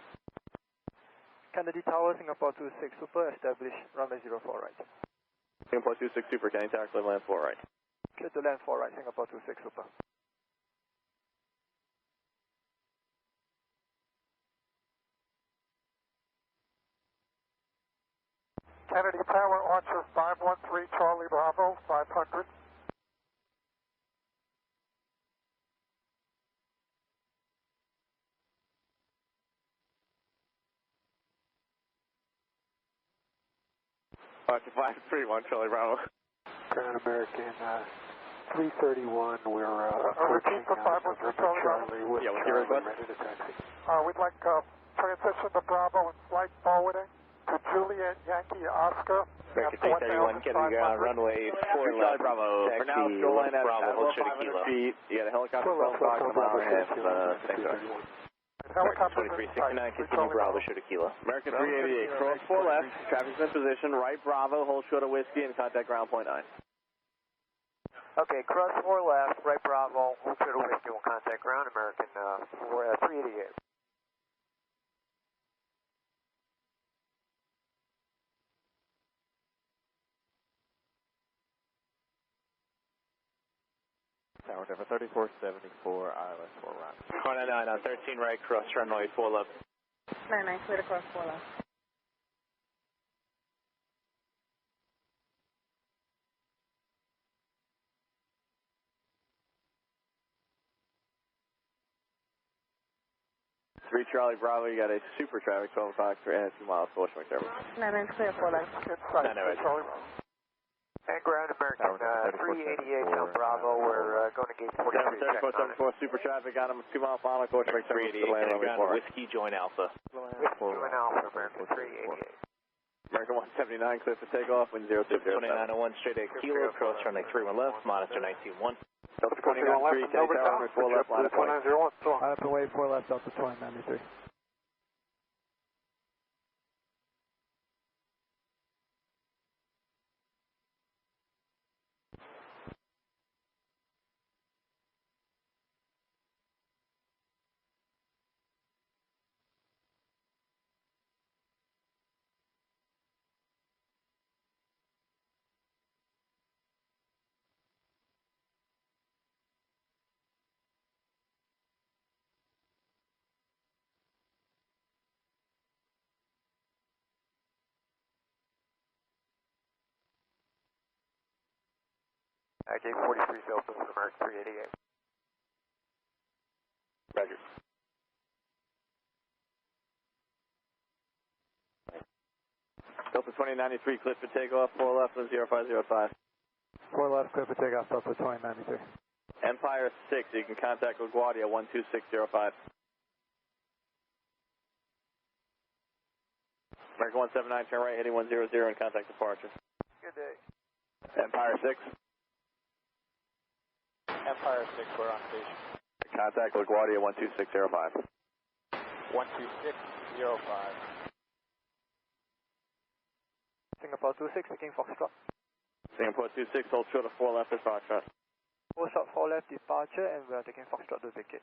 Kennedy Tower, Singapore 26 Super, establish runway 04 right. Singapore 26 Super, Kennedy Tower, clear land 4 right. Clear to land 4 right, Singapore 26 Super. Kennedy Tower, Archer 513, Charlie Bravo, 500. Archer 531, Charlie Bravo. Ground American 331, we're repeat for 513, Charlie Bravo. Yeah, what's your request? Ready to taxi. We'd like transition to Bravo and flight forwarding to Juliet Yankee Oscar. American 331, Kennedy ground, runway 4 left, Bravo. For now, go line at Bravo, hold short of Kilo. You got a helicopter 12 o'clock in a mile and a half, thanks, sir. Helicopter 2369, continue Bravo, short of Kilo. American 388, cross 4 left, traffic's in position, right Bravo, hold short of Whiskey, and contact ground point 9. Okay, cross 4 left, right Bravo, hold short of Whiskey, we'll contact ground, American 388. Tower number 3474, ILS 4 right. Car 99 on 13 right, cross runway 4 left. 99, clear to cross 4 left. Three Charlie Bravo, you got a super traffic 12 o'clock and 2 miles, Bushwick service. 99, clear 4 left. inside. Charlie Bravo. And ground American 388 on Bravo, we're going to gate 43. 3474, super traffic, got him 2 mile final, Bushwick service. 388, Whiskey join Alpha. Whiskey join Alpha, American 388. American 179, clear for takeoff, wind 060. 2901, straight at Kilo, cross runway 31 left, monitor 191. Delta 2993, Kennedy Tower, 4 left, line up way. Line up and wait, 4 left, Delta 2993. Gate 43 Delta for American 388. Roger. Delta 2093, clear for takeoff, 4 left and 0505. 4 left, clear for takeoff, Delta 2093. Empire 6, you can contact LaGuardia 12605. American 179, turn right, heading 100 and contact departure. Good day. Empire 6. Empire 6, we're on station. Contact LaGuardia 12605. 12605. Singapore 26, taking Foxtrot. Singapore 26, hold short of 4 left is Foxtrot. Hold short 4 left departure, and we are taking Foxtrot to vacate.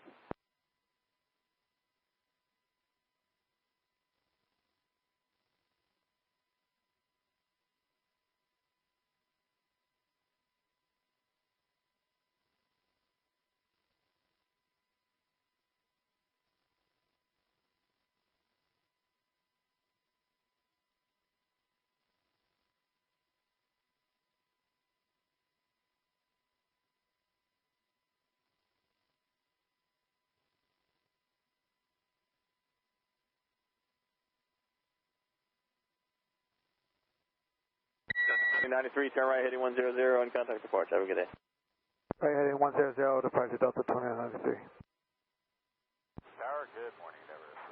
Delta 93, turn right, heading 100 and contact departure. Have a good day. Right heading 100, departure Delta 2093. Tower, good morning, Everest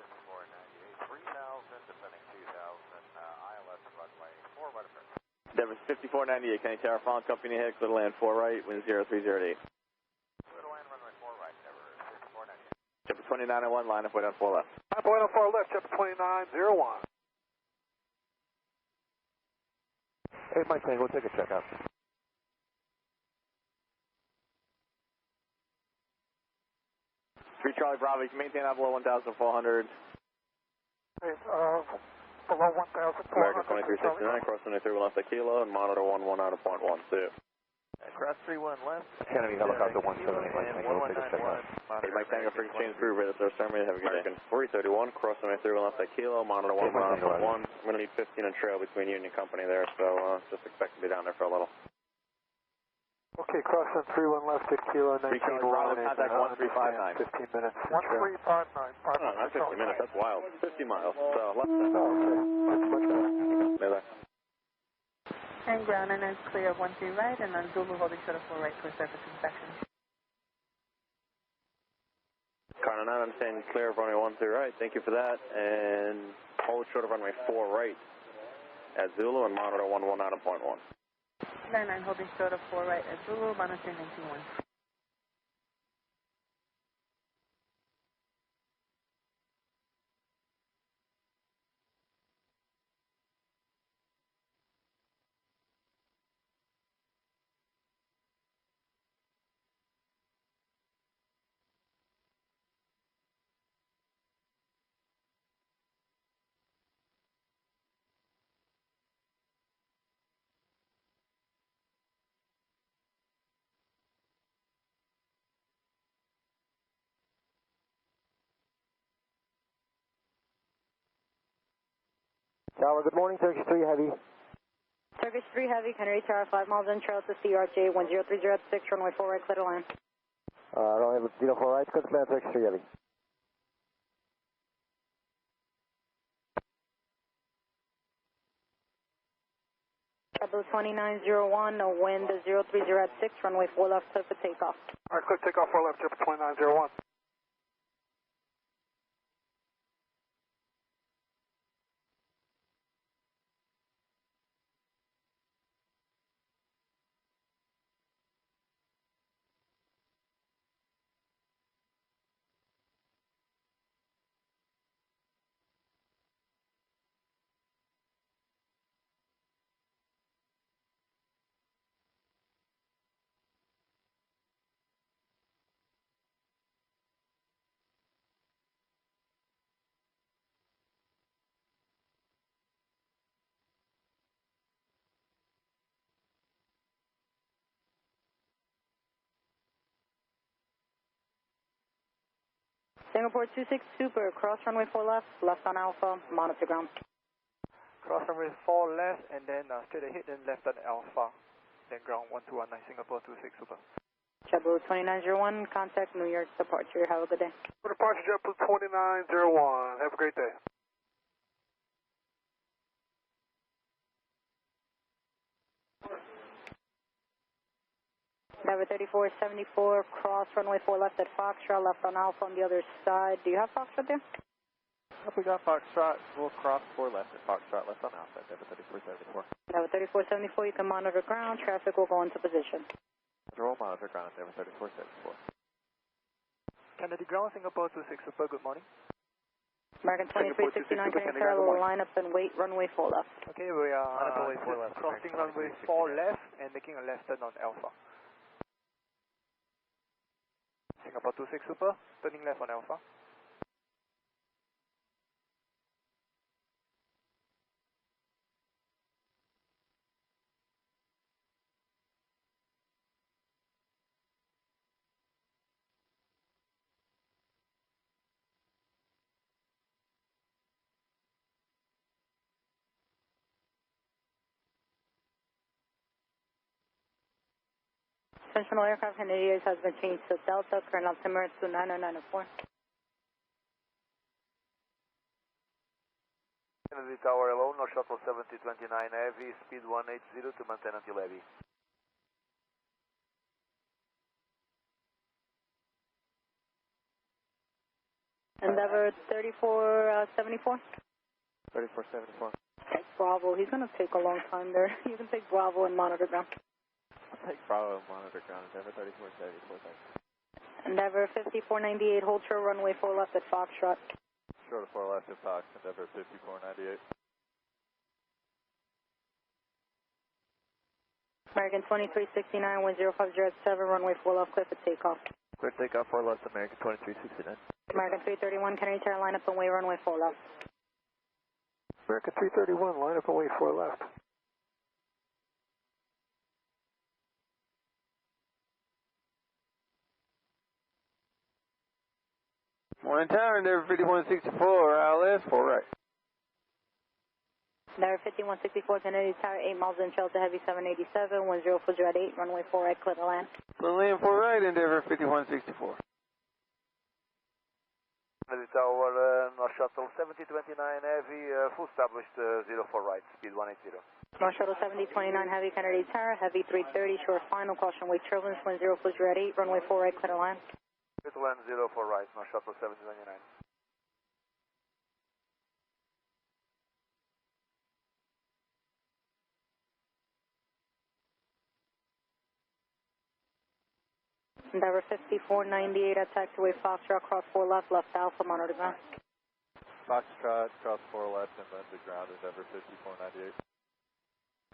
5498, 3000, descending 2000, ILS runway 4 right approach. Devers 5498, Kenny Tower, following company ahead, clear to land 4 right, wind 0308. Clear to land runway 4 right, Everest 5498. Chipper 2901, line up, way down 4 left. Way down 4 left, Chipper 2901. Hey, Mike Tango, take a check out. 3 Charlie Bravo, you can maintain out below 1,400. Hey, below 1,400. American 2369, cross 23 left at kilo, and monitor 11 out of point 12. Cross 31 left. Kennedy helicopter 178, Mike Tango, take a check out. Hey, Mike Tango, frequency change through, radar source summary, have a good day. 331, cross 23 left at kilo, monitor 11 out of point 1. I'm going to need 15 and trail between you and your company there, so just expect to be down there for a little. Okay, crossing 31 left at kilo, 19 Bravo, contact 1359. 15 minutes. 1359. Oh, not 50 minutes, that's wild. 50 miles, so less than. Oh, okay. That's much better. And ground and is clear of 13 right, and on Zulu holding short of 4 right for surface inspection. Connor 9, I'm saying clear of runway 13 right, thank you for that, and hold short of runway 4 right at Zulu and monitor 11 out of point 1. 99 holding short of 4 right at Zulu, monitoring 191. Tower, good morning, Turkish 3 Heavy. Turkish 3 Heavy, Canary Tower, 5 miles in, trail to CRJ 10306, runway 4 right, clear to land. Runway 04 right, clear to land, Turkish 3 Heavy. Bravo 2901, wind 030 runway 4 left, clear for takeoff. All right, clear takeoff 4 left, Chipper 2901. Singapore 26 Super, cross runway 4 left, left on Alpha, monitor ground. Cross runway 4 left, and then straight ahead, then left on Alpha. maintain ground 1219 Singapore 26 Super. JetBlue 2901, contact New York departure. Have a good day. For departure JetBlue 2901. Have a great day. Endeavor 3474, cross runway 4 left at Foxtrot, left on Alpha on the other side. Do you have Foxtrot there? If we got Foxtrot, we'll cross 4 left at Foxtrot, left on Alpha, Endeavor 3474. Endeavor 3474, you can monitor ground. Traffic will go into position. Roll monitor ground, Endeavor 3474. Kennedy ground, Singapore 26 Super, good morning. American 2369, can you line up and wait, runway 4 left. Okay, we are crossing runway 4 left and making a left turn on Alpha. Singapore 26 Super, turning left on Alpha. Conventional aircraft Canadians has been changed to Delta, current altimeter 29094. Kennedy Tower alone, no shuttle 7029 heavy, speed 180 to maintain until heavy. Endeavor 3474. 3474. Take Bravo, he's going to take a long time there. You can take Bravo and monitor ground. Take Bravo and monitor ground, Endeavor 3474, thanks. Endeavor 5498, hold short runway 4 left at Foxtrot. Short of 4 left at Fox, Endeavor 5498. American 2369, 1050 at 7, runway 4 left, clear for takeoff. Clear takeoff 4 left, American 2369. American 331, Kennedy Tower, line up and wait, runway 4 left. American 331, line up and wait 4 left. Morning Tower, Endeavor 5164, ILS, 4 right. Endeavor 5164, Kennedy Tower, 8 miles in trail to heavy 787, 1040 at 8, runway 4 right, clear to land. Clear land 4 right, Endeavor 5164. Kennedy Tower, North Shuttle 7029 heavy, full established 04 right, speed 180. North Shuttle 7029 heavy, Kennedy Tower, heavy 330, short final, caution wake turbulence, 1040 at 8, runway 4 right, clear to land. Clear to land 04 right, North Shuttle 7029. Endeavor 5498 at taxiway Foxtrot, cross 4 left, left Alpha, monitor ground. Foxtrot, cross 4 left and then to ground, Endeavor 5498.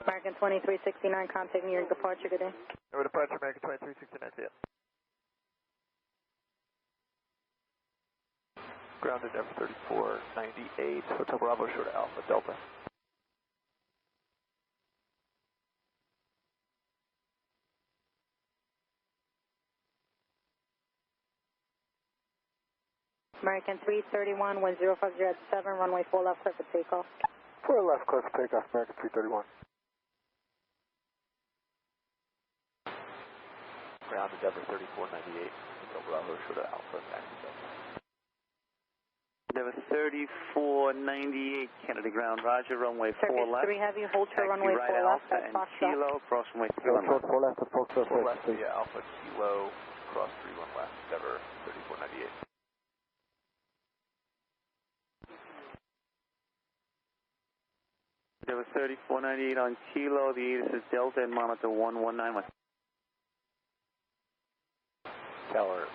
American 2369, contact New York departure, good day. Over departure, American 2369, see ya. Ground Endeavor 3498, Hotel Bravo, short of Alpha, Delta. American 331, 1050 at 7, runway 4 left, clear for takeoff. 4 left, clear for takeoff, American 331. Ground Endeavor 3498, Hotel Bravo, short of Alpha, taxi Delta. Endeavor 3498, Kennedy ground, roger, runway 4 Circuit left. 3 heavy, hold short runway 4 left at Foxtrot. Kilo, cross runway 31 left. 4 left at Foxtrot, 4 left, yeah, Alpha, Kilo, cross 31 left, Endeavor 3498. Endeavor 3498 on Kilo, the ATIS is Delta and monitor 119. Tower, 1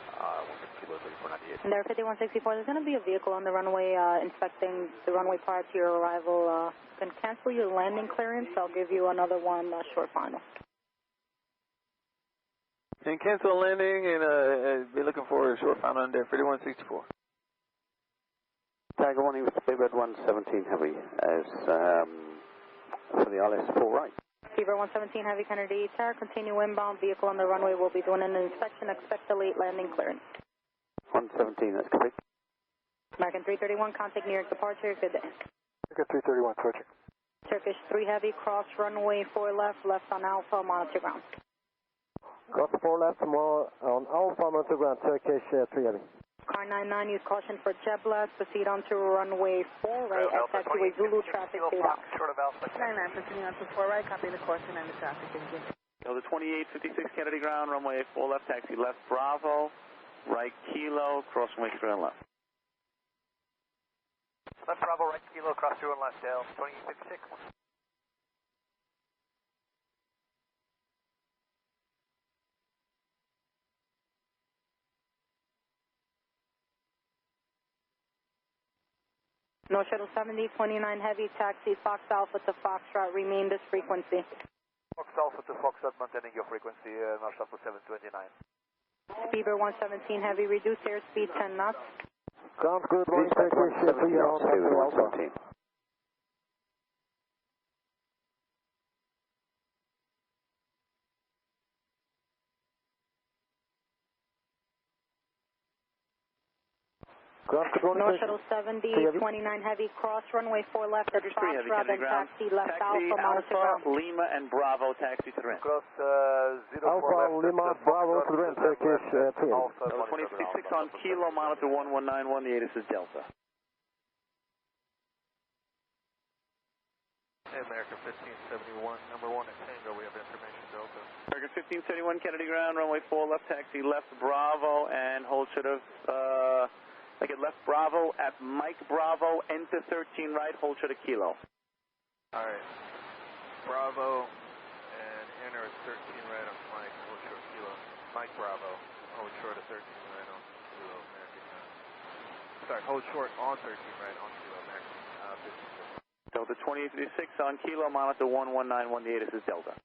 Kilo 3498. Endeavor 5164, there's going to be a vehicle on the runway inspecting the runway prior to your arrival. You can cancel your landing clearance. I'll give you another one short final. And cancel landing and be looking for a short final Endeavor 5164. Tiger 1, he was Seabird 117 heavy as for the ILS 4 right. Seabird 117 heavy, Kennedy Tower, continue inbound. Vehicle on the runway will be doing an inspection. Expect a late landing clearance. 117, that's correct. American 331, contact New York departure. Good day. American 331, approaching. Turkish 3 Heavy, cross runway 4 left, left on Alpha, monitor ground. Cross 4 left, more on Alpha, monitor ground, Turkish 3 Heavy. Car 99, use caution for jet blast, proceed on to runway 4 right, at taxiway Zulu, traffic fade out. Short of Alpha. 99, proceeding on to 4 right, copy the caution and the traffic, thank you. Delta 2856 Kennedy ground, runway 4 left, taxi left Bravo, right Kilo, cross runway 3 on left. Left Bravo, right Kilo, cross 3 on left, Dale, 2856. No shuttle 70, 29 Heavy, taxi Fox Alpha to Foxtrot, remain this frequency. Fox Alpha to Foxtrot, maintaining your frequency, North Shuttle 729. Speedbird 117 Heavy, reduce airspeed 10 knots. Sounds good, one Turkish 3 Alpha. North Shuttle 70, 29 Heavy, cross runway 4 left at Foxtrot and taxi left Alpha, monitor ground. Lima and Bravo, taxi to the ramp. Cross 04 Alpha, left. Lima, Bravo to the ramp, Turkish 3 Heavy. Delta 26 on Kilo, monitor 1191, the ATIS is Delta. American 1571, number 1 at Tango, we have information, Delta. American 1571 Kennedy ground, runway 4 left, taxi left Bravo, and hold should have, left Bravo at Mike Bravo, enter 13 right, hold should have Kilo. Alright, Bravo, and enter at 13 right on Mike, hold short Kilo. Mike Bravo, hold short at 13 right on Kilo, American. Hold short on 13 right on Kilo, American 56. Delta 2856 on Kilo, monitor 1191, the ATIS is Delta.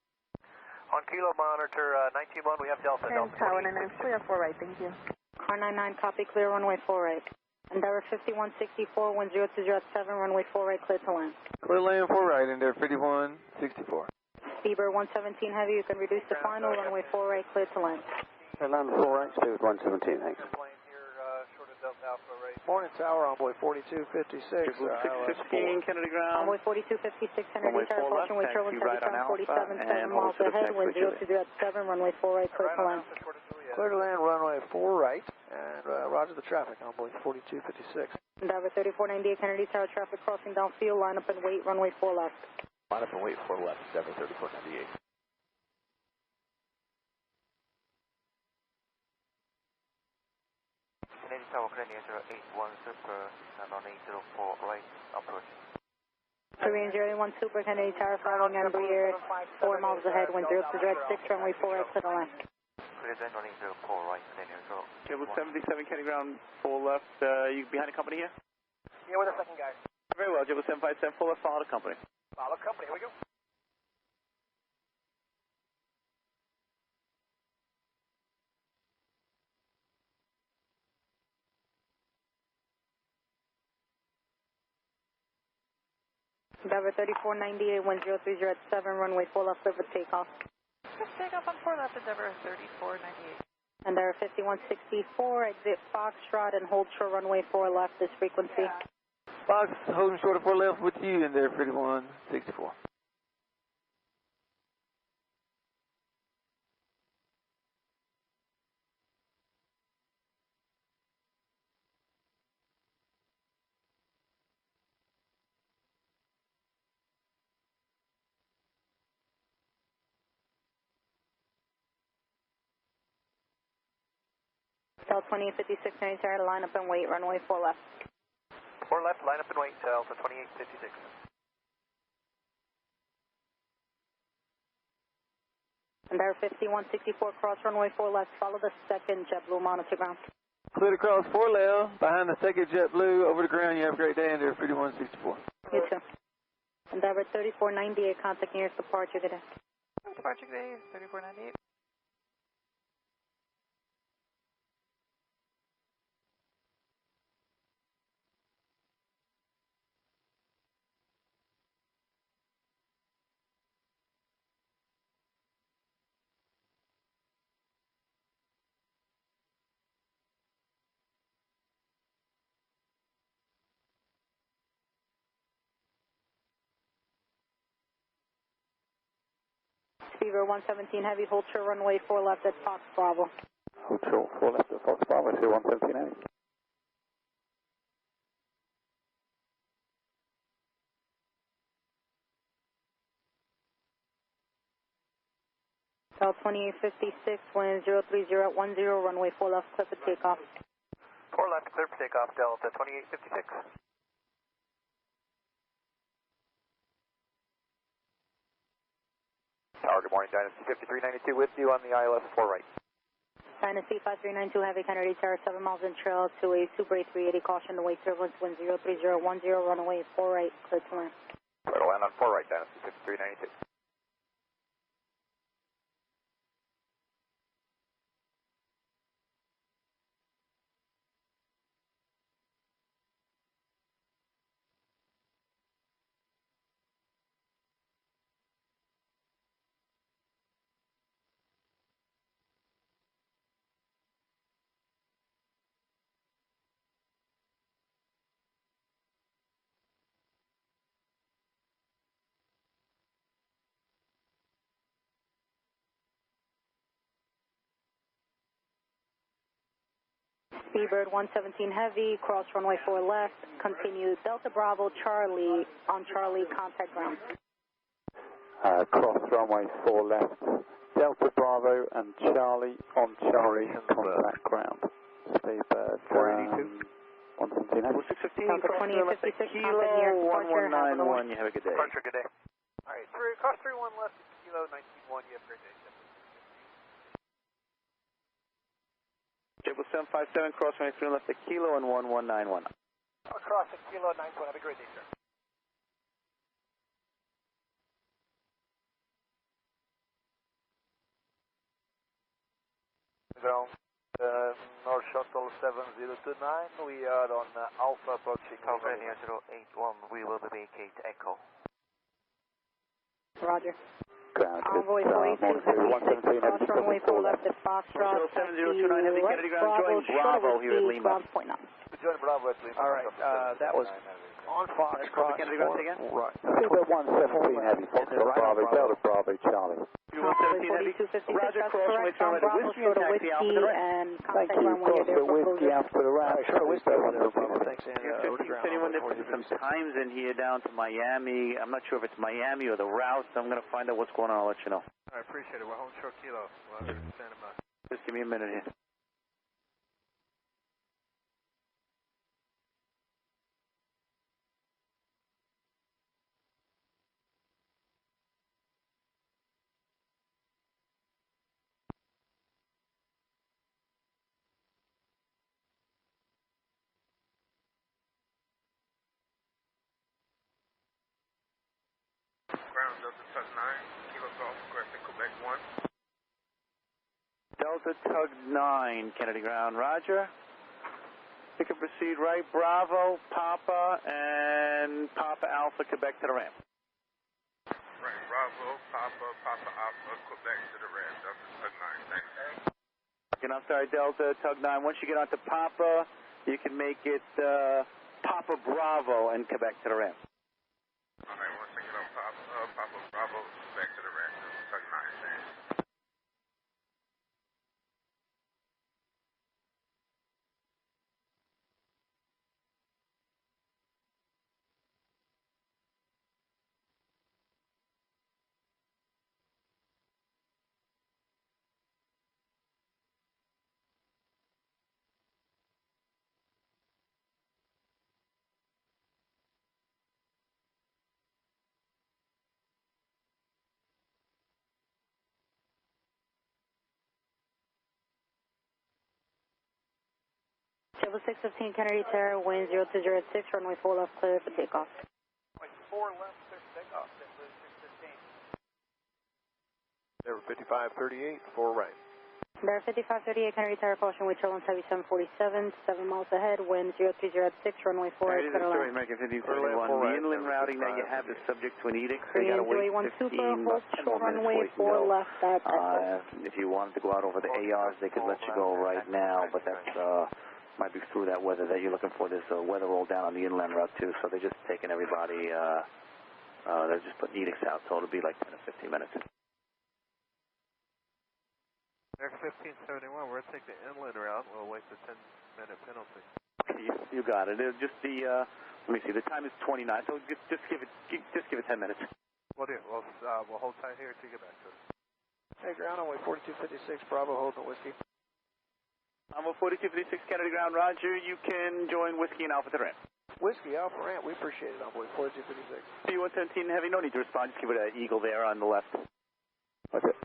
On Kilo, monitor 191, we have Delta. And Tower 99, clear 4 right, thank you. Car 99, copy, clear runway 4 right. Endeavor 5164, 1020 at 7, runway 4 right, clear to land. Clear land 4 right, Endeavor 5164. Speedbird 117 Heavy, you can reduce the final, runway 4 right, clear to land. Clear land 4 right, Speedbird 117, thanks. Morning Tower, envoy 4256. 615 Kennedy ground. Envoy 4256, Kennedy Tower, caution, wait, turbo 47, 7 miles ahead, wind 020 at 7, runway 4 right, clear to land. Clear to land, runway 4 right, and roger the traffic, envoy 4256. Endeavor 3498, Kennedy Tower, traffic crossing downfield, line up and wait, runway 4 left. Line up and wait 4 left, Endeavor 3498. Canadian Tower, Canadian 081 Super, and on 804 right, approach. Korean 081 Super, Kennedy Tower, following Embraer, 4 miles ahead, wind 020 at 6, runway 4 right, clear to land. Clear on 804 right, Canadian 0. Cable 77 Kennedy ground, 4 left, you behind the company here? Yeah, we're the second guy. Very well, Cable 757, 4 left, follow the company. Follow company, here we go. Endeavor 3498, wind 030 at 7, runway 4 left, clear for takeoff. Just take off on 4 left, Endeavor 3498. Endeavor 5164, exit Foxtrot and hold short runway 4 left, this frequency. Fox, holding short of 4 left with you, Endeavor 5164. Delta 2856, Kennedy Tower, line up and wait, runway 4 left. 4 left, line up and wait, Delta 2856. Endeavor 5164, cross runway 4 left, follow the second JetBlue monitor ground. Clear across 4 left, behind the second JetBlue, over the ground, you have a great day, Endeavor 5164. You too. Endeavor 3498, contacting your departure today. Departure today, 3498. Beaver 117 Heavy, hold short runway 4 left at Fox Bravo. Hold short 4 left at Fox Bravo, 117 Heavy. South 2856, wind 030 at 10, runway 4 left, clear for takeoff. 4 left, clear for takeoff, Delta 2856. Tower, good morning, Dynasty 5392 with you on the ILS 4 right. Dynasty 5392 Heavy, Kennedy Tower, 7 miles in trail to a Super 380, caution the wake turbulence, wind 030 at 10, runway 4 right, clear to land. Clear to land on 4 right, Dynasty 5392. Seabird 117 Heavy, cross runway 4 left, continue Delta Bravo Charlie, on Charlie, contact ground. Cross runway 4 left, Delta Bravo and Charlie on Charlie, contact ground. Seabird 482. 117 Heavy. 615, cross left at Kilo 1191, you have a good day. Departure, good day. Alright, cross 31 left at Kilo 191, you have a great day. 757, cross runway 3 left at Kilo and 1191. Across at Kilo 91, have a great day, sir. Ground, North Shuttle 7029, we are on Alpha approaching. Alpha near 081, we will vacate Echo. Roger. Ground, Envoy 4256, cross runway 4 left at Foxtrot, 7029 Heavy, Kennedy ground, join Bravo here at Lima. Join Bravo at Lima. Alright, that was on Foxtrot. Kennedy ground again? Right. Seabird 117 Heavy, Foxtrot Bravo, Delta Bravo Charlie. 117 Heavy, Roger, cross runway 3 left at Whiskey and taxi Alpha to the right. and Thank contact you, ground when you're cross there the for Whiskey closure. after the round. Sure, Whiskey over there, Bravo, thanks. And, Anyone that put some times in here down to Miami, I'm not sure if it's Miami or the route, so I'm going to find out what's going on, I'll let you know. I appreciate it. We're home short Kilo. We'll have you standing by. Just give me a minute here. Ground Delta Tug 9, Kilo Golf, requesting Quebec 1. Delta Tug 9, Kennedy ground, Roger. You can proceed right, Bravo, Papa, and Papa Alpha, Quebec to the ramp. Right, Bravo, Papa, Papa Alpha, Quebec to the ramp. Delta Tug 9, thanks. And I'm sorry, Delta Tug 9, once you get onto Papa, you can make it Papa Bravo and Quebec to the ramp. Alright, once I get on Papa Bravo, Quebec to the ramp. Delta Tug 9, thanks. Chevy 615 Kennedy Tower, wind 020 at 6, runway 4 left, clear for takeoff. Wait, 4 left, clear for takeoff, that was 615. There were 5538, 4 right. There 5538 Kennedy Tower, caution, wind chill on heavy 747, 7 miles ahead, wind 030 at 6, runway 4 It is clear a to story, land. American 1531. The inland routing that you have is subject to an edict, so you got to wait 15, hold short runway 4 left at Echo. If you wanted to go out over the ARs, they could let you go right now, but that's might be through that weather that you're looking for. There's a weather roll down on the inland route too, so they're just taking everybody, they're just putting edicts out, so it'll be like 10 or 15 minutes. X1571, we'll take the inland route. We'll wait the 10-minute penalty. Okay, you got it. Just the, let me see, the time is 29, so just give it 10 minutes. We'll do. We'll hold tight here until you get back to us. Hey, ground runway 4256, Bravo, holding whiskey. Bravo 4256, Kennedy ground, roger. You can join Whiskey and Alpha to ramp. Whiskey, Alpha ramp, we appreciate it, Envoy 4256. C-117 Heavy, no need to respond, just give it an eagle there on the left. That's it.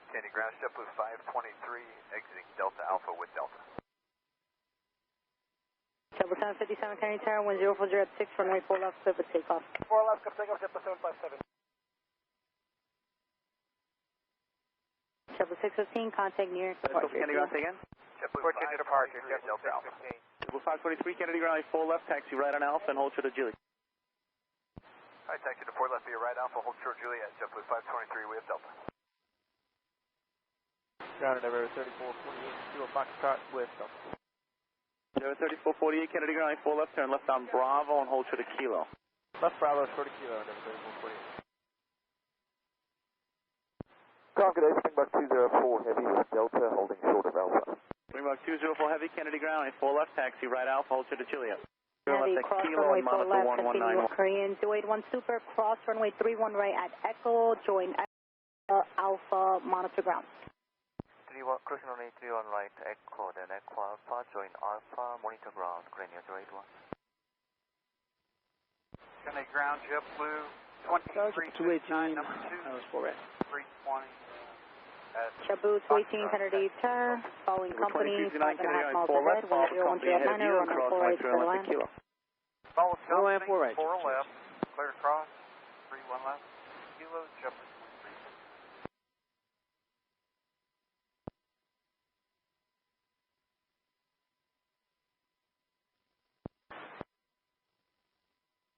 Kennedy ground, JetBlue 523, exiting Delta Alpha with Delta. JetBlue 757, Kennedy Tower, 1040 at 6, runway 4 left, clear for takeoff. 4 left, clear for takeoff, JetBlue 757. JetBlue 615, contact near departure. Kennedy ground, say again? JetBlue 523, departure, Delta Alpha. JetBlue 523, Kennedy ground, 4 left, taxi right on Alpha and hold short of Juliet. Alright, taxi to 4 left via right Alpha, hold short Juliet, JetBlue 523, we have Delta. Grounded over 3448, 0 Foxtrot with Delta. 3448, Kennedy ground, 4 left, turn left on Bravo and hold short of Kilo. Left Bravo, short of Kilo, over 3448. Ground, good day, Springbok 204 Heavy with Delta, holding short of Alpha. Springbok 204 Heavy, Kennedy ground, 4 left, taxi right Alpha, hold short of Juliet. Heavy, cross runway 4 left, continue Korean, 281 Super, cross runway 31 right at Echo, join Alpha, monitor ground. Cruising runway 31 right, Echo, then Echo Alpha, join Alpha, monitor ground, Grenier 081. Kennedy ground, JetBlue 2329, number 2. That was 4 right. 320. JetBlue 218, Kennedy Tower, following company, 5.5 miles ahead, 1013 at Niner, runway 4 right, clear to land. Follow company, 4 right. 4 left, clear cross, 31 left, Kilo, JetBlue